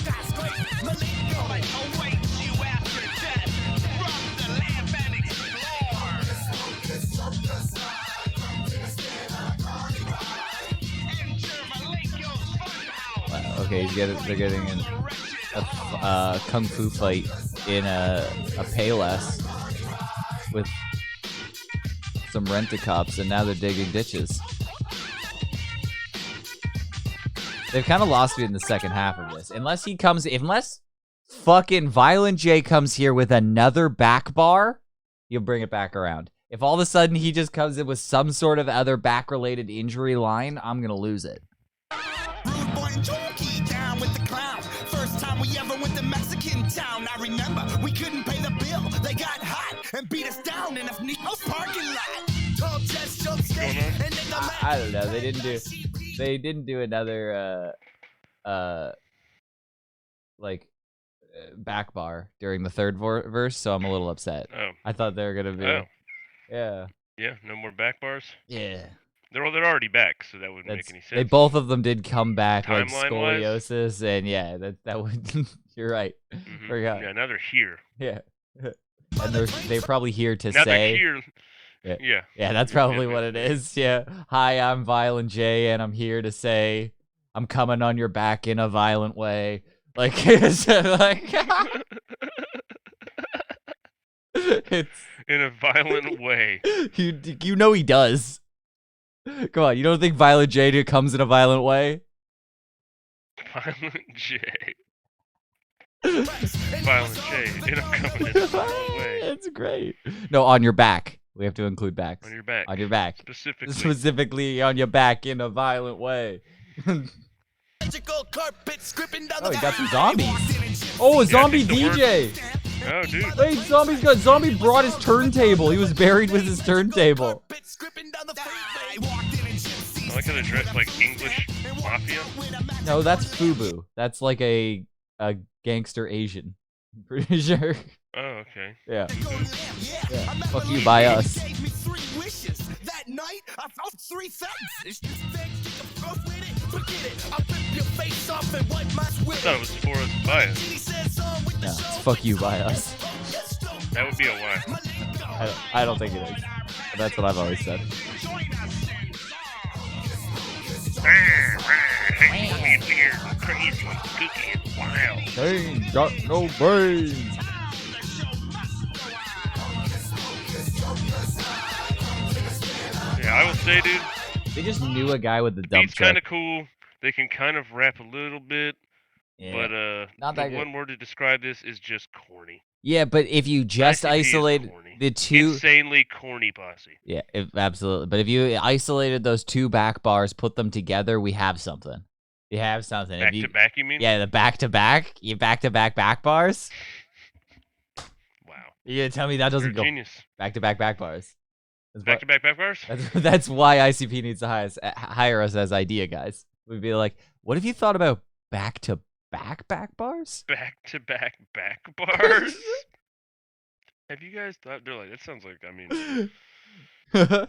Wow, okay, they're getting in a kung fu fight in a Payless with some rent-a-cops, and now they're digging ditches. They've kind of lost me in the second half of this. Unless fucking Violent J comes here with another back bar, you'll bring it back around. If all of a sudden he just comes in with some sort of other back-related injury line, I'm gonna lose it. Rude boy and Jorky down with the clown. First time we ever went to Mexican town. I remember we couldn't pay the bill. They got hot and beat us down in a Nico's parking lot. Tall chest, jump skate, and then the I don't know. They didn't do another back bar during the third verse, so I'm a little upset. Oh. I thought they were gonna be. Oh. Yeah. Yeah, no more back bars? Yeah. They're already back, so that wouldn't make any sense. They both of them did come back like Timeline-wise? scoliosis, and yeah, that would. You're right. Mhm. Forgot. Yeah, now they're here. Yeah. And they're probably here to Now say. they're here. Yeah. Yeah. Yeah, that's probably what it is. Yeah. Hi, I'm Violent J, and I'm here to say I'm coming on your back in a violent way. Like, it's in a violent way. You know he does. Come on, you don't think Violent J comes in a violent way? Violent J. Violent J. In a coming in a violent way. It's great. No, on your back. We have to include backs. On your back. On your back. Specifically. Specifically on your back in a violent way. Oh, he got some zombies. Oh, a zombie DJ. Oh, dude. Wait, zombie brought his turntable. He was buried with his turntable. I like how they dress like English mafia. No, that's FUBU. That's like a gangster Asian. I'm pretty sure. Oh, okay. Yeah. Yeah. Fuck you, by us. That night, I felt 3 things. Face off and wipe my I thought it was for us by us. No, it's fuck you, by us. That would be a why. I don't think it is. But that's what I've always said. Hey, weird, crazy, kooky, and wild. They ain't got no brains. Yeah, I will say, dude. They just knew a guy with the dump Beat's truck. kind of cool. They can kind of rap a little bit. Yeah. But Not the that good. one word to describe this is just corny. Yeah, but if you just ICP is isolate corny. the two, Insanely corny posse. yeah, absolutely. But if you isolated those two back bars, put them together, we have something. You have something. Back to back, you mean? Yeah, the back to back. You back to back bars. Wow. You gonna tell me that doesn't You're a go genius. back to back bars? Back to back bars? That's why ICP needs to hire us as idea guys. We'd be like, what if you thought about back to back bars? Back to back bars? Have you guys thought? They're like, that sounds like, I mean,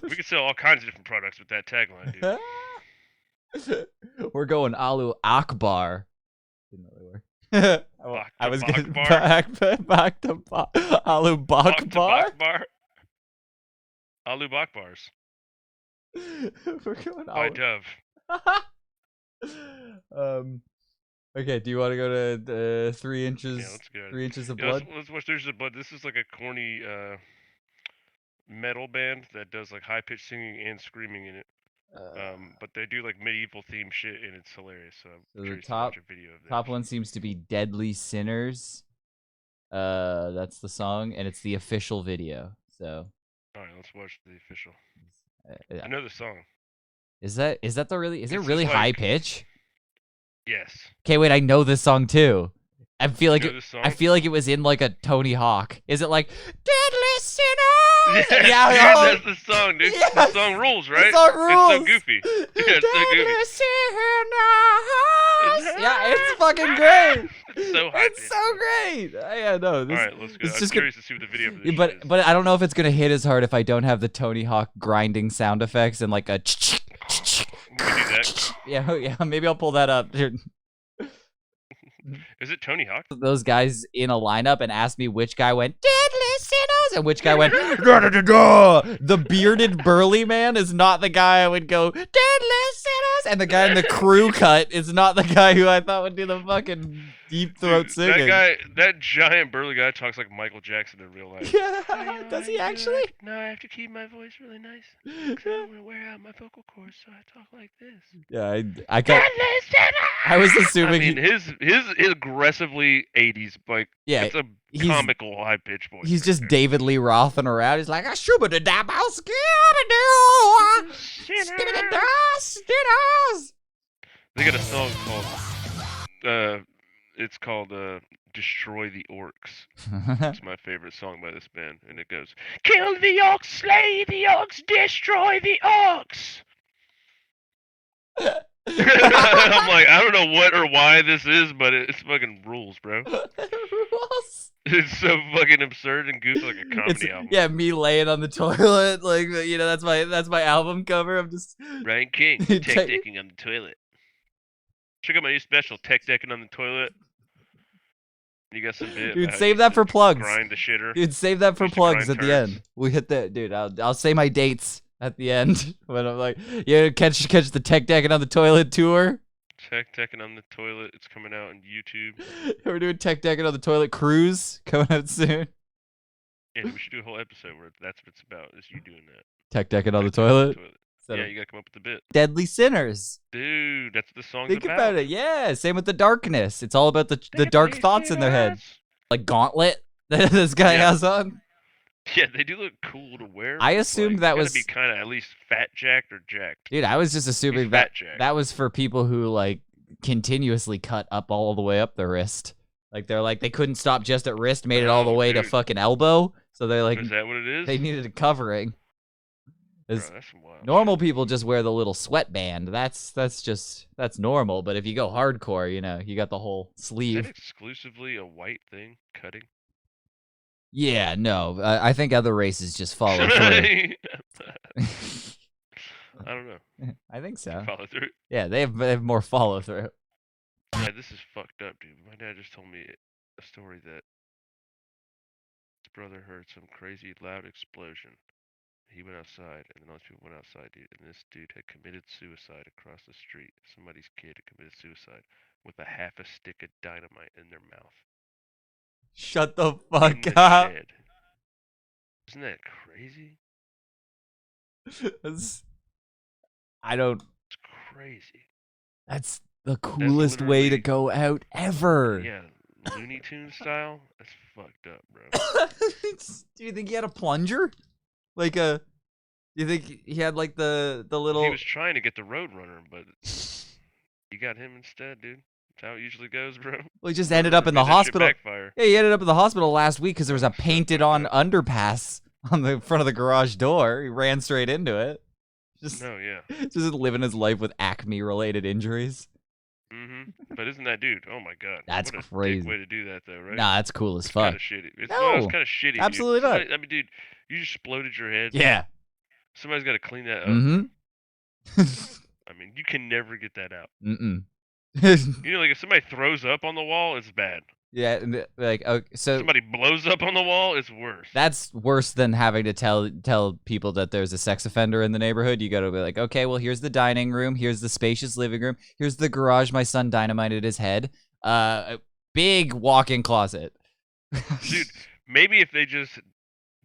we could sell all kinds of different products with that tagline, dude. We're going Alu Akbar. Didn't really work. I was getting back to Alu Bakbar. Alu Bakbars. We're going By Dove. Okay, do you want to go to 3 inches? Yeah, let's go. 3 inches of Yeah, blood. Let's watch. There's the blood. This is like a corny metal band that does like high pitched singing and screaming in it. But they do like medieval theme shit, and it's hilarious. So I'm So the curious to top watch a video of that. top one seems to be Deadly Sinners. That's the song, and it's the official video. So All right, let's watch the official. uh, I know the song. is that the really? Is it It's really just high like- pitch? Yes. Okay, wait, I know this song too. I feel like know this I song? feel like it was in like a Tony Hawk. Is it like Deadly Sinners? Yeah, dude, that's the song, dude. Yes. The song rules, right? song It's so rules. goofy. Yeah, it's so goofy. Deadly Sinners. Yeah, it's fucking great. It's so high It's so great. Yeah, no. This, All right, let's go. it's I'm just curious to see what the video for this but shit is. but I don't know if it's gonna hit as hard if I don't have the Tony Hawk grinding sound effects and like a. We can do that. Yeah, maybe I'll pull that up. Here. Is it Tony Hawk? Those guys in a lineup and asked me which guy went Deadly Sinners and which guy went da-da-da-da. The bearded burly man is not the guy I would go Deadly Sinners, and the guy in the crew cut is not the guy who I thought would do the fucking deep throat Dude, singing. that giant burly guy talks like Michael Jackson in real life. Yeah, does he actually? No, I have to keep my voice really nice because I don't want to wear out my vocal cords, so I talk like this. Yeah, I was assuming I mean, his aggressively 80s, like, Yeah, it's a he's- comical high pitched voice. he's just David Lee Rothin around. He's like, They got a song called it's called Destroy the Orcs. It's my favorite song by this band, and it goes, kill the orcs, slay the orcs, destroy the orcs. I'm like, I don't know what or why this is, but it's fucking rules, bro. It's so fucking absurd and goofy, like a comedy album. Yeah, me laying on the toilet, like, you know, that's my album cover. I'm just Ryan King, tech decking on the toilet. Check out my new special, Tech Decking on the Toilet. You got some bit. Dude, about how save you that used for to plugs. Grind the shitter. Dude, save that for Used to plugs grind at the turds. end. We hit that, dude. I'll say my dates at the end when I'm like, yeah, catch the Tech Decking on the Toilet tour. Tech Decking on the Toilet. It's coming out on YouTube. We're doing Tech Decking on the Toilet cruise coming out soon. Yeah, we should do a whole episode where that's what it's about. Is you doing that? Tech Decking on the Toilet. Instead Yeah, of you gotta come up with the bit. Deadly Sinners. Dude, that's what the song's Think about it. Yeah, same with the darkness. It's all about the dark thoughts in their head. Like Gauntlet that this guy Yeah. has on. Yeah, they do look cool to wear. I but, assumed like, that you gotta was- be kind of at least fat jacked or jacked. Dude, I was just assuming fat that Jack. that was for people who like continuously cut up all the way up their wrist. Like they're like they couldn't stop just at wrist, made it all the Oh, way to dude. fucking elbow. So they're like Is that what it is? they needed a covering. Bro, 'Cause that's wild. normal people just wear the little sweatband. That's normal. But if you go hardcore, you know, you got the whole Is sleeve. that exclusively a white thing? Cutting? Yeah, no. I think other races just follow through. I don't know. I think so. Follow through. Yeah, they have more follow through. Yeah, this is fucked up, dude. My dad just told me a story that his brother heard some crazy loud explosion. He went outside, and then all these people went outside, dude. And this dude had committed suicide across the street. Somebody's kid had committed suicide with a half a stick of dynamite in their mouth. Shut the In fuck the up. shed. Isn't that crazy? I don't. It's crazy. That's the coolest way to go out ever. Yeah, Looney Tunes style. That's fucked up, bro. Do you think he had a plunger? Like a? You think he had like the little? He was trying to get the Roadrunner, but you got him instead, dude. That's how it usually goes, bro. Well, he just ended up in the Made that shit hospital. backfire. Yeah, he ended up in the hospital last week because there was a painted-on underpass on the front of the garage door. He ran straight into it. Just, No, yeah. just living his life with acme-related injuries. But isn't that dude? Oh my god. That's what a dick crazy. way to do that, though, right? Nah, that's cool as It's kinda fuck. shitty. It's, No, it's kind of shitty. absolutely dude. not. Somebody- I mean, dude, you just exploded your head. Yeah. Somebody's got to clean that up. Mm-hmm. I mean, you can never get that out. Mm-mm. You know, like if somebody throws up on the wall, it's bad. Yeah, and, like okay, so Somebody blows up on the wall, it's worse. that's worse than having to tell people that there's a sex offender in the neighborhood. You gotta be like, okay, well, here's the dining room, here's the spacious living room, here's the garage my son dynamited his head. A big walk-in closet. Dude, maybe if they just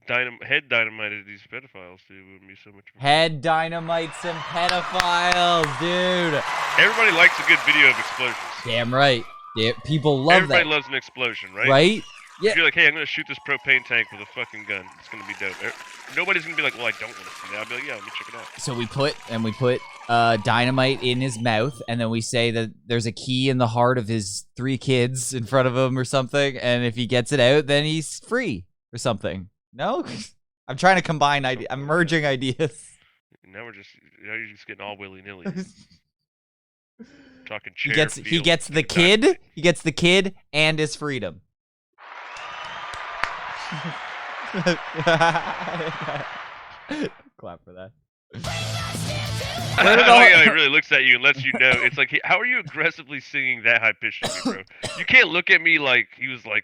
head dynamited these pedophiles, dude, it would be so much fun. Head dynamites and pedophiles, dude. Everybody likes a good video of explosions. Damn right. Yeah, people love Everybody that. loves an explosion, right? Right? Yeah. If you're like, hey, I'm gonna shoot this propane tank with a fucking gun. It's gonna be dope. Nobody's gonna be like, well, I don't want to see that. I'll be like, yeah, let me check it out. So we put dynamite in his mouth, and then we say that there's a key in the heart of his 3 kids in front of him or something, and if he gets it out, then he's free or something. No? I'm trying to combine ideas. I'm merging ideas. Now you're just getting all willy-nilly. Talking chair, He gets the kid. He gets the kid and his freedom. Clap for that. I like how he really looks at you and lets you know. It's like, how are you aggressively singing that high pitched to me, bro? You can't look at me like he was like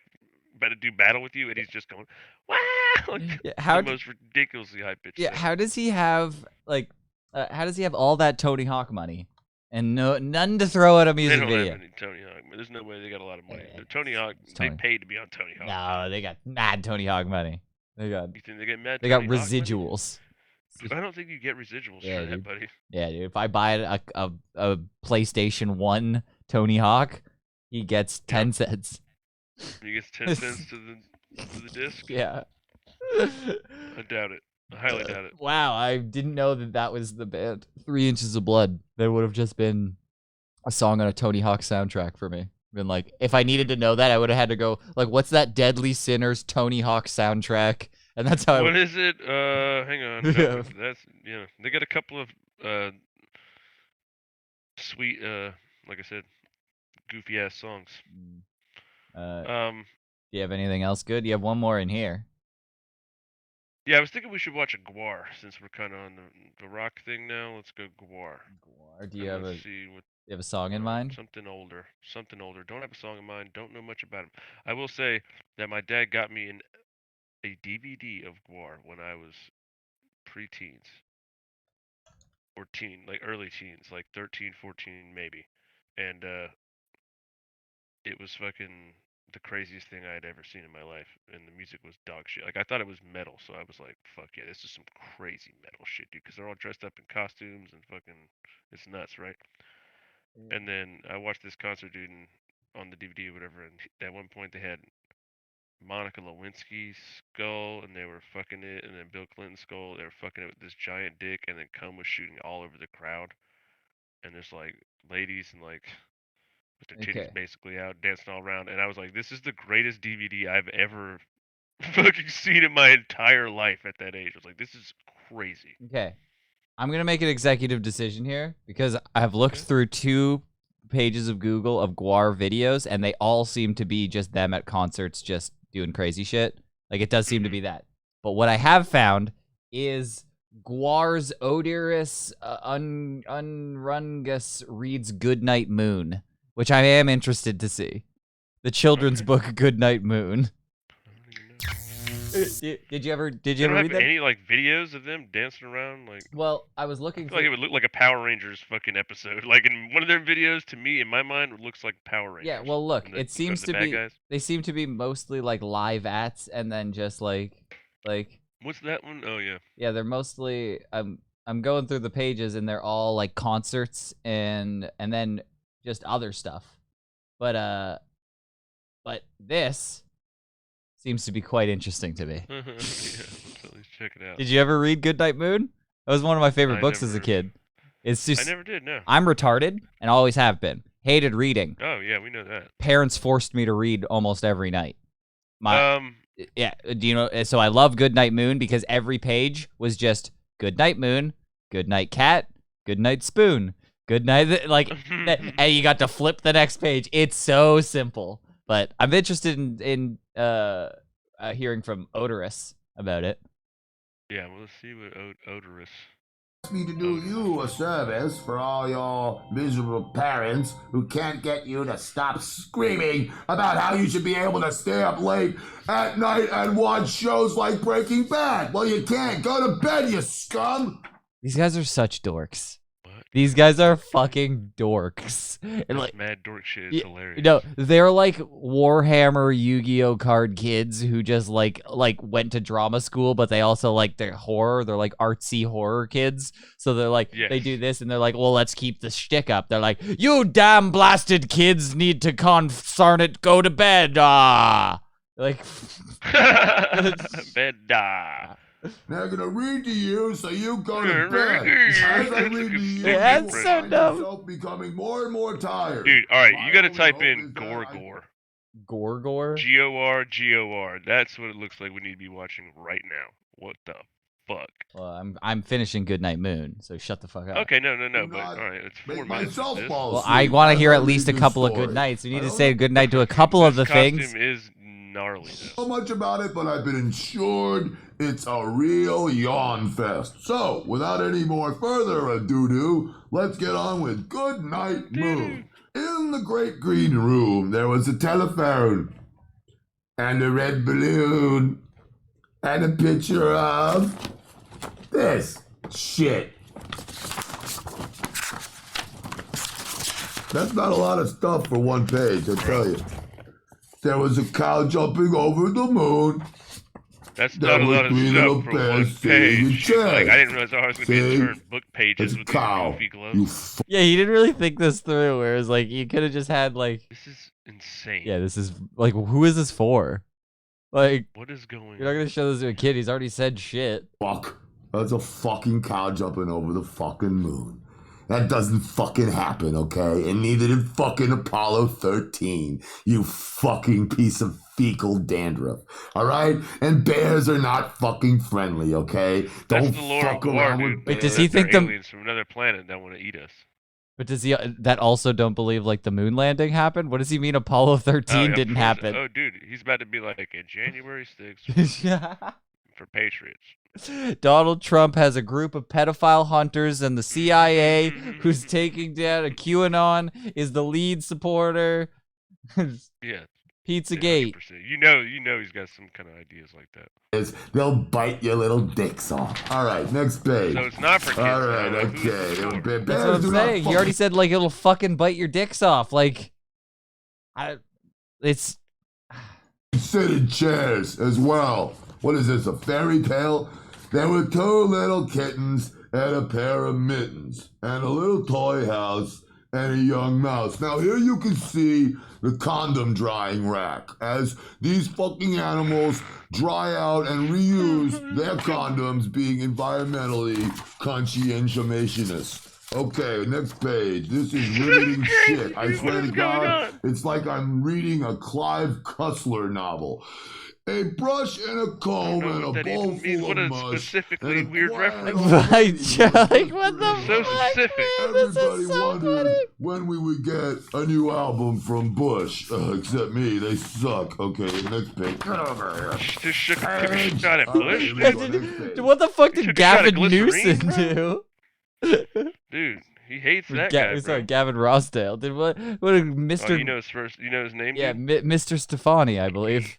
about to do battle with you, and he's just going, wow, like, the most ridiculously high pitched. Yeah, how does he have all that Tony Hawk money and none to throw at a music they don't video? have any Tony Hawk. There's no way they got a lot of money. Tony Hawk, they paid to be on Tony Hawk. No, they got mad Tony Hawk money. You think they get mad? They got Tony Hawk residuals. money? I don't think you get residuals for that, dude. buddy. Yeah, dude. If I buy a PlayStation 1 Tony Hawk, he gets 10 cents. He gets 10 cents to the disc. Yeah. I doubt it. I highly doubt it. Wow, I didn't know that was the band. 3 Inches of Blood. That would have just been a song on a Tony Hawk soundtrack for me. Been like, if I needed to know that, I would have had to go like, what's that Deadly Sinners Tony Hawk soundtrack? And that's how. What is it? Hang on. No, that's They got a couple of sweet, like I said, goofy ass songs. Do you have anything else good? You have one more in here. Yeah, I was thinking we should watch a Gwar since we're kind of on the rock thing now. Let's go Gwar. Gwar. Do you have a song in mind? Something older. Don't have a song in mind. Don't know much about him. I will say that my dad got me a DVD of Gwar when I was pre-teens. Or like early teens, like 13, 14 maybe. And it was fucking the craziest thing I had ever seen in my life, and the music was dog shit. Like, I thought it was metal, so I was like, fuck yeah, this is some crazy metal shit, dude, because they're all dressed up in costumes and fucking, it's nuts, right? And then I watched this concert, dude, on the DVD or whatever, and at one point they had Monica Lewinsky's skull, and they were fucking it, and then Bill Clinton's skull, they were fucking it with this giant dick, and then cum was shooting all over the crowd, and there's like ladies and like with their titties basically out, dancing all around, and I was like, this is the greatest DVD I've ever fucking seen in my entire life at that age. I was like, this is crazy. Okay. I'm going to make an executive decision here because I've looked through 2 pages of Google of Gwar videos, and they all seem to be just them at concerts just doing crazy shit. Like, it does seem to be that. But what I have found is Gwar's Odorous Unrungus reads Goodnight Moon, which I am interested to see. The children's book Goodnight Moon. Did you ever read that? Any like videos of them dancing around? Like, well, I was looking. I feel like it would look like a Power Rangers fucking episode. Like in one of their videos, to me, in my mind, it looks like Power Rangers. Yeah, well, look, it seems to be. They seem to be mostly like live ats, and then just like. What's that one? Oh yeah. Yeah, they're mostly. I'm going through the pages, and they're all like concerts and then just other stuff, but this seems to be quite interesting to me. Yeah, let's at least check it out. Did you ever read Goodnight Moon? That was one of my favorite books as a kid. It's just I never did. No. I'm retarded and always have been. Hated reading. Oh yeah, we know that. Parents forced me to read almost every night. Yeah. Do you know? So I love Goodnight Moon because every page was just Goodnight Moon, Goodnight Cat, Goodnight Spoon. Good night, like, and you got to flip the next page. It's so simple, but I'm interested in hearing from Odorous about it. Yeah, well, let's see what Odorous. Me to do you a service for all your miserable parents who can't get you to stop screaming about how you should be able to stay up late at night and watch shows like Breaking Bad. Well, you can't. Go to bed, you scum. These guys are such dorks. What? These guys are fucking dorks. And like, mad dork shit is hilarious. no, they're like Warhammer Yu-Gi-Oh card kids who just like went to drama school, but they also like their horror. They're like artsy horror kids. So they're like, they do this and they're like, well, let's keep the shtick up. They're like, you damn blasted kids need to concern it, go to bed. Like, bed. Now I'm gonna read to you, so you go to bed. As I read to you, That's you will so find dumb. yourself becoming more and more tired. Dude, all right, you got to type in Gorgor. Gorgor? G-O-R-G-O-R. That's what it looks like we need to be watching right now. What the fuck? Well, I'm finishing Goodnight Moon, so shut the fuck up. Okay, no, but all right, it's 4 minutes. myself of this. fall Well, I want to hear at least a couple of good nights. We need to say good night to a couple of the things. Costume is gnarly though. So much about it, but I've been assured it's a real yawn fest. So, without any more further ado, let's get on with Good Night Moon. In the great green room, there was a telephone and a red balloon and a picture of this shit. That's not a lot of stuff for one page, I tell you. There was a cow jumping over the moon. That's There not a was lot of three little stuff for bears one sitting in page. chairs. Like, I didn't realize I was going to be See? in turn book pages with cow. these goofy gloves. Yeah, he didn't really think this through. Whereas, like, you could have just had like, This is insane. yeah, this is like, who is this for? Like, What is going you're not gonna show this to a kid. He's already said shit. Fuck. That's a fucking cow jumping over the fucking moon. That doesn't fucking happen, okay? And neither did fucking Apollo 13, you fucking piece of fecal dandruff. Alright? And bears are not fucking friendly, okay? That's Don't the lore fuck of war, around dude. with Wait, does bears. he think They're the- aliens from another planet that want to eat us? But does he that also don't believe like the moon landing happened? What does he mean Apollo 13 yeah, didn't for- happen? Oh, dude, he's about to be like a January 6th for Patriots. Donald Trump has a group of pedophile hunters, and the CIA, who's taking down a QAnon, is the lead supporter. Yeah. Pizzagate. 100%. You know he's got some kind of ideas like that. They'll bite your little dicks off. Alright, next page. So it's not for kids. Alright, though. Who's okay. the for? That's what I'm saying. He already said like it'll fucking bite your dicks off. Like, it's sit in chairs as well. What is this, a fairy tale? There were two little kittens and a pair of mittens and a little toy house and a young mouse. Now here you can see the condom drying rack as these fucking animals dry out and reuse their condoms, being environmentally conscientious. Okay, next page. This is riveting shit. I swear to God, it's like I'm reading a Clive Cussler novel. A brush and a comb and a bowl full What of a mush. specifically and a weird quiet reference. old Right, lady like, what the So fuck, specific. man? This Everybody is so wondered funny. when we would get a new album from Bush. Except me, they suck. Okay, next page. Get over here. Just took a shot at All right, Bush. here we Yeah, go, next page. What the fuck He did took a shot at Gavin glycerine, Newsom do? Dude, he hates that guy, bro. Sorry, Gavin Rossdale. Did what did Mr. Oh, you know his first. You know his name? Yeah, dude? Mr. Stefani, I believe.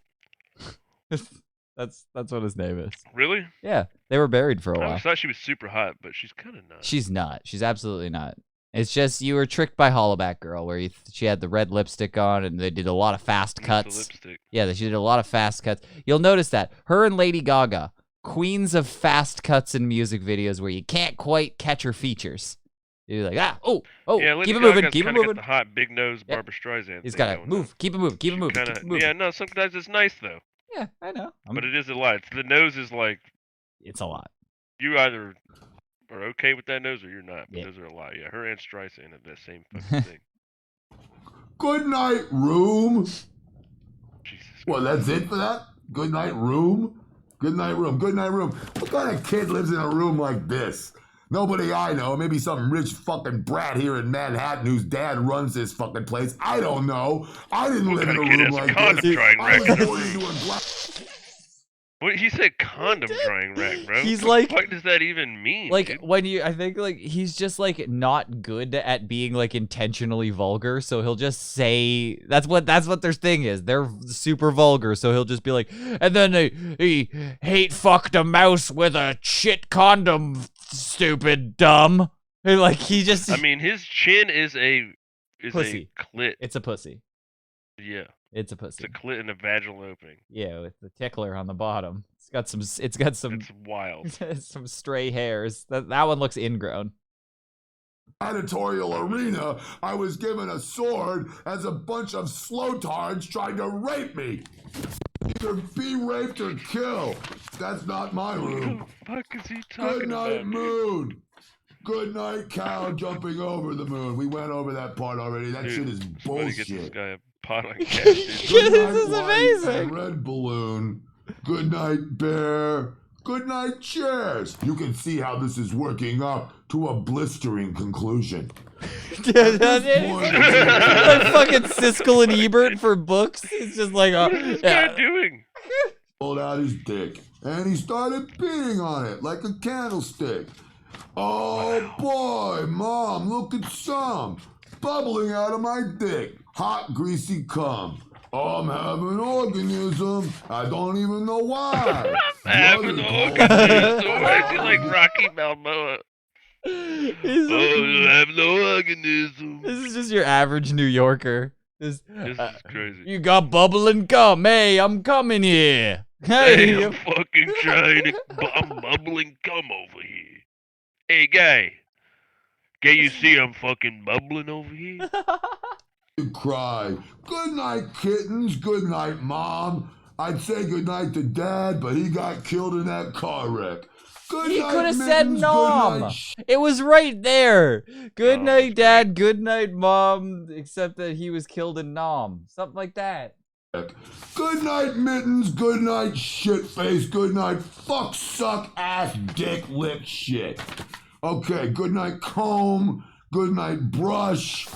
That's what his name is. Really? Yeah, they were married for a I while. always thought she was super hot, but she's kind of not. She's not. She's absolutely not. It's just you were tricked by Hollaback Girl, where she had the red lipstick on, and they did a lot of fast It's the cuts. lipstick. Yeah, she did a lot of fast cuts. You'll notice that her and Lady Gaga, queens of fast cuts in music videos, where you can't quite catch her features. You're like, Yeah, keep Lady it moving, Gaga's keep it kinda got moving. the hot big nose Barbara Streisand. He's thing got to going move, keep it moving, keep it on. moving, Kinda, keep it moving. yeah, no, sometimes it's nice though. Yeah, I know. But it is a lot. The nose is like It's a lot. you either are okay with that nose or you're not. But Yeah. those are a lot. Yeah, her and Streisand have that same fucking thing. Good night, room. Jesus. Well, that's it for that? Good night, room? Good night, room. Good night, room. What kind of kid lives in a room like this? Nobody I know. Maybe some rich fucking brat here in Manhattan whose dad runs this fucking place. I don't know. I didn't live in a kind of kid room has a like condom this. drying I rack was in a born room? into a black... What he said, condom drying rack, bro. He's what like- the fuck does that even mean? Like dude? when I think like he's just like not good at being like intentionally vulgar, so he'll just say that's what their thing is. They're super vulgar, so he'll just be like, and then he hate fucked a mouse with a shit condom, stupid dumb. Like he just. I mean, his chin is a pussy. clit. It's a pussy. Yeah. It's a pussy. It's a clit and a vaginal opening. Yeah, with the tickler on the bottom. It's got some. It's wild. some stray hairs. That one looks ingrown. Editorial arena, I was given a sword as a bunch of slowtards tried to rape me. Either be raped or kill. That's not my room. What the fuck is he talking Good night, about? moon. Good night, cow jumping over the moon. We went over that part already. That shit is Get this bullshit. guy a pot on gas. Good night, This is white amazing. and red balloon. Good night, bear. Good night, chairs. You can see how this is working up to a blistering conclusion. Like fucking Siskel and Ebert for books. It's just like, What is this guy doing? Pulled out his dick and he started beating on it like a candlestick. Oh boy, Mom, look at some bubbling out of my dick. Hot, greasy cum. I'm having an organism. I don't even know why. I'm having an organism. Why is he like Rocky Balboa? I have no organism. This is just your average New Yorker. This is crazy. You got bubbling cum. Hey, I'm coming here. Hey, I'm fucking trying to. I'm bubbling cum over here. Hey, guy. Can you see I'm fucking bubbling over here? You cry. Good night, kittens. Good night, Mom. I'd say good night to Dad, but he got killed in that car wreck. Good He night, could have said mittens. Good Nom. night, It was right there. Good night, Dad. Good night, Mom. Except that he was killed in Nom. Something like that. Good night, mittens. Good night, shitface. Good night, fuck, suck, ass, dick, lip, shit. Okay, good night, comb. Good night, brush.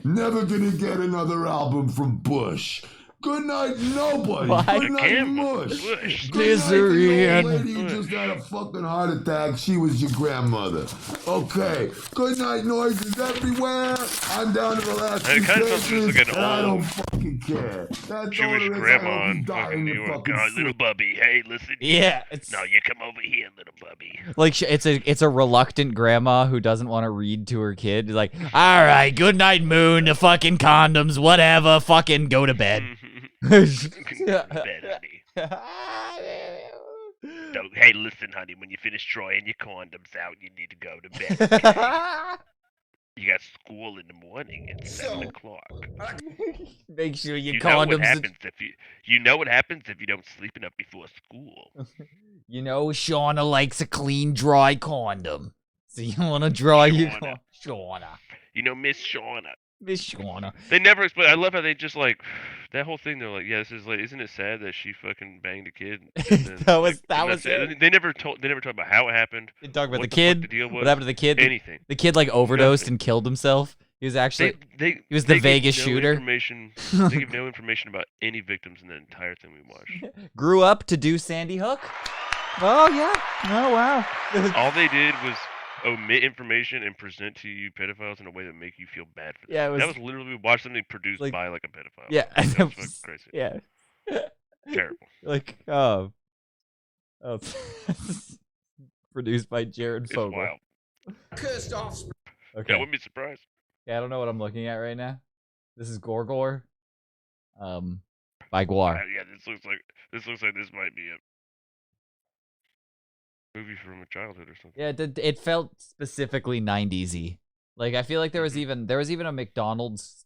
Never gonna get another album from Bush. Good night, nobody. Why? Good night, Again, mush. Bush. Good Misery night, the old and lady who just had a fucking heart attack. She was your grandmother. Okay. Good night, noises everywhere. I'm down to the last It two kind of sounds pages, like an and I don't old fucking care. That's all Jewish there is. I grandma hope you in die fucking in New your York. fucking Oh, little sleep. bubby. Hey, listen. Yeah, it's No, you come over here, little bubby. like it's a reluctant grandma who doesn't want to read to her kid. Like, all right, good night, Moon. The fucking condoms, whatever. Fucking go to bed. Bed, honey. Don't, hey, listen, honey. When you finish drying your condoms out, you need to go to bed. Okay? You got school in the morning at 7 o'clock. Make sure your You know what condoms. happens if you know what happens if you don't sleep enough before school. You know, Shauna likes a clean, dry condom. So you want to dry your Shauna. Shauna. You know, Miss Shauna. Miss Shauna. They never explain. I love how they just like that whole thing. They're like, yeah, this is like, isn't it sad that she fucking banged a kid? And then, That was and that's it. They never talk about how it happened. They talk about what the fuck kid. The deal was, What happened to the kid? Anything. The kid like overdosed and killed himself. He was actually he was the they Vegas give no shooter. They give no information about any victims in the entire thing we watched. Grew up to do Sandy Hook. Oh yeah. Oh wow. All they did was omit information and present to you pedophiles in a way that make you feel bad for them. Yeah, it was- that was literally we watched something produced like- by like a pedophile. Yeah, That was that fucking was- crazy. yeah. Terrible. Like produced by Jared It's Fogle. wild. Cursed offspring. Okay. Yeah, I wouldn't be surprised. Yeah, I don't know what I'm looking at right now. This is Gorgor. By Guar. Yeah, this looks like this might be a movie from a childhood or something. Yeah, it felt specifically 90s-y. Like I feel like there was even a McDonald's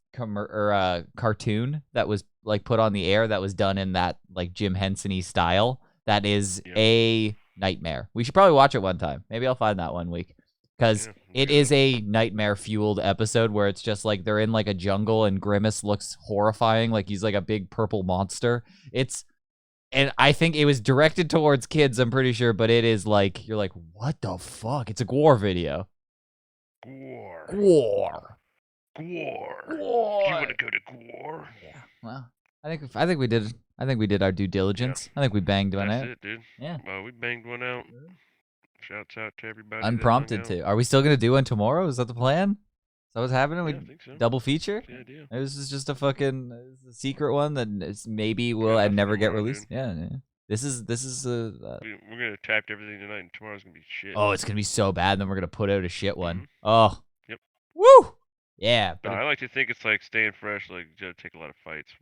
cartoon that was like put on the air that was done in that like Jim Henson-y style. That is a nightmare. We should probably watch it one time. Maybe I'll find that one week. Because it is a nightmare-fueled episode where it's just like they're in like a jungle and Grimace looks horrifying, like he's like a big purple monster. And I think it was directed towards kids, I'm pretty sure, but it is like, you're like, what the fuck? It's a gore video. Gore. Gore. Gore. Gore. You want to go to Gore? Yeah. Well, I think we did our due diligence. I think we banged one That's out. it, dude. Yeah. Well, we banged one out. Shouts out to everybody. Unprompted to. Are we still gonna do one tomorrow? Is that the plan? Is that what's happening? Yeah, We I think so. double feature? That's the idea. This is just a fucking secret one that maybe will never get released. Yeah, yeah. This is We're gonna tap everything tonight, and tomorrow's gonna be shit. oh, it's gonna be so bad. And then we're gonna put out a shit one. Oh, Yep. woo, yeah. No, I like to think it's like staying fresh. Like you gotta take a lot of fights.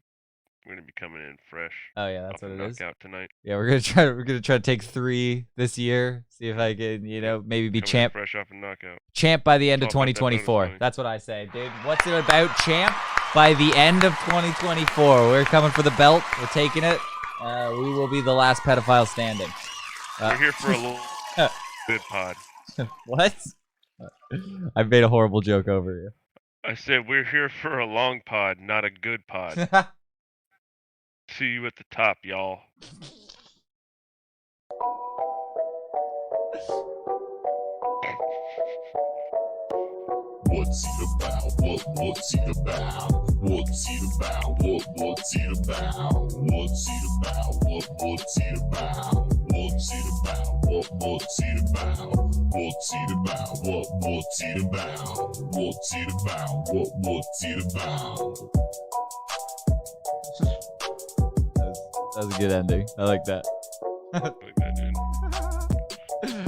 We're gonna be coming in fresh. Oh yeah, that's off what a it is. knockout tonight. Yeah, we're gonna try to take 3 this year. See if I can, maybe be Coming in champ. fresh off a knockout. Champ by the end of It's all about that bonus 2024. money. That's what I say, dude. What's it about, champ? By the end of 2024, we're coming for the belt. We're taking it. We will be the last pedophile standing. We're here for a good pod. What? I've made a horrible joke over you. I said we're here for a long pod, not a good pod. See you at the top, y'all. What's it about? What's it about? What's it about? What's it about? What's it about? What's it about? What's it about? What's it about? What's it about? What's it about? What's it about? What's it about? That was a good ending. I like that. I like that, dude.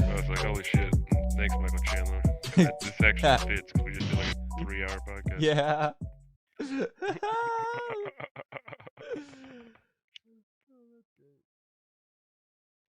I was like, holy shit. Thanks, Michael Chandler. This actually fits because we just did like a 3-hour podcast. Yeah.